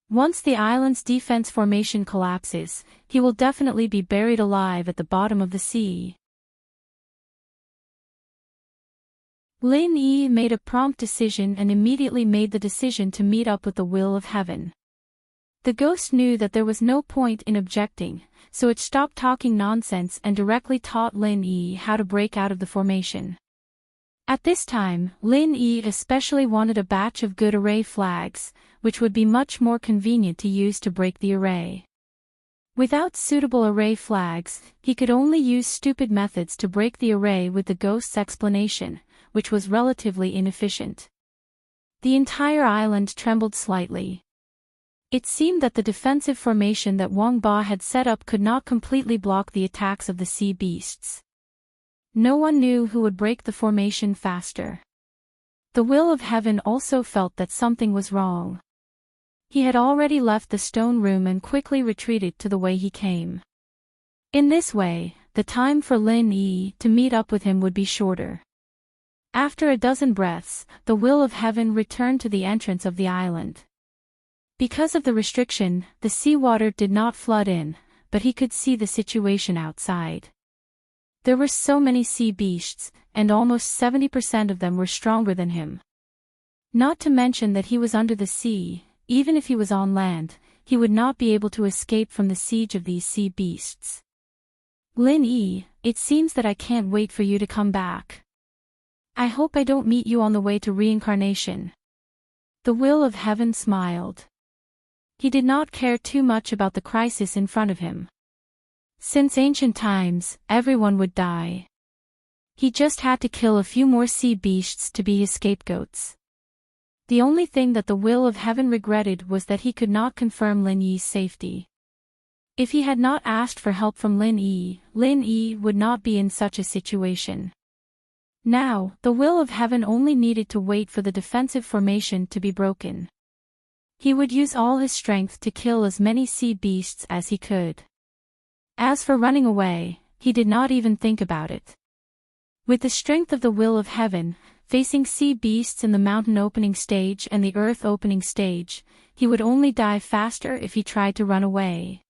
Once the island's defense formation collapses, he will definitely be buried alive at the bottom of the sea. Lin Yi made a prompt decision and immediately made the decision to meet up with the will of heaven. The ghost knew that there was no point in objecting, so it stopped talking nonsense and directly taught Lin Yi how to break out of the formation. At this time, Lin Yi especially wanted a batch of good array flags, which would be much more convenient to use to break the array. Without suitable array flags, he could only use stupid methods to break the array with the ghost's explanation, which was relatively inefficient. The entire island trembled slightly. It seemed that the defensive formation that Wang Ba had set up could not completely block the attacks of the sea beasts. No one knew who would break the formation faster. The will of heaven also felt that something was wrong. He had already left the stone room and quickly retreated to the way he came. In this way, the time for Lin Yi to meet up with him would be shorter. After a dozen breaths, the will of heaven returned to the entrance of the island. Because of the restriction, the seawater did not flood in, but he could see the situation outside. There were so many sea beasts, and almost 70% of them were stronger than him. Not to mention that he was under the sea. Even if he was on land, he would not be able to escape from the siege of these sea beasts. Lin Yi, it seems that I can't wait for you to come back. I hope I don't meet you on the way to reincarnation. The will of heaven smiled. He did not care too much about the crisis in front of him. Since ancient times, everyone would die. He just had to kill a few more sea beasts to be his scapegoats. The only thing that the will of heaven regretted was that he could not confirm Lin Yi's safety. If he had not asked for help from Lin Yi would not be in such a situation. Now, the will of heaven only needed to wait for the defensive formation to be broken. He would use all his strength to kill as many sea beasts as he could. As for running away, he did not even think about it. With the strength of the will of heaven, facing sea beasts in the mountain opening stage and the earth opening stage, he would only die faster if he tried to run away.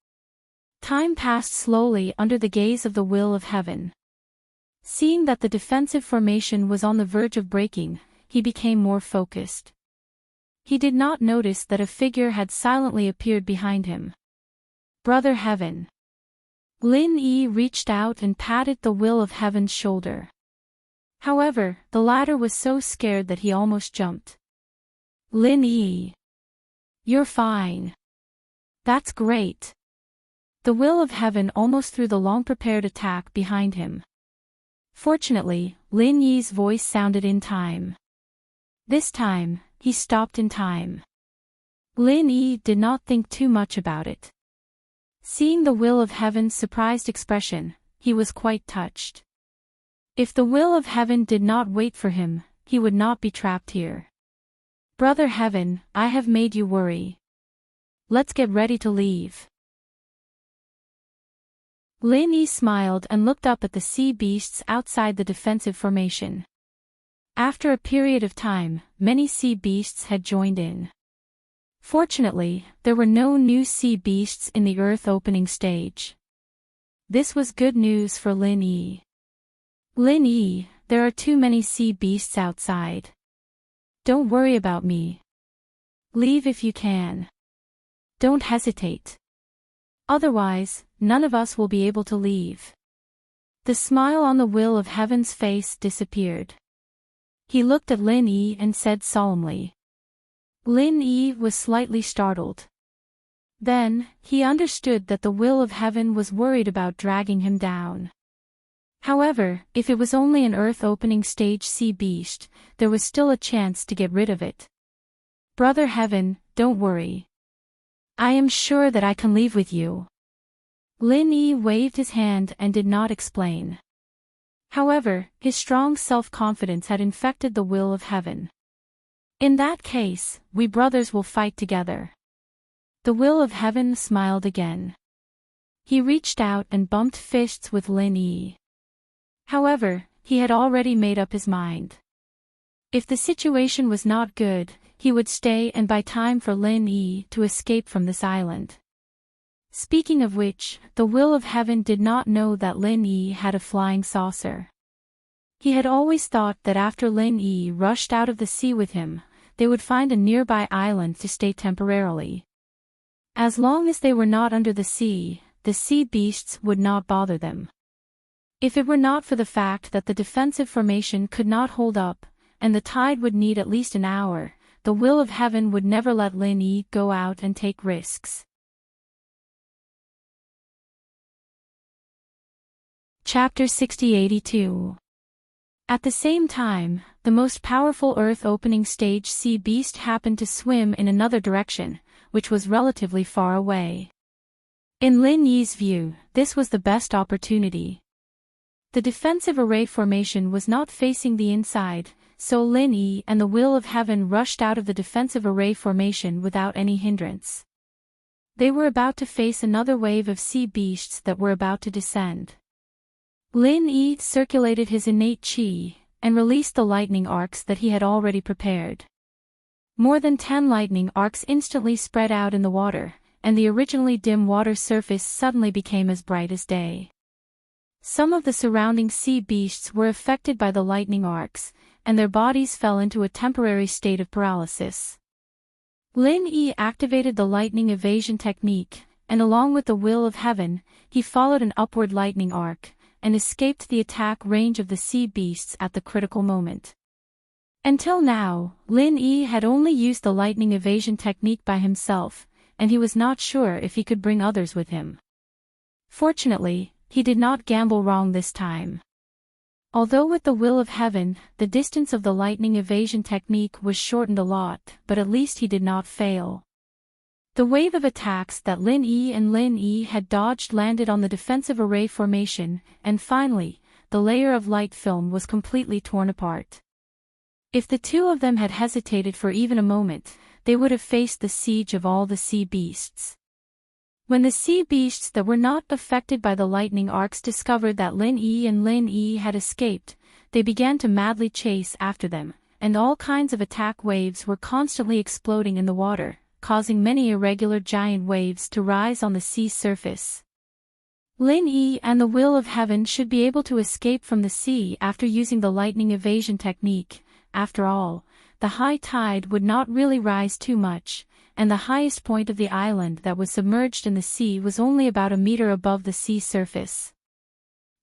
Time passed slowly under the gaze of the will of heaven. Seeing that the defensive formation was on the verge of breaking, he became more focused. He did not notice that a figure had silently appeared behind him. Brother Heaven. Lin Yi reached out and patted the will of heaven's shoulder. However, the latter was so scared that he almost jumped. Lin Yi. You're fine. That's great. The will of heaven almost threw the long-prepared attack behind him. Fortunately, Lin Yi's voice sounded in time. This time, he stopped in time. Lin Yi did not think too much about it. Seeing the will of heaven's surprised expression, he was quite touched. If the will of heaven did not wait for him, he would not be trapped here. Brother Heaven, I have made you worry. Let's get ready to leave. Lin Yi smiled and looked up at the sea beasts outside the defensive formation. After a period of time, many sea beasts had joined in. Fortunately, there were no new sea beasts in the Earth opening stage. This was good news for Lin Yi. Lin Yi, there are too many sea beasts outside. Don't worry about me. Leave if you can. Don't hesitate. Otherwise, none of us will be able to leave. The smile on the Will of Heaven's face disappeared. He looked at Lin Yi and said solemnly. Lin Yi was slightly startled. Then, he understood that the Will of Heaven was worried about dragging him down. However, if it was only an Earth-opening stage sea beast, there was still a chance to get rid of it. Brother Heaven, don't worry. I am sure that I can leave with you. Lin Yi waved his hand and did not explain. However, his strong self-confidence had infected the Will of Heaven. In that case, we brothers will fight together. The Will of Heaven smiled again. He reached out and bumped fists with Lin Yi. However, he had already made up his mind. If the situation was not good, he would stay and buy time for Lin Yi to escape from this island. Speaking of which, the Will of Heaven did not know that Lin Yi had a flying saucer. He had always thought that after Lin Yi rushed out of the sea with him, they would find a nearby island to stay temporarily. As long as they were not under the sea beasts would not bother them. If it were not for the fact that the defensive formation could not hold up, and the tide would need at least an hour, the Will of Heaven would never let Lin Yi go out and take risks. Chapter 6082. At the same time, the most powerful Earth-opening stage sea beast happened to swim in another direction, which was relatively far away. In Lin Yi's view, this was the best opportunity. The defensive array formation was not facing the inside, so Lin Yi and the Will of Heaven rushed out of the defensive array formation without any hindrance. They were about to face another wave of sea beasts that were about to descend. Lin Yi circulated his innate qi, and released the lightning arcs that he had already prepared. More than 10 lightning arcs instantly spread out in the water, and the originally dim water surface suddenly became as bright as day. Some of the surrounding sea beasts were affected by the lightning arcs, and their bodies fell into a temporary state of paralysis. Lin Yi activated the lightning evasion technique, and along with the Will of Heaven, he followed an upward lightning arc, and escaped the attack range of the sea beasts at the critical moment. Until now, Lin Yi had only used the lightning evasion technique by himself, and he was not sure if he could bring others with him. Fortunately, he did not gamble wrong this time. Although with the Will of Heaven, the distance of the lightning evasion technique was shortened a lot, but at least he did not fail. The wave of attacks that Lin Yi had dodged landed on the defensive array formation, and finally, the layer of light film was completely torn apart. If the two of them had hesitated for even a moment, they would have faced the siege of all the sea beasts. When the sea beasts that were not affected by the lightning arcs discovered that Lin Yi had escaped, they began to madly chase after them, and all kinds of attack waves were constantly exploding in the water, causing many irregular giant waves to rise on the sea surface. Lin Yi and the Will of Heaven should be able to escape from the sea after using the lightning evasion technique. After all, the high tide would not really rise too much, and the highest point of the island that was submerged in the sea was only about a meter above the sea surface.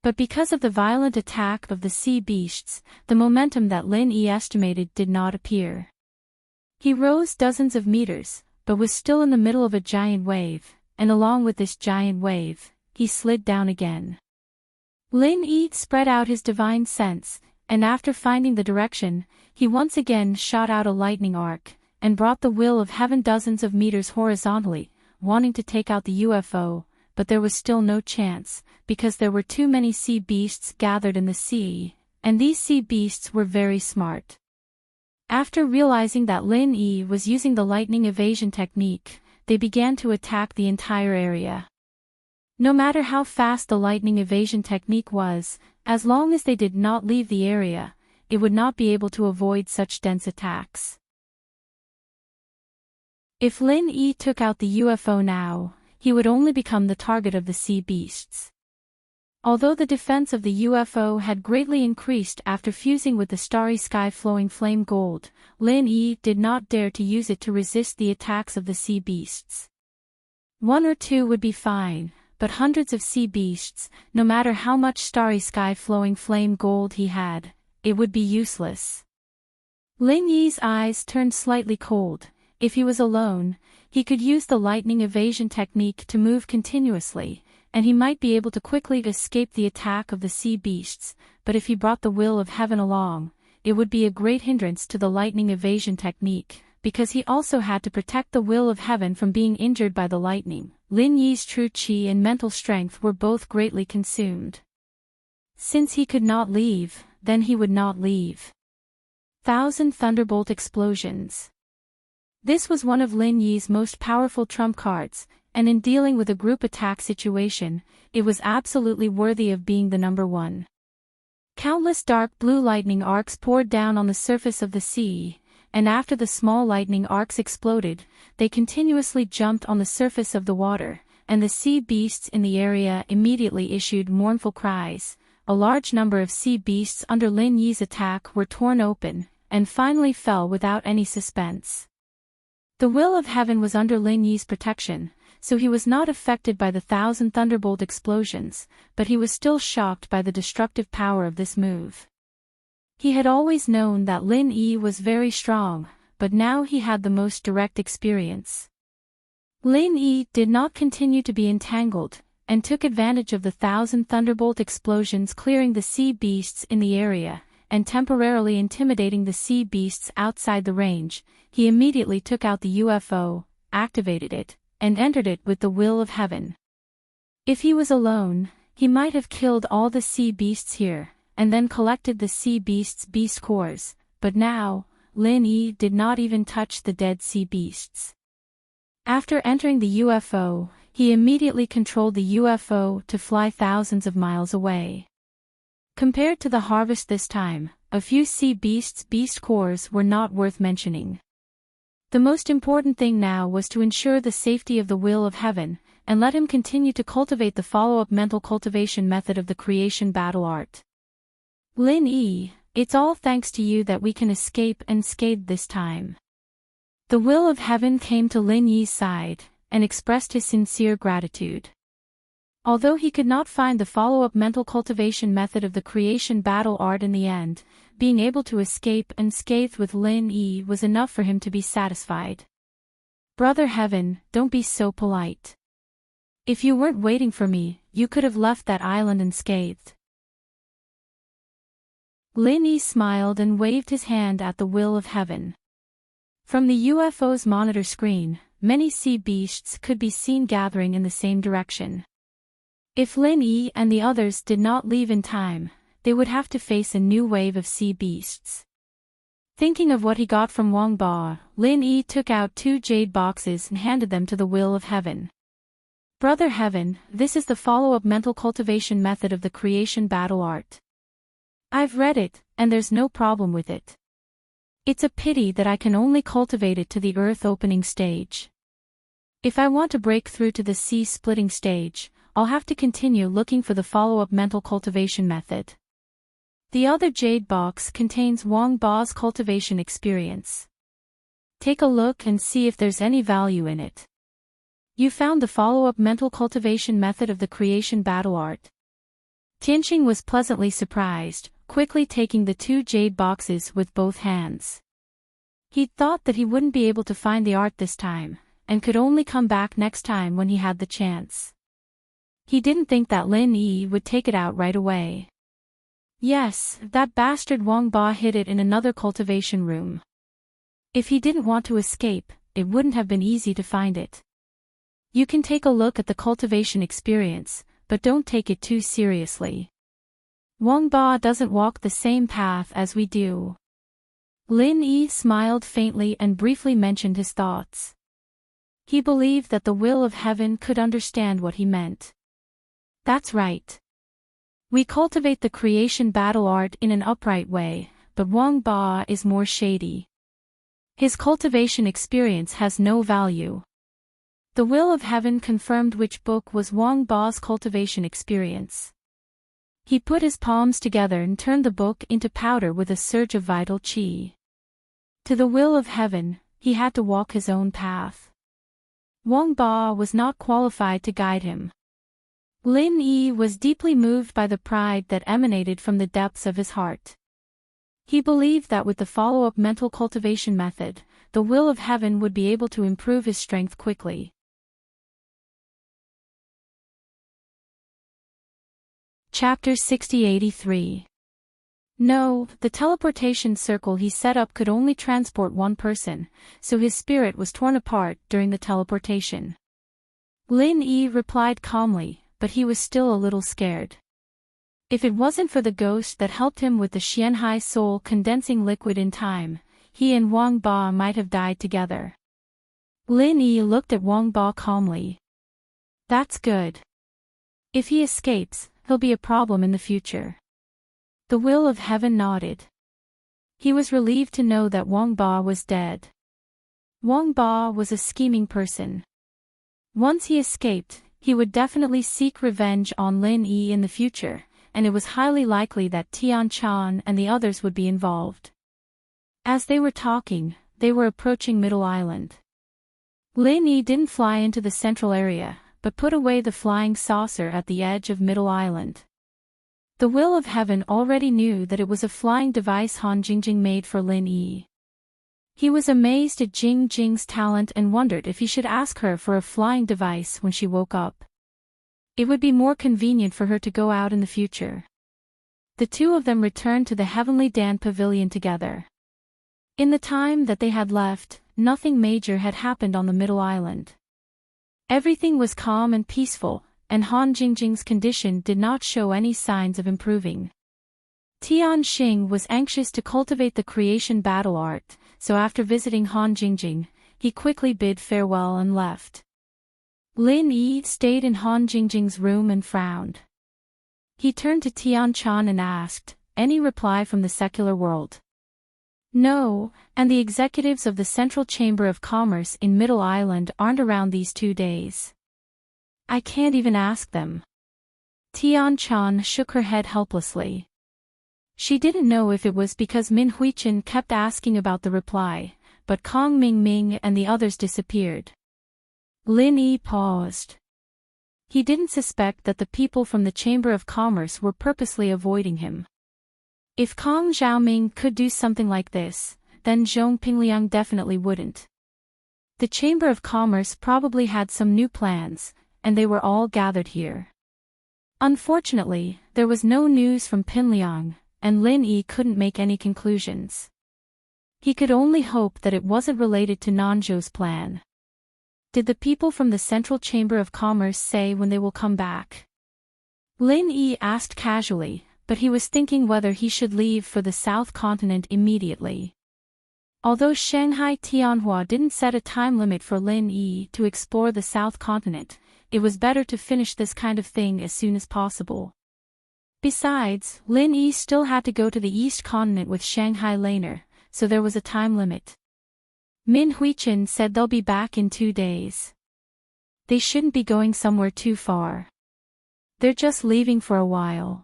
But because of the violent attack of the sea beasts, the momentum that Lin Yi estimated did not appear. He rose dozens of meters, but was still in the middle of a giant wave, and along with this giant wave, he slid down again. Lin Yi spread out his divine sense, and after finding the direction, he once again shot out a lightning arc, and brought the Will of Heaven dozens of meters horizontally, wanting to take out the UFO, but there was still no chance, because there were too many sea beasts gathered in the sea, and these sea beasts were very smart. After realizing that Lin Yi was using the lightning evasion technique, they began to attack the entire area. No matter how fast the lightning evasion technique was, as long as they did not leave the area, it would not be able to avoid such dense attacks. If Lin Yi took out the UFO now, he would only become the target of the sea beasts. Although the defense of the UFO had greatly increased after fusing with the starry sky flowing flame gold, Lin Yi did not dare to use it to resist the attacks of the sea beasts. One or two would be fine, but hundreds of sea beasts, no matter how much starry sky flowing flame gold he had, it would be useless. Lin Yi's eyes turned slightly cold. If he was alone, he could use the lightning evasion technique to move continuously, and he might be able to quickly escape the attack of the sea beasts, but if he brought the will of heaven along, it would be a great hindrance to the lightning evasion technique, because he also had to protect the will of heaven from being injured by the lightning. Lin Yi's true qi and mental strength were both greatly consumed. Since he could not leave, then he would not leave. 1,000 thunderbolt explosions. This was one of Lin Yi's most powerful trump cards, and in dealing with a group attack situation, it was absolutely worthy of being the number one. Countless dark blue lightning arcs poured down on the surface of the sea, and after the small lightning arcs exploded, they continuously jumped on the surface of the water, and the sea beasts in the area immediately issued mournful cries. A large number of sea beasts under Lin Yi's attack were torn open, and finally fell without any suspense. The will of heaven was under Lin Yi's protection, so he was not affected by the 1,000 thunderbolt explosions, but he was still shocked by the destructive power of this move. He had always known that Lin Yi was very strong, but now he had the most direct experience. Lin Yi did not continue to be entangled, and took advantage of the 1,000 thunderbolt explosions clearing the sea beasts in the area, and temporarily intimidating the sea beasts outside the range. He immediately took out the UFO, activated it, and entered it with the will of heaven. If he was alone, he might have killed all the sea beasts here, and then collected the sea beasts' beast cores, but now, Lin Yi did not even touch the dead sea beasts. After entering the UFO, he immediately controlled the UFO to fly thousands of miles away. Compared to the harvest this time, a few sea beasts' beast cores were not worth mentioning. The most important thing now was to ensure the safety of the will of heaven, and let him continue to cultivate the follow-up mental cultivation method of the creation battle art. Lin Yi, it's all thanks to you that we can escape unscathed this time. The will of heaven came to Lin Yi's side, and expressed his sincere gratitude. Although he could not find the follow-up mental cultivation method of the creation battle art in the end, being able to escape unscathed with Lin Yi was enough for him to be satisfied. Brother Heaven, don't be so polite. If you weren't waiting for me, you could have left that island unscathed. Lin Yi smiled and waved his hand at the will of heaven. From the UFO's monitor screen, many sea beasts could be seen gathering in the same direction. If Lin Yi and the others did not leave in time, they would have to face a new wave of sea beasts. Thinking of what he got from Wang Ba, Lin Yi took out 2 jade boxes and handed them to the will of heaven. Brother Heaven, this is the follow-up mental cultivation method of the creation battle art. I've read it, and there's no problem with it. It's a pity that I can only cultivate it to the earth opening stage. If I want to break through to the sea splitting stage, I'll have to continue looking for the follow-up mental cultivation method. The other jade box contains Wang Ba's cultivation experience. Take a look and see if there's any value in it. You found the follow-up mental cultivation method of the creation battle art. Tianqing was pleasantly surprised, quickly taking the 2 jade boxes with both hands. He'd thought that he wouldn't be able to find the art this time, and could only come back next time when he had the chance. He didn't think that Lin Yi would take it out right away. Yes, that bastard Wang Ba hid it in another cultivation room. If he didn't want to escape, it wouldn't have been easy to find it. You can take a look at the cultivation experience, but don't take it too seriously. Wang Ba doesn't walk the same path as we do. Lin Yi smiled faintly and briefly mentioned his thoughts. He believed that the will of heaven could understand what he meant. That's right. We cultivate the creation battle art in an upright way, but Wang Ba is more shady. His cultivation experience has no value. The will of heaven confirmed which book was Wang Ba's cultivation experience. He put his palms together and turned the book into powder with a surge of vital qi. To the will of heaven, he had to walk his own path. Wang Ba was not qualified to guide him. Lin Yi was deeply moved by the pride that emanated from the depths of his heart. He believed that with the follow-up mental cultivation method, the will of heaven would be able to improve his strength quickly. Chapter 60-83. No, the teleportation circle he set up could only transport one person, so his spirit was torn apart during the teleportation. Lin Yi replied calmly, but he was still a little scared. If it wasn't for the ghost that helped him with the Xianhai soul condensing liquid in time, he and Wang Ba might have died together. Lin Yi looked at Wang Ba calmly. That's good. If he escapes, he'll be a problem in the future. The will of heaven nodded. He was relieved to know that Wang Ba was dead. Wang Ba was a scheming person. Once he escaped, he would definitely seek revenge on Lin Yi in the future, and it was highly likely that Tian Chan and the others would be involved. As they were talking, they were approaching Middle Island. Lin Yi didn't fly into the central area, but put away the flying saucer at the edge of Middle Island. The will of heaven already knew that it was a flying device Han Jingjing made for Lin Yi. He was amazed at Jing Jing's talent and wondered if he should ask her for a flying device when she woke up. It would be more convenient for her to go out in the future. The two of them returned to the Heavenly Dan Pavilion together. In the time that they had left, nothing major had happened on the Middle Island. Everything was calm and peaceful, and Han Jingjing's condition did not show any signs of improving. Tian Xing was anxious to cultivate the creation battle art, so after visiting Han Jingjing, he quickly bid farewell and left. Lin Yi stayed in Han Jingjing's room and frowned. He turned to Tian Chan and asked, "Any reply from the secular world?" "No, and the executives of the Central Chamber of Commerce in Middle Island aren't around these 2 days. I can't even ask them." Tian Chan shook her head helplessly. She didn't know if it was because Min Huichen kept asking about the reply, but Kong Ming and the others disappeared. Lin Yi paused. He didn't suspect that the people from the Chamber of Commerce were purposely avoiding him. If Kong Xiaoming could do something like this, then Zhong Pingliang definitely wouldn't. The Chamber of Commerce probably had some new plans, and they were all gathered here. Unfortunately, there was no news from Pinliang, and Lin Yi couldn't make any conclusions. He could only hope that it wasn't related to Nanzhou's plan. Did the people from the Central Chamber of Commerce say when they will come back? Lin Yi asked casually, but he was thinking whether he should leave for the South Continent immediately. Although Shanghai Tianhua didn't set a time limit for Lin Yi to explore the South Continent, it was better to finish this kind of thing as soon as possible. Besides, Lin Yi still had to go to the East Continent with Shanghai Laner, so there was a time limit. Min Huichen said they'll be back in 2 days. They shouldn't be going somewhere too far. They're just leaving for a while.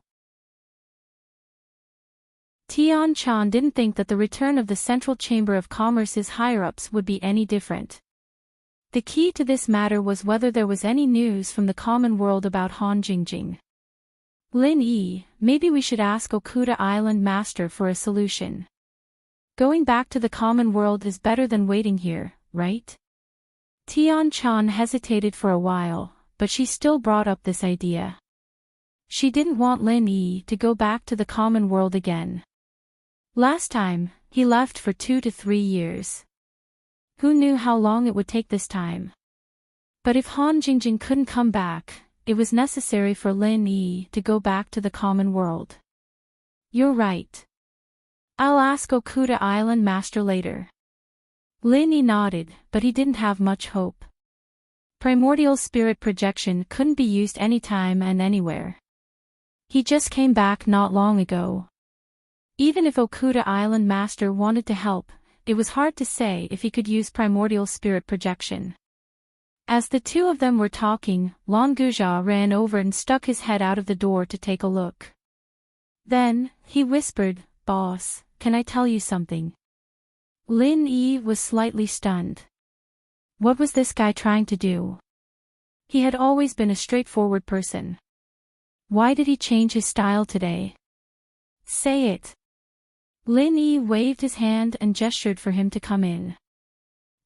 Tian Chan didn't think that the return of the Central Chamber of Commerce's higher-ups would be any different. The key to this matter was whether there was any news from the common world about Han Jingjing. Lin Yi, maybe we should ask Okuda Island Master for a solution. Going back to the common world is better than waiting here, right? Tian Chan hesitated for a while, but she still brought up this idea. She didn't want Lin Yi to go back to the common world again. Last time, he left for 2 to 3 years. Who knew how long it would take this time? But if Han Jingjing couldn't come back, it was necessary for Lin Yi to go back to the common world. You're right. I'll ask Okuda Island Master later. Lin Yi nodded, but he didn't have much hope. Primordial spirit projection couldn't be used anytime and anywhere. He just came back not long ago. Even if Okuda Island Master wanted to help, it was hard to say if he could use primordial spirit projection. As the two of them were talking, Languja ran over and stuck his head out of the door to take a look. Then, he whispered, "Boss, can I tell you something?" Lin Yi was slightly stunned. What was this guy trying to do? He had always been a straightforward person. Why did he change his style today? Say it. Lin Yi waved his hand and gestured for him to come in.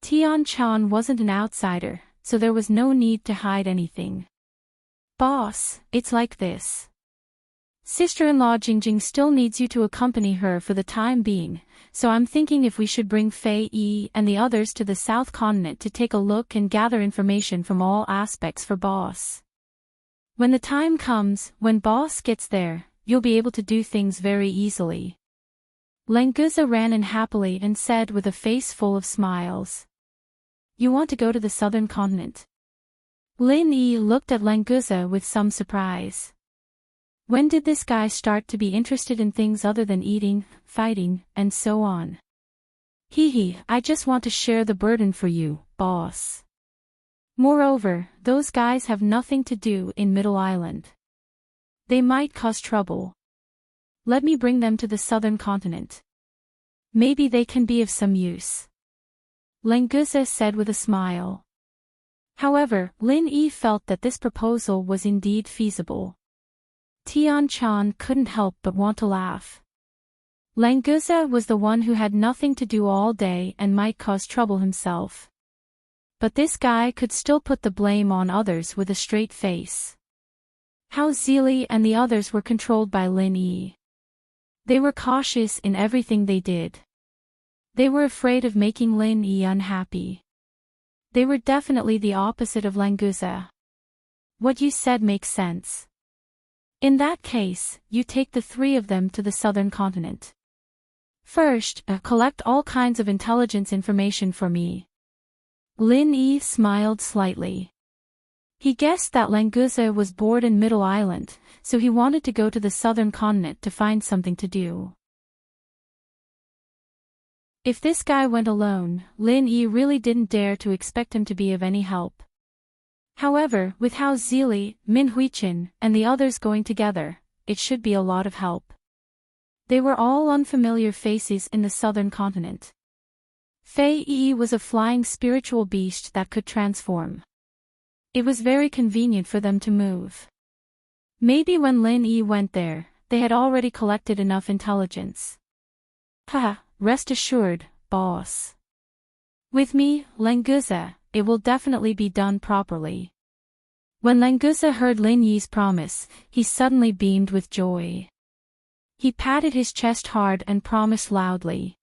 Tian Chan wasn't an outsider, so there was no need to hide anything. Boss, it's like this. Sister-in-law Jingjing still needs you to accompany her for the time being, so I'm thinking if we should bring Fei Yi and the others to the South Continent to take a look and gather information from all aspects for Boss. When the time comes, when Boss gets there, you'll be able to do things very easily. Languza ran in happily and said with a face full of smiles. You want to go to the Southern Continent? Lin Yi looked at Languza with some surprise. When did this guy start to be interested in things other than eating, fighting, and so on? Hee, I just want to share the burden for you, boss. Moreover, those guys have nothing to do in Middle Island. They might cause trouble. Let me bring them to the Southern Continent. Maybe they can be of some use. Languza said with a smile. However, Lin Yi felt that this proposal was indeed feasible. Tian Chan couldn't help but want to laugh. Languza was the one who had nothing to do all day and might cause trouble himself. But this guy could still put the blame on others with a straight face. Hao Zili and the others were controlled by Lin Yi. They were cautious in everything they did. They were afraid of making Lin Yi unhappy. They were definitely the opposite of Languza. What you said makes sense. In that case, you take the three of them to the Southern Continent. First, collect all kinds of intelligence information for me. Lin Yi smiled slightly. He guessed that Languza was bored in Middle Island, so he wanted to go to the Southern Continent to find something to do. If this guy went alone, Lin Yi really didn't dare to expect him to be of any help. However, with Hao Zili, Min Huichin, and the others going together, it should be a lot of help. They were all unfamiliar faces in the Southern Continent. Fei Yi was a flying spiritual beast that could transform. It was very convenient for them to move. Maybe when Lin Yi went there, they had already collected enough intelligence. Haha, rest assured, boss. With me, Languza, it will definitely be done properly. When Languza heard Lin Yi's promise, he suddenly beamed with joy. He patted his chest hard and promised loudly.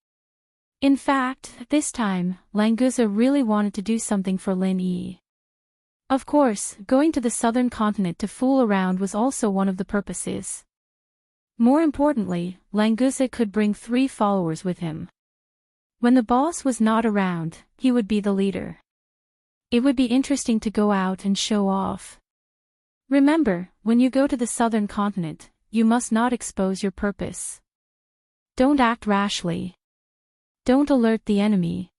In fact, this time, Languza really wanted to do something for Lin Yi. Of course, going to the Southern Continent to fool around was also one of the purposes. More importantly, Languza could bring 3 followers with him. When the boss was not around, he would be the leader. It would be interesting to go out and show off. Remember, when you go to the Southern Continent, you must not expose your purpose. Don't act rashly. Don't alert the enemy.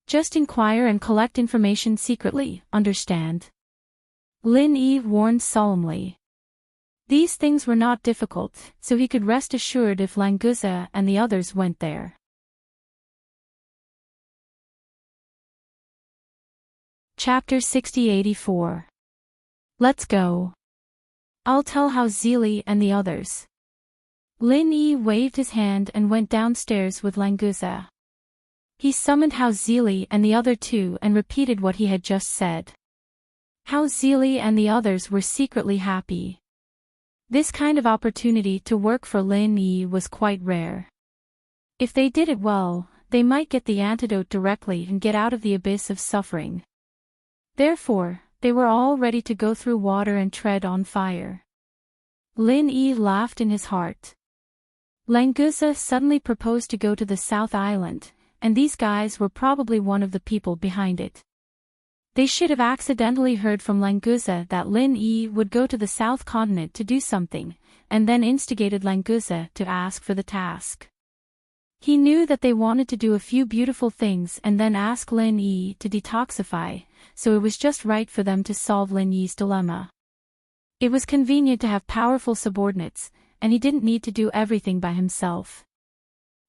Just inquire and collect information secretly, understand? Lin Yi warned solemnly. These things were not difficult, so he could rest assured if Languza and the others went there. Chapter 60-84. Let's go. I'll tell Hao Zili and the others. Lin Yi waved his hand and went downstairs with Languza. He summoned Hao Zili and the other 2 and repeated what he had just said. Hao Zili and the others were secretly happy. This kind of opportunity to work for Lin Yi was quite rare. If they did it well, they might get the antidote directly and get out of the abyss of suffering. Therefore, they were all ready to go through water and tread on fire. Lin Yi laughed in his heart. Languza suddenly proposed to go to the South Island, and these guys were probably one of the people behind it. They should have accidentally heard from Languza that Lin Yi would go to the South Continent to do something, and then instigated Languza to ask for the task. He knew that they wanted to do a few beautiful things and then ask Lin Yi to detoxify, so it was just right for them to solve Lin Yi's dilemma. It was convenient to have powerful subordinates, and he didn't need to do everything by himself.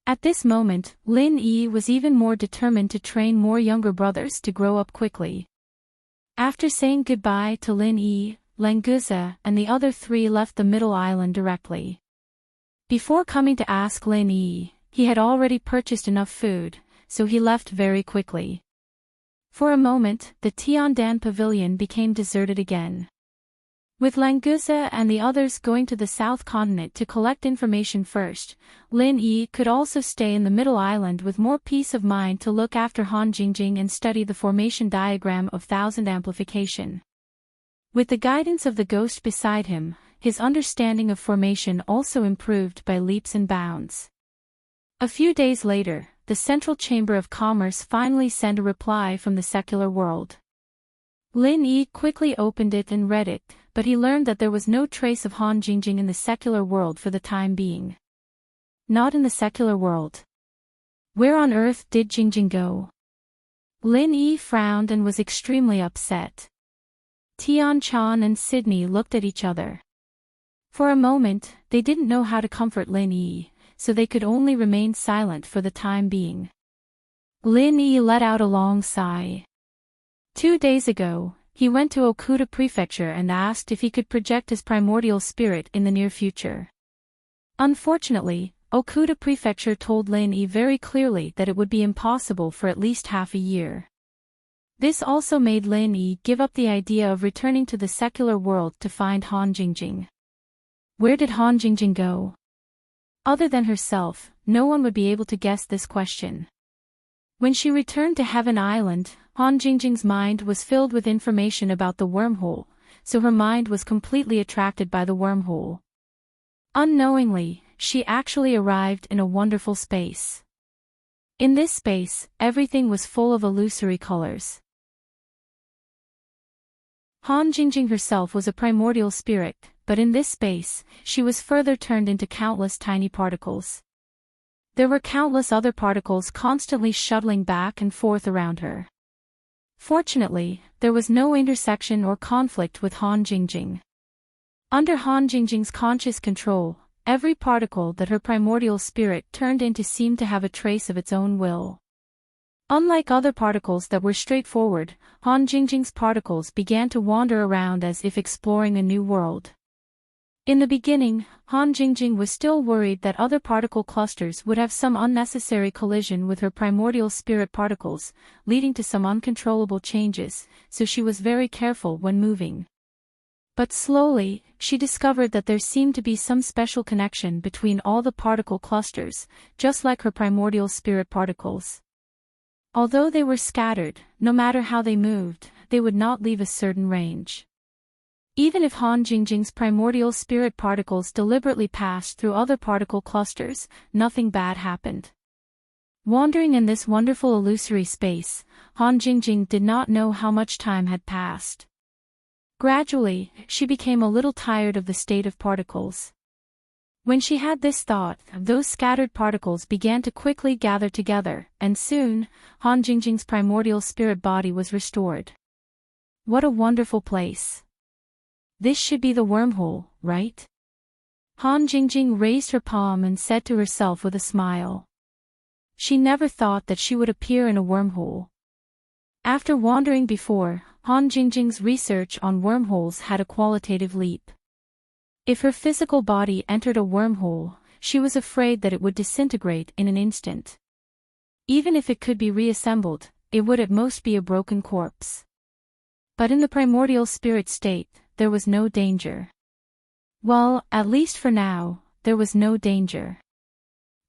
At this moment, Lin Yi was even more determined to train more younger brothers to grow up quickly. After saying goodbye to Lin Yi, Languza and the other three left the middle island directly. Before coming to ask Lin Yi, he had already purchased enough food, so he left very quickly. For a moment, the Tiandan pavilion became deserted again. With Languza and the others going to the South Continent to collect information first, Lin Yi could also stay in the middle island with more peace of mind to look after Han Jingjing and study the formation diagram of thousand amplification. With the guidance of the ghost beside him, his understanding of formation also improved by leaps and bounds. A few days later, the Central Chamber of Commerce finally sent a reply from the secular world. Lin Yi quickly opened it and read it, but he learned that there was no trace of Han Jingjing in the secular world for the time being. Not in the secular world. Where on earth did Jingjing go? Lin Yi frowned and was extremely upset. Tian Chan and Sydney looked at each other. For a moment, they didn't know how to comfort Lin Yi, so they could only remain silent for the time being. Lin Yi let out a long sigh. 2 days ago, he went to Okuda Prefecture and asked if he could project his primordial spirit in the near future. Unfortunately, Okuda Prefecture told Lin Yi very clearly that it would be impossible for at least half a year. This also made Lin Yi give up the idea of returning to the secular world to find Han Jingjing. Where did Han Jingjing go? Other than herself, no one would be able to guess this question. When she returned to Heaven Island, Han Jingjing's mind was filled with information about the wormhole, so her mind was completely attracted by the wormhole. Unknowingly, she actually arrived in a wonderful space. In this space, everything was full of illusory colors. Han Jingjing herself was a primordial spirit, but in this space, she was further turned into countless tiny particles. There were countless other particles constantly shuttling back and forth around her. Fortunately, there was no intersection or conflict with Han Jingjing. Under Han Jingjing's conscious control, every particle that her primordial spirit turned into seemed to have a trace of its own will. Unlike other particles that were straightforward, Han Jingjing's particles began to wander around as if exploring a new world. In the beginning, Han Jingjing was still worried that other particle clusters would have some unnecessary collision with her primordial spirit particles, leading to some uncontrollable changes, so she was very careful when moving. But slowly, she discovered that there seemed to be some special connection between all the particle clusters, just like her primordial spirit particles. Although they were scattered, no matter how they moved, they would not leave a certain range. Even if Han Jingjing's primordial spirit particles deliberately passed through other particle clusters, nothing bad happened. Wandering in this wonderful illusory space, Han Jingjing did not know how much time had passed. Gradually, she became a little tired of the state of particles. When she had this thought, those scattered particles began to quickly gather together, and soon, Han Jingjing's primordial spirit body was restored. What a wonderful place! This should be the wormhole, right? Han Jingjing raised her palm and said to herself with a smile. She never thought that she would appear in a wormhole. After wandering before, Han Jingjing's research on wormholes had a qualitative leap. If her physical body entered a wormhole, she was afraid that it would disintegrate in an instant. Even if it could be reassembled, it would at most be a broken corpse. But in the primordial spirit state, there was no danger. Well, at least for now, there was no danger.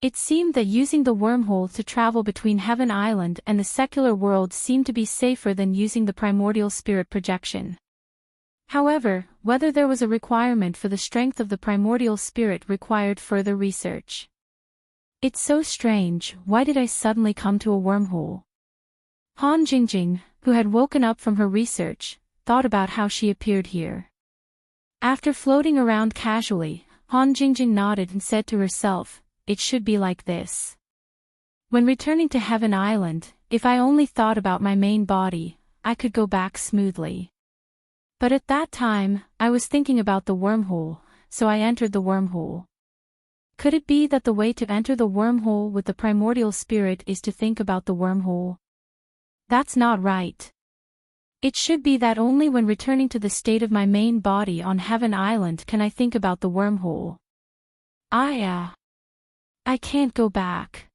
It seemed that using the wormhole to travel between Heaven Island and the secular world seemed to be safer than using the primordial spirit projection. However, whether there was a requirement for the strength of the primordial spirit required further research. It's so strange, why did I suddenly come to a wormhole? Han Jingjing, who had woken up from her research, thought about how she appeared here. After floating around casually, Han Jingjing nodded and said to herself, it should be like this. When returning to Heaven Island, if I only thought about my main body, I could go back smoothly. But at that time, I was thinking about the wormhole, so I entered the wormhole. Could it be that the way to enter the wormhole with the primordial spirit is to think about the wormhole? That's not right. It should be that only when returning to the state of my main body on Heaven Island can I think about the wormhole. I can't go back.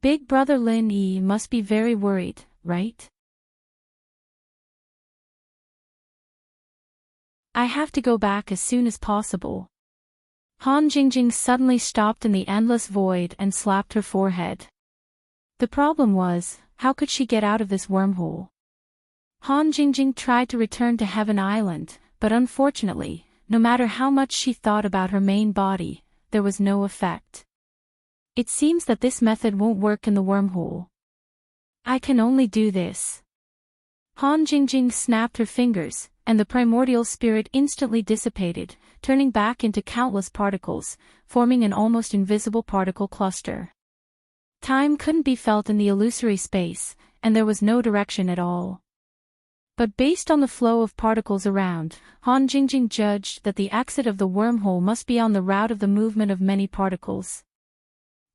Big Brother Lin Yi must be very worried, right? I have to go back as soon as possible. Han Jingjing suddenly stopped in the endless void and slapped her forehead. The problem was, how could she get out of this wormhole? Han Jingjing tried to return to Heaven Island, but unfortunately, no matter how much she thought about her main body, there was no effect. It seems that this method won't work in the wormhole. I can only do this. Han Jingjing snapped her fingers, and the primordial spirit instantly dissipated, turning back into countless particles, forming an almost invisible particle cluster. Time couldn't be felt in the illusory space, and there was no direction at all. But based on the flow of particles around, Han Jingjing judged that the exit of the wormhole must be on the route of the movement of many particles.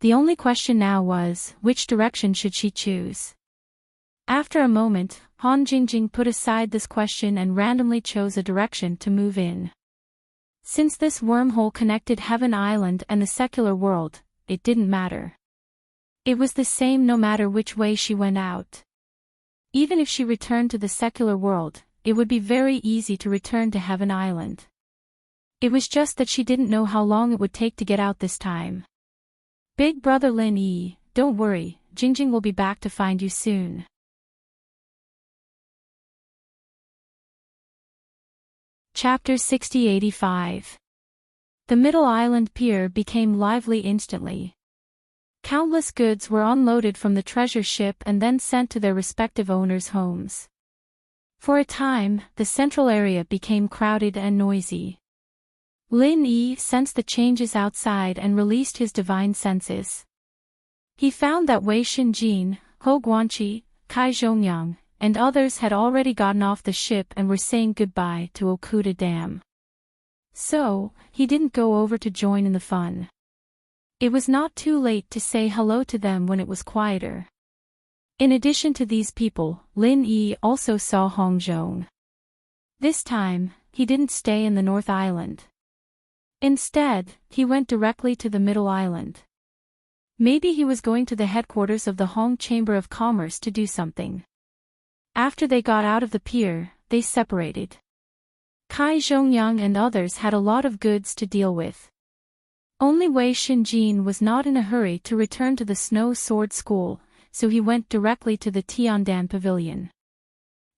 The only question now was, which direction should she choose? After a moment, Han Jingjing put aside this question and randomly chose a direction to move in. Since this wormhole connected Heaven Island and the secular world, it didn't matter. It was the same no matter which way she went out. Even if she returned to the secular world, it would be very easy to return to Heaven Island. It was just that she didn't know how long it would take to get out this time. Big Brother Lin Yi, don't worry, Jingjing will be back to find you soon. Chapter 6085. The Middle Island Pier became lively instantly. Countless goods were unloaded from the treasure ship and then sent to their respective owners' homes. For a time, the central area became crowded and noisy. Lin Yi sensed the changes outside and released his divine senses. He found that Wei Xinjin, Hou Guanqi, Kai Zhongyang, and others had already gotten off the ship and were saying goodbye to Okuda Dam. So, he didn't go over to join in the fun. It was not too late to say hello to them when it was quieter. In addition to these people, Lin Yi also saw Hong Zhong. This time, he didn't stay in the North Island. Instead, he went directly to the Middle Island. Maybe he was going to the headquarters of the Hong Chamber of Commerce to do something. After they got out of the pier, they separated. Kai Zhongyang and others had a lot of goods to deal with. Only Wei Xinjin was not in a hurry to return to the Snow Sword School, so he went directly to the Tiandan Pavilion.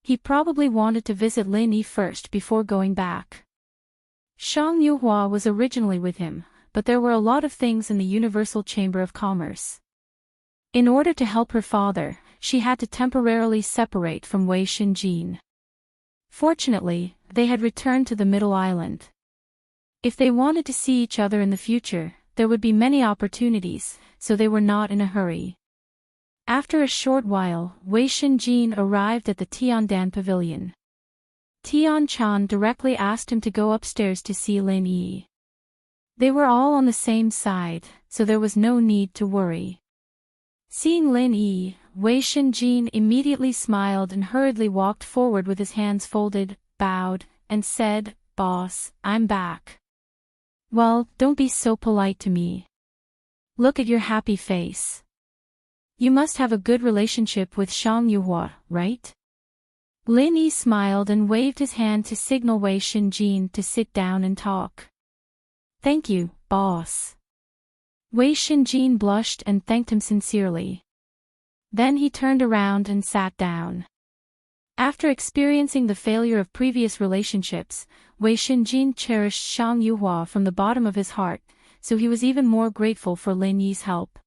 He probably wanted to visit Lin Yi first before going back. Shang Yuhua was originally with him, but there were a lot of things in the Universal Chamber of Commerce. In order to help her father, she had to temporarily separate from Wei Xinjin. Fortunately, they had returned to the Middle Island. If they wanted to see each other in the future, there would be many opportunities, so they were not in a hurry. After a short while, Wei Xinjin arrived at the Tiandan Pavilion. Tian Chan directly asked him to go upstairs to see Lin Yi. They were all on the same side, so there was no need to worry. Seeing Lin Yi, Wei Xinjin immediately smiled and hurriedly walked forward with his hands folded, bowed, and said, "Boss, I'm back." "Well, don't be so polite to me. Look at your happy face. You must have a good relationship with Shang Yuhua, right?" Lin Yi smiled and waved his hand to signal Wei Xinjin to sit down and talk. "Thank you, boss." Wei Xinjin blushed and thanked him sincerely. Then he turned around and sat down. After experiencing the failure of previous relationships, Wei Xinjin cherished Shang Yuhua from the bottom of his heart, so he was even more grateful for Lin Yi's help.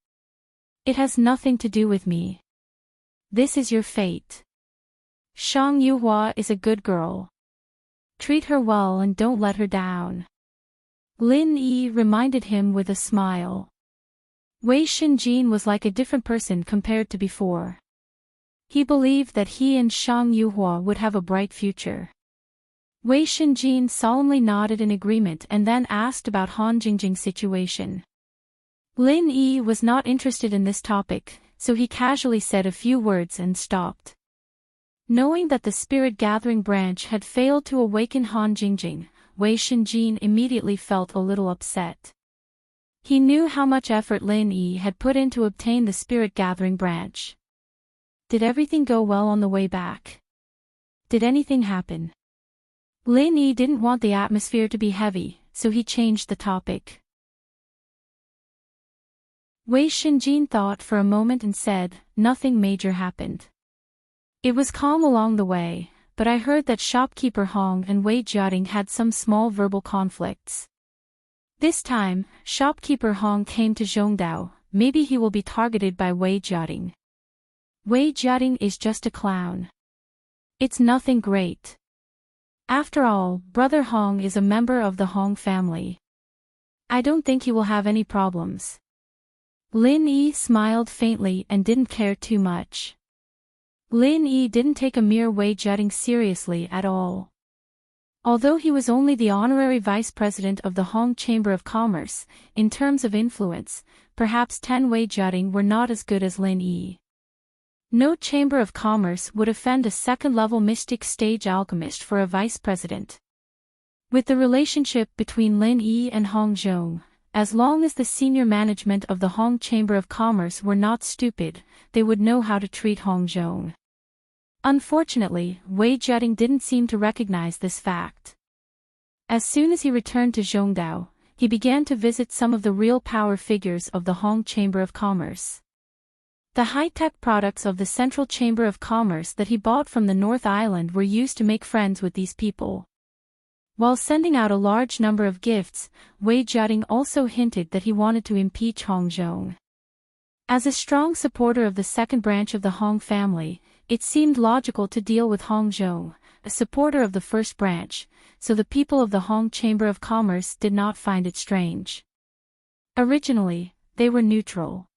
"It has nothing to do with me. This is your fate. Shang Yuhua is a good girl. Treat her well and don't let her down," Lin Yi reminded him with a smile. Wei Xinjin was like a different person compared to before. He believed that he and Shang Yuhua would have a bright future. Wei Xinjin solemnly nodded in agreement and then asked about Han Jingjing's situation. Lin Yi was not interested in this topic, so he casually said a few words and stopped. Knowing that the spirit gathering branch had failed to awaken Han Jingjing, Wei Xinjin immediately felt a little upset. He knew how much effort Lin Yi had put in to obtain the spirit gathering branch. Did everything go well on the way back? Did anything happen? Lin Yi didn't want the atmosphere to be heavy, so he changed the topic. Wei Xinjin thought for a moment and said, "Nothing major happened. It was calm along the way, but I heard that shopkeeper Hong and Wei Jiating had some small verbal conflicts. This time, shopkeeper Hong came to Zhongdao, maybe he will be targeted by Wei Jiating. Wei Jiating is just a clown. It's nothing great. After all, brother Hong is a member of the Hong family. I don't think he will have any problems." Lin Yi smiled faintly and didn't care too much. Lin Yi didn't take Emir Wei Jiating seriously at all. Although he was only the honorary vice president of the Hong Chamber of Commerce, in terms of influence, perhaps 10 Wei Jiating were not as good as Lin Yi. No Chamber of Commerce would offend a second-level mystic stage alchemist for a vice president. With the relationship between Lin Yi and Hong Zhong, as long as the senior management of the Hong Chamber of Commerce were not stupid, they would know how to treat Hong Zhong. Unfortunately, Wei Jiating didn't seem to recognize this fact. As soon as he returned to Zhongdao, he began to visit some of the real power figures of the Hong Chamber of Commerce. The high-tech products of the Central Chamber of Commerce that he bought from the North Island were used to make friends with these people. While sending out a large number of gifts, Wei Jiating also hinted that he wanted to impeach Hong Zhong. As a strong supporter of the second branch of the Hong family, it seemed logical to deal with Hong Zhong, a supporter of the first branch, so the people of the Hong Chamber of Commerce did not find it strange. Originally, they were neutral.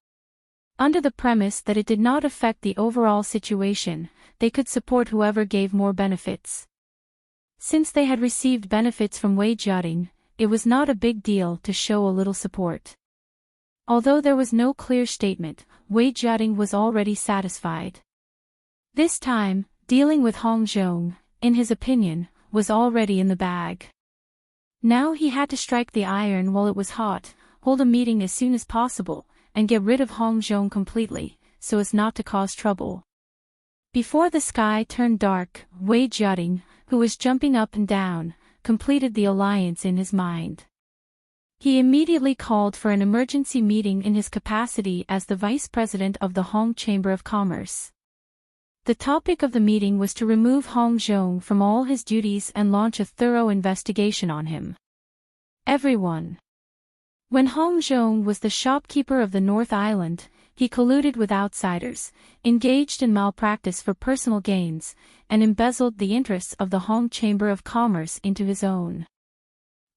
Under the premise that it did not affect the overall situation, they could support whoever gave more benefits. Since they had received benefits from Wei Jiating, it was not a big deal to show a little support. Although there was no clear statement, Wei Jiating was already satisfied. This time, dealing with Hong Zhong, in his opinion, was already in the bag. Now he had to strike the iron while it was hot, hold a meeting as soon as possible, and get rid of Hong Zhong completely, so as not to cause trouble. Before the sky turned dark, Wei Jiating, who was jumping up and down, completed the alliance in his mind. He immediately called for an emergency meeting in his capacity as the vice president of the Hong Chamber of Commerce. The topic of the meeting was to remove Hong Zhong from all his duties and launch a thorough investigation on him. Everyone. When Hong Zhong was the shopkeeper of the North Island, he colluded with outsiders, engaged in malpractice for personal gains, and embezzled the interests of the Hong Chamber of Commerce into his own.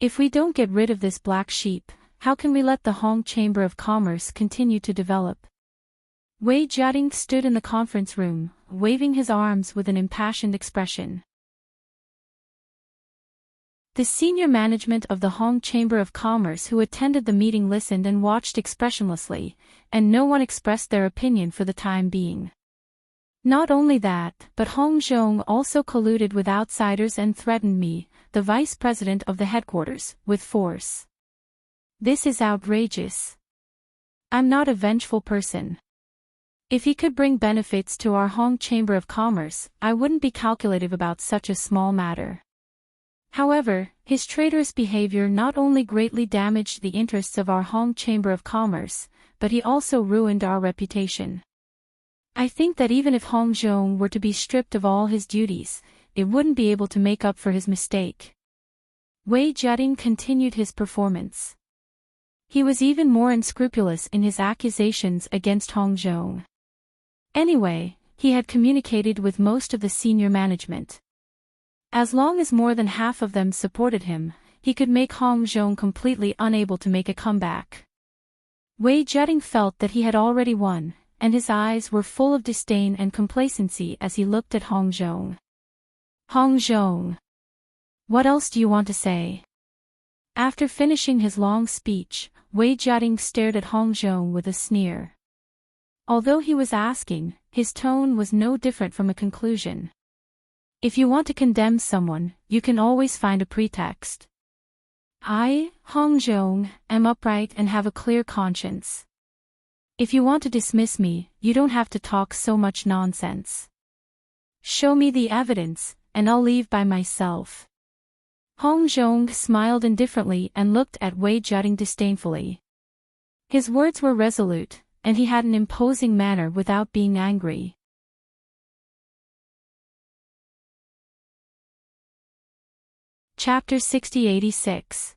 If we don't get rid of this black sheep, how can we let the Hong Chamber of Commerce continue to develop? Wei Jiating stood in the conference room, waving his arms with an impassioned expression. The senior management of the Hong Chamber of Commerce who attended the meeting listened and watched expressionlessly, and no one expressed their opinion for the time being. Not only that, but Hong Zhong also colluded with outsiders and threatened me, the vice president of the headquarters, with force. This is outrageous. I'm not a vengeful person. If he could bring benefits to our Hong Chamber of Commerce, I wouldn't be calculative about such a small matter. However, his traitorous behavior not only greatly damaged the interests of our Hong Chamber of Commerce, but he also ruined our reputation. I think that even if Hong Zhong were to be stripped of all his duties, it wouldn't be able to make up for his mistake. Wei Jiating continued his performance. He was even more unscrupulous in his accusations against Hong Zhong. Anyway, he had communicated with most of the senior management. As long as more than half of them supported him, he could make Hong Zhong completely unable to make a comeback. Wei Jiating felt that he had already won, and his eyes were full of disdain and complacency as he looked at Hong Zhong. Hong Zhong. What else do you want to say? After finishing his long speech, Wei Jiating stared at Hong Zhong with a sneer. Although he was asking, his tone was no different from a conclusion. If you want to condemn someone, you can always find a pretext. I, Hong Zhong, am upright and have a clear conscience. If you want to dismiss me, you don't have to talk so much nonsense. Show me the evidence, and I'll leave by myself. Hong Zhong smiled indifferently and looked at Wei Jiating disdainfully. His words were resolute, and he had an imposing manner without being angry. Chapter 60-86.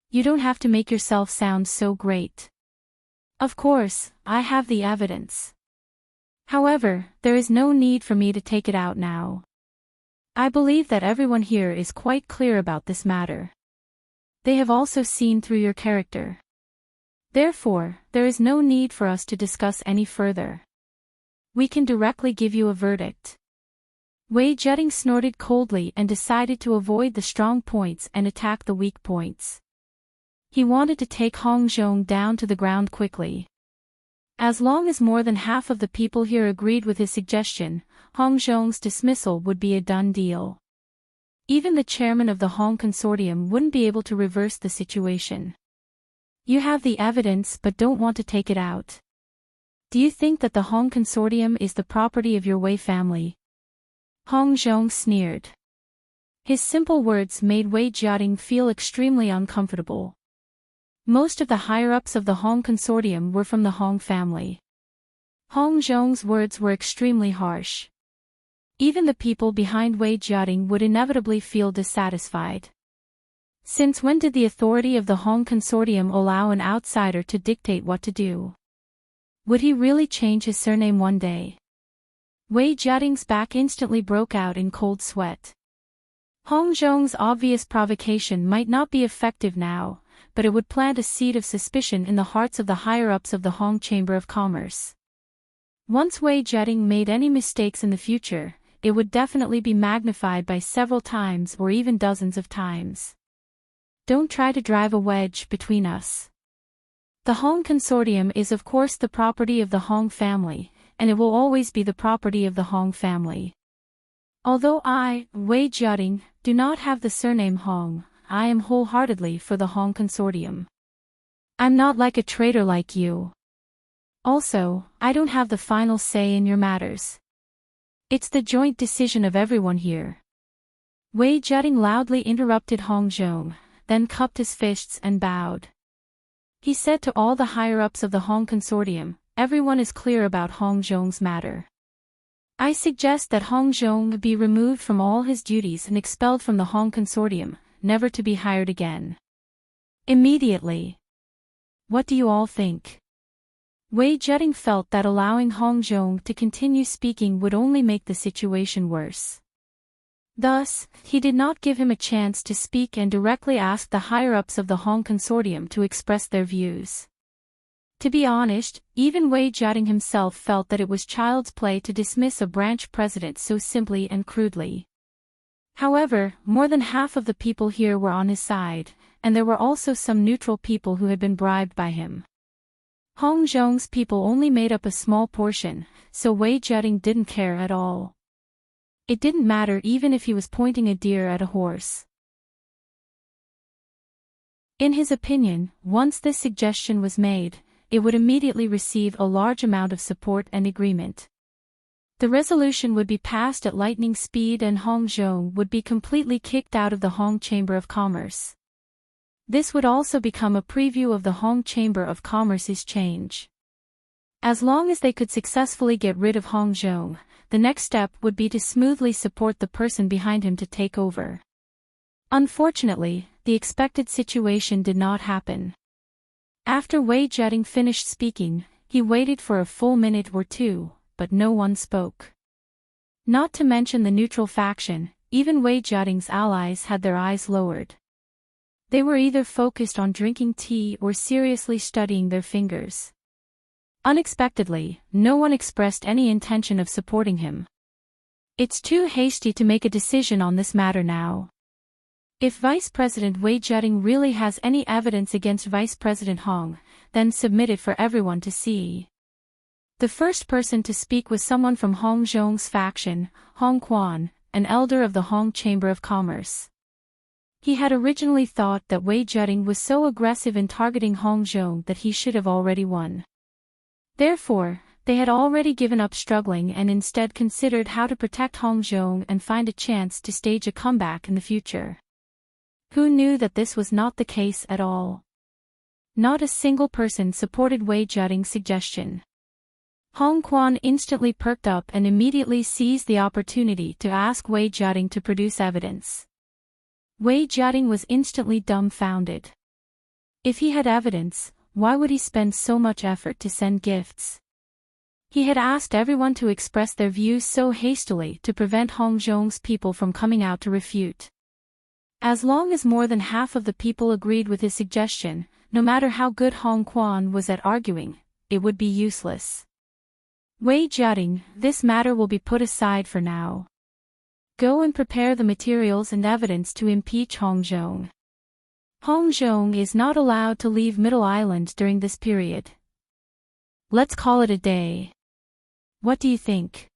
You don't have to make yourself sound so great. Of course, I have the evidence. However, there is no need for me to take it out now. I believe that everyone here is quite clear about this matter. They have also seen through your character. Therefore, there is no need for us to discuss any further. We can directly give you a verdict. Wei Jiating snorted coldly and decided to avoid the strong points and attack the weak points. He wanted to take Hong Zhong down to the ground quickly. As long as more than half of the people here agreed with his suggestion, Hong Zhong's dismissal would be a done deal. Even the chairman of the Hong Consortium wouldn't be able to reverse the situation. You have the evidence but don't want to take it out. Do you think that the Hong Consortium is the property of your Wei family? Hong Zhong sneered. His simple words made Wei Jiating feel extremely uncomfortable. Most of the higher-ups of the Hong Consortium were from the Hong family. Hong Zhong's words were extremely harsh. Even the people behind Wei Jiating would inevitably feel dissatisfied. Since when did the authority of the Hong Consortium allow an outsider to dictate what to do? Would he really change his surname one day? Wei Jiating's back instantly broke out in cold sweat. Hong Zhong's obvious provocation might not be effective now, but it would plant a seed of suspicion in the hearts of the higher-ups of the Hong Chamber of Commerce. Once Wei Jiating made any mistakes in the future, it would definitely be magnified by several times or even dozens of times. Don't try to drive a wedge between us. The Hong Consortium is of course the property of the Hong family, and it will always be the property of the Hong family. Although I, Wei Jiating, do not have the surname Hong, I am wholeheartedly for the Hong Consortium. I'm not like a traitor like you. Also, I don't have the final say in your matters. It's the joint decision of everyone here. Wei Jiating loudly interrupted Hong Zhong, then cupped his fists and bowed. He said to all the higher-ups of the Hong Consortium, everyone is clear about Hong Zhong's matter. I suggest that Hong Zhong be removed from all his duties and expelled from the Hong Consortium, never to be hired again. Immediately. What do you all think? Wei Jiating felt that allowing Hong Zhong to continue speaking would only make the situation worse. Thus, he did not give him a chance to speak and directly asked the higher-ups of the Hong Consortium to express their views. To be honest, even Wei Jiating himself felt that it was child's play to dismiss a branch president so simply and crudely. However, more than half of the people here were on his side, and there were also some neutral people who had been bribed by him. Hong Zhong's people only made up a small portion, so Wei Jiating didn't care at all. It didn't matter even if he was pointing a deer at a horse. In his opinion, once this suggestion was made, it would immediately receive a large amount of support and agreement. The resolution would be passed at lightning speed and Hong Zhong would be completely kicked out of the Hong Chamber of Commerce. This would also become a preview of the Hong Chamber of Commerce's change. As long as they could successfully get rid of Hong Zhong, the next step would be to smoothly support the person behind him to take over. Unfortunately, the expected situation did not happen. After Wei Jiating finished speaking, he waited for a full minute or two, but no one spoke. Not to mention the neutral faction, even Wei Jiating's allies had their eyes lowered. They were either focused on drinking tea or seriously studying their fingers. Unexpectedly, no one expressed any intention of supporting him. It's too hasty to make a decision on this matter now. If Vice President Wei Jiading really has any evidence against Vice President Hong, then submit it for everyone to see. The first person to speak was someone from Hong Zhong's faction, Hong Quan, an elder of the Hong Chamber of Commerce. He had originally thought that Wei Jiading was so aggressive in targeting Hong Zhong that he should have already won. Therefore, they had already given up struggling and instead considered how to protect Hong Zhong and find a chance to stage a comeback in the future. Who knew that this was not the case at all? Not a single person supported Wei Jiading's suggestion. Hong Quan instantly perked up and immediately seized the opportunity to ask Wei Jiading to produce evidence. Wei Jiading was instantly dumbfounded. If he had evidence, why would he spend so much effort to send gifts? He had asked everyone to express their views so hastily to prevent Hong Zhong's people from coming out to refute. As long as more than half of the people agreed with his suggestion, no matter how good Hong Quan was at arguing, it would be useless. Wei Jiading, this matter will be put aside for now. Go and prepare the materials and evidence to impeach Hong Zhong. Hong Zhong is not allowed to leave Middle Island during this period. Let's call it a day. What do you think?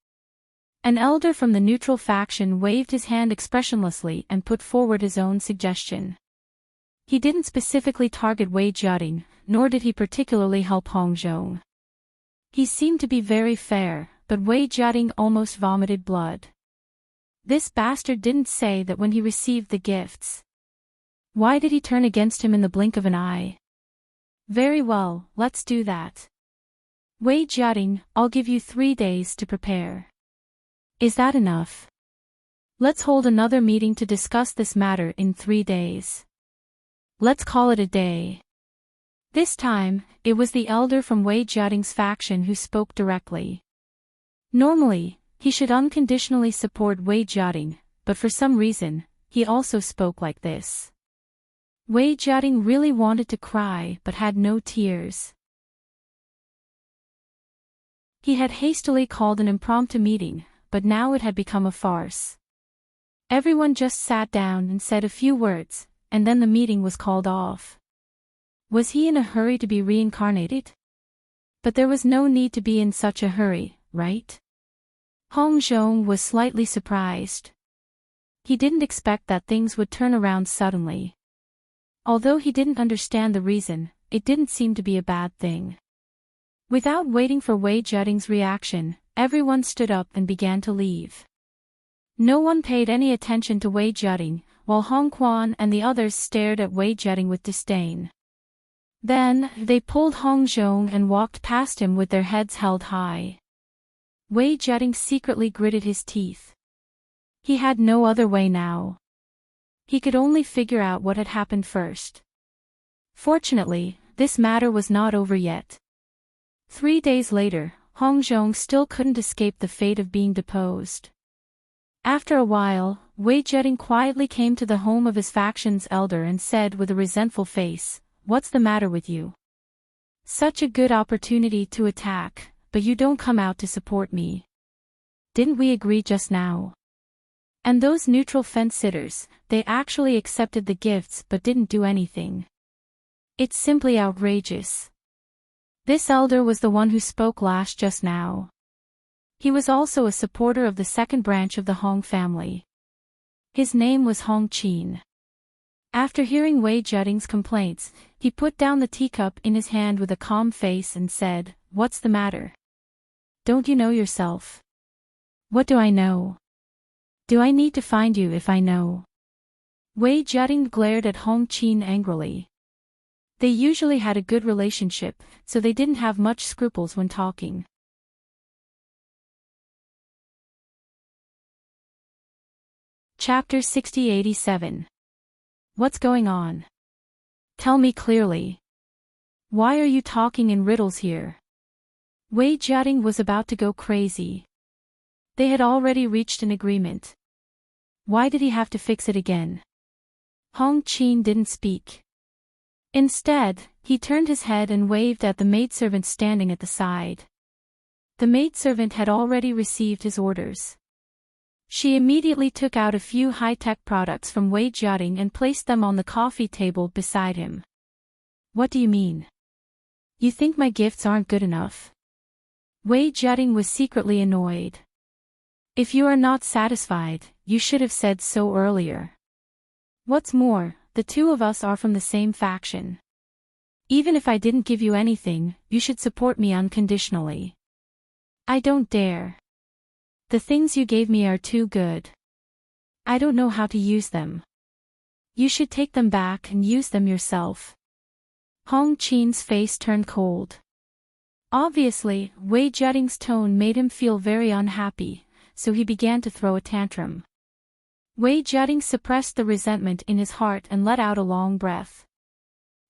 An elder from the neutral faction waved his hand expressionlessly and put forward his own suggestion. He didn't specifically target Wei Jiading, nor did he particularly help Hong Zhong. He seemed to be very fair, but Wei Jiading almost vomited blood. This bastard didn't say that when he received the gifts. Why did he turn against him in the blink of an eye? Very well, let's do that. Wei Jiading, I'll give you 3 days to prepare. Is that enough? Let's hold another meeting to discuss this matter in 3 days. Let's call it a day. This time, it was the elder from Wei Jiading's faction who spoke directly. Normally, he should unconditionally support Wei Jiading, but for some reason, he also spoke like this. Wei Jiading really wanted to cry but had no tears. He had hastily called an impromptu meeting, but now it had become a farce. Everyone just sat down and said a few words, and then the meeting was called off. Was he in a hurry to be reincarnated? But there was no need to be in such a hurry, right? Hong Zhong was slightly surprised. He didn't expect that things would turn around suddenly. Although he didn't understand the reason, it didn't seem to be a bad thing. Without waiting for Wei Jiading's reaction, everyone stood up and began to leave. No one paid any attention to Wei Jiading, while Hong Quan and the others stared at Wei Jiading with disdain. Then, they pulled Hong Zhong and walked past him with their heads held high. Wei Jiading secretly gritted his teeth. He had no other way now. He could only figure out what had happened first. Fortunately, this matter was not over yet. 3 days later, Hong Zhong still couldn't escape the fate of being deposed. After a while, Wei Jiading quietly came to the home of his faction's elder and said with a resentful face, "What's the matter with you? Such a good opportunity to attack, but you don't come out to support me. Didn't we agree just now? And those neutral fence-sitters, they actually accepted the gifts but didn't do anything. It's simply outrageous." This elder was the one who spoke last just now. He was also a supporter of the second branch of the Hong family. His name was Hong Qin. After hearing Wei Jiading's complaints, he put down the teacup in his hand with a calm face and said, "What's the matter? Don't you know yourself?" "What do I know? Do I need to find you if I know?" Wei Jiading glared at Hong Qin angrily. They usually had a good relationship, so they didn't have much scruples when talking. Chapter 6087. What's going on? Tell me clearly. Why are you talking in riddles here? Wei Jiading was about to go crazy. They had already reached an agreement. Why did he have to fix it again? Hong Qin didn't speak. Instead, he turned his head and waved at the maidservant standing at the side. The maidservant had already received his orders. She immediately took out a few high-tech products from Wei Jiating and placed them on the coffee table beside him. What do you mean? You think my gifts aren't good enough? Wei Jiating was secretly annoyed. If you are not satisfied, you should have said so earlier. What's more, the two of us are from the same faction. Even if I didn't give you anything, you should support me unconditionally. I don't dare. The things you gave me are too good. I don't know how to use them. You should take them back and use them yourself. Hong Qin's face turned cold. Obviously, Wei Jiating's tone made him feel very unhappy, so he began to throw a tantrum. Wei Jiating suppressed the resentment in his heart and let out a long breath.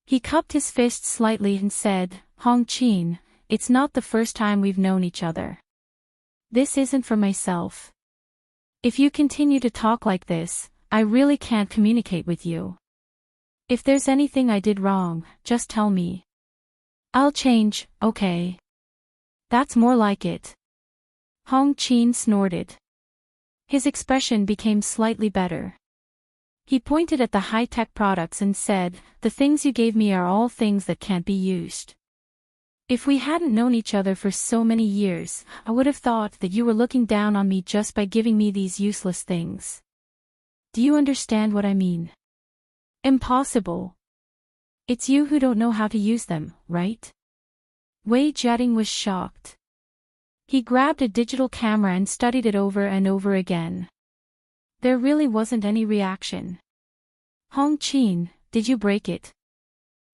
He cupped his fist slightly and said, Hong Qin, it's not the first time we've known each other. This isn't for myself. If you continue to talk like this, I really can't communicate with you. If there's anything I did wrong, just tell me. I'll change, okay? That's more like it. Hong Qin snorted. His expression became slightly better. He pointed at the high-tech products and said, the things you gave me are all things that can't be used. If we hadn't known each other for so many years, I would have thought that you were looking down on me just by giving me these useless things. Do you understand what I mean? Impossible. It's you who don't know how to use them, right? Wei Jiating was shocked. He grabbed a digital camera and studied it over and over again. There really wasn't any reaction. Hong Qin, did you break it?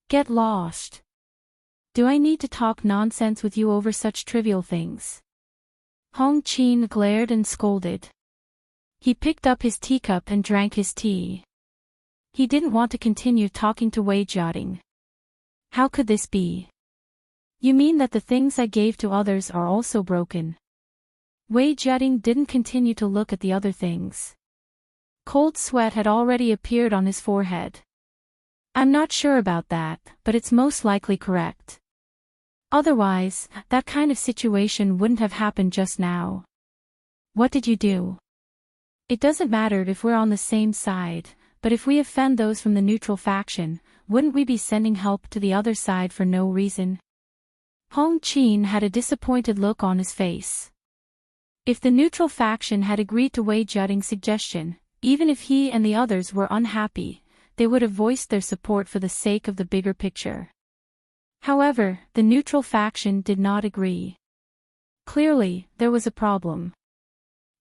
Get lost. Do I need to talk nonsense with you over such trivial things? Hong Qin glared and scolded. He picked up his teacup and drank his tea. He didn't want to continue talking to Wei Jiating. How could this be? You mean that the things I gave to others are also broken? Wei Jiating didn't continue to look at the other things. Cold sweat had already appeared on his forehead. I'm not sure about that, but it's most likely correct. Otherwise, that kind of situation wouldn't have happened just now. What did you do? It doesn't matter if we're on the same side, but if we offend those from the neutral faction, wouldn't we be sending help to the other side for no reason? Hong Qin had a disappointed look on his face. If the neutral faction had agreed to Wei Jiating's suggestion, even if he and the others were unhappy, they would have voiced their support for the sake of the bigger picture. However, the neutral faction did not agree. Clearly, there was a problem.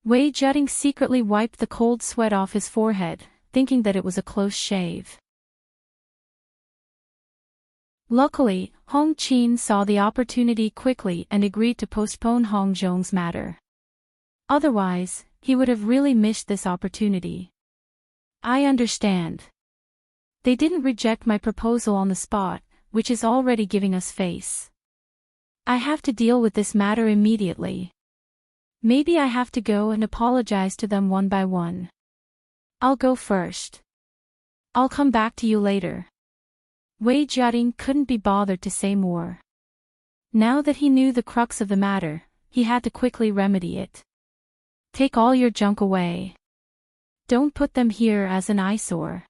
Wei Jiating secretly wiped the cold sweat off his forehead, thinking that it was a close shave. Luckily, Hong Qin saw the opportunity quickly and agreed to postpone Hong Zhong's matter. Otherwise, he would have really missed this opportunity. I understand. They didn't reject my proposal on the spot, which is already giving us face. I have to deal with this matter immediately. Maybe I have to go and apologize to them one by one. I'll go first. I'll come back to you later. Wei Jiating couldn't be bothered to say more. Now that he knew the crux of the matter, he had to quickly remedy it. Take all your junk away. Don't put them here as an eyesore.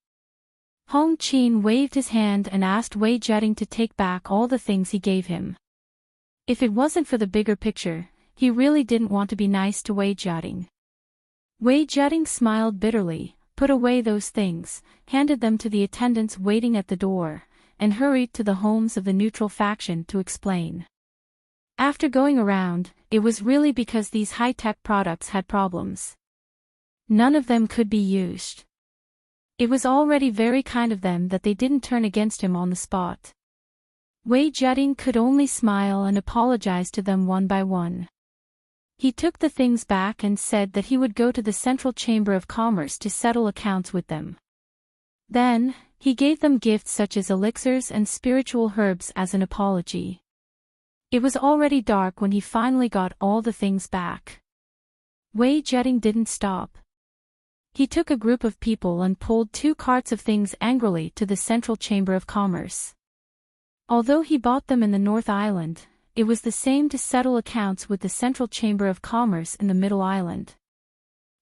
Hong Qin waved his hand and asked Wei Jiating to take back all the things he gave him. If it wasn't for the bigger picture, he really didn't want to be nice to Wei Jiating. Wei Jiating smiled bitterly, put away those things, handed them to the attendants waiting at the door, and hurried to the homes of the neutral faction to explain. After going around, it was really because these high-tech products had problems. None of them could be used. It was already very kind of them that they didn't turn against him on the spot. Wei Jiating could only smile and apologize to them one by one. He took the things back and said that he would go to the Central Chamber of Commerce to settle accounts with them. Then, he gave them gifts such as elixirs and spiritual herbs as an apology. It was already dark when he finally got all the things back. Wei Jiating didn't stop. He took a group of people and pulled 2 carts of things angrily to the Central Chamber of Commerce. Although he bought them in the North Island, it was the same to settle accounts with the Central Chamber of Commerce in the Middle Island.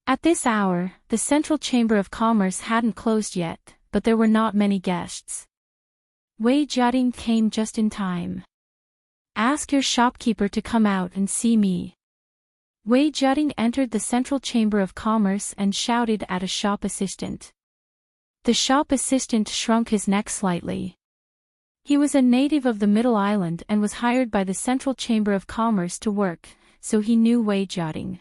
At this hour, the Central Chamber of Commerce hadn't closed yet, but there were not many guests. Wei Jiating came just in time. Ask your shopkeeper to come out and see me. Wei Jiating entered the Central Chamber of Commerce and shouted at a shop assistant. The shop assistant shrunk his neck slightly. He was a native of the Middle Island and was hired by the Central Chamber of Commerce to work, so he knew Wei Jiating.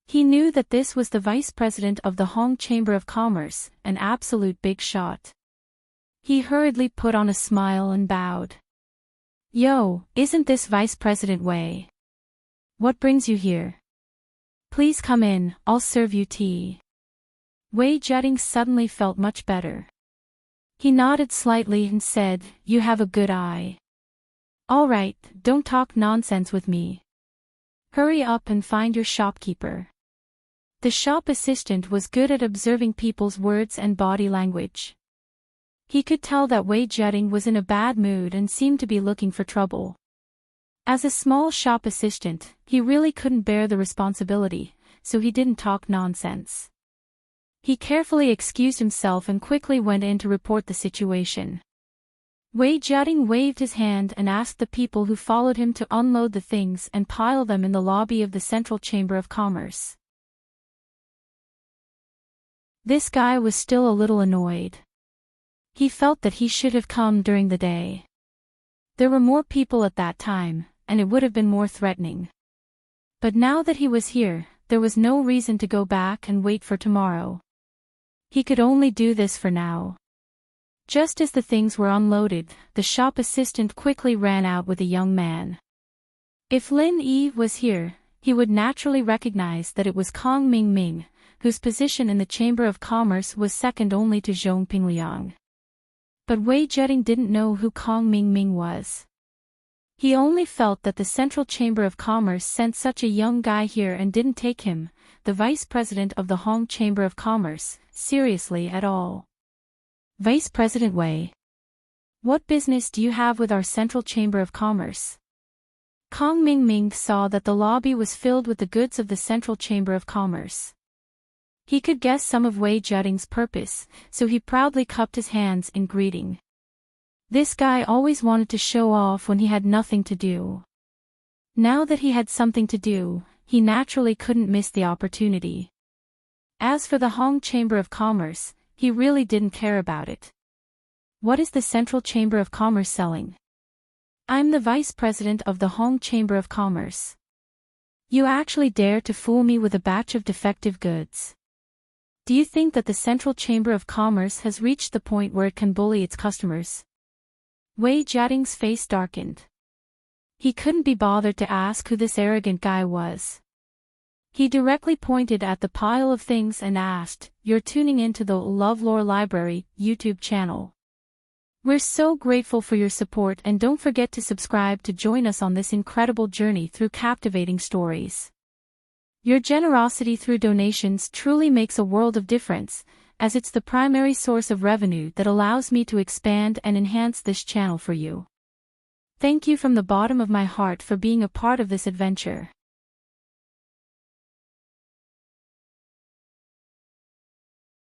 He knew that this was the vice president of the Hong Chamber of Commerce, an absolute big shot. He hurriedly put on a smile and bowed. Yo, isn't this Vice President Wei? What brings you here? Please come in, I'll serve you tea. Wei Jiating suddenly felt much better. He nodded slightly and said, You have a good eye. All right, don't talk nonsense with me. Hurry up and find your shopkeeper. The shop assistant was good at observing people's words and body language. He could tell that Wei Jiating was in a bad mood and seemed to be looking for trouble. As a small shop assistant, he really couldn't bear the responsibility, so he didn't talk nonsense. He carefully excused himself and quickly went in to report the situation. Wei Jiating waved his hand and asked the people who followed him to unload the things and pile them in the lobby of the Central Chamber of Commerce. This guy was still a little annoyed. He felt that he should have come during the day. There were more people at that time, and it would have been more threatening. But now that he was here, there was no reason to go back and wait for tomorrow. He could only do this for now. Just as the things were unloaded, the shop assistant quickly ran out with a young man. If Lin Yi was here, he would naturally recognize that it was Kong Mingming, whose position in the Chamber of Commerce was second only to Zhong Pingliang. But Wei Jiating didn't know who Kong Mingming was. He only felt that the Central Chamber of Commerce sent such a young guy here and didn't take him, the vice president of the Hong Chamber of Commerce, seriously at all. Vice President Wei. What business do you have with our Central Chamber of Commerce? Kong Mingming saw that the lobby was filled with the goods of the Central Chamber of Commerce. He could guess some of Wei Jiating's purpose, so he proudly cupped his hands in greeting. This guy always wanted to show off when he had nothing to do. Now that he had something to do, he naturally couldn't miss the opportunity. As for the Hong Chamber of Commerce, he really didn't care about it. What is the Central Chamber of Commerce selling? I'm the vice president of the Hong Chamber of Commerce. You actually dare to fool me with a batch of defective goods. Do you think that the Central Chamber of Commerce has reached the point where it can bully its customers? Wei Jiating's face darkened. He couldn't be bothered to ask who this arrogant guy was. He directly pointed at the pile of things and asked, You're tuning into the LoveLore Library YouTube channel. We're so grateful for your support and don't forget to subscribe to join us on this incredible journey through captivating stories. Your generosity through donations truly makes a world of difference, as it's the primary source of revenue that allows me to expand and enhance this channel for you. Thank you from the bottom of my heart for being a part of this adventure.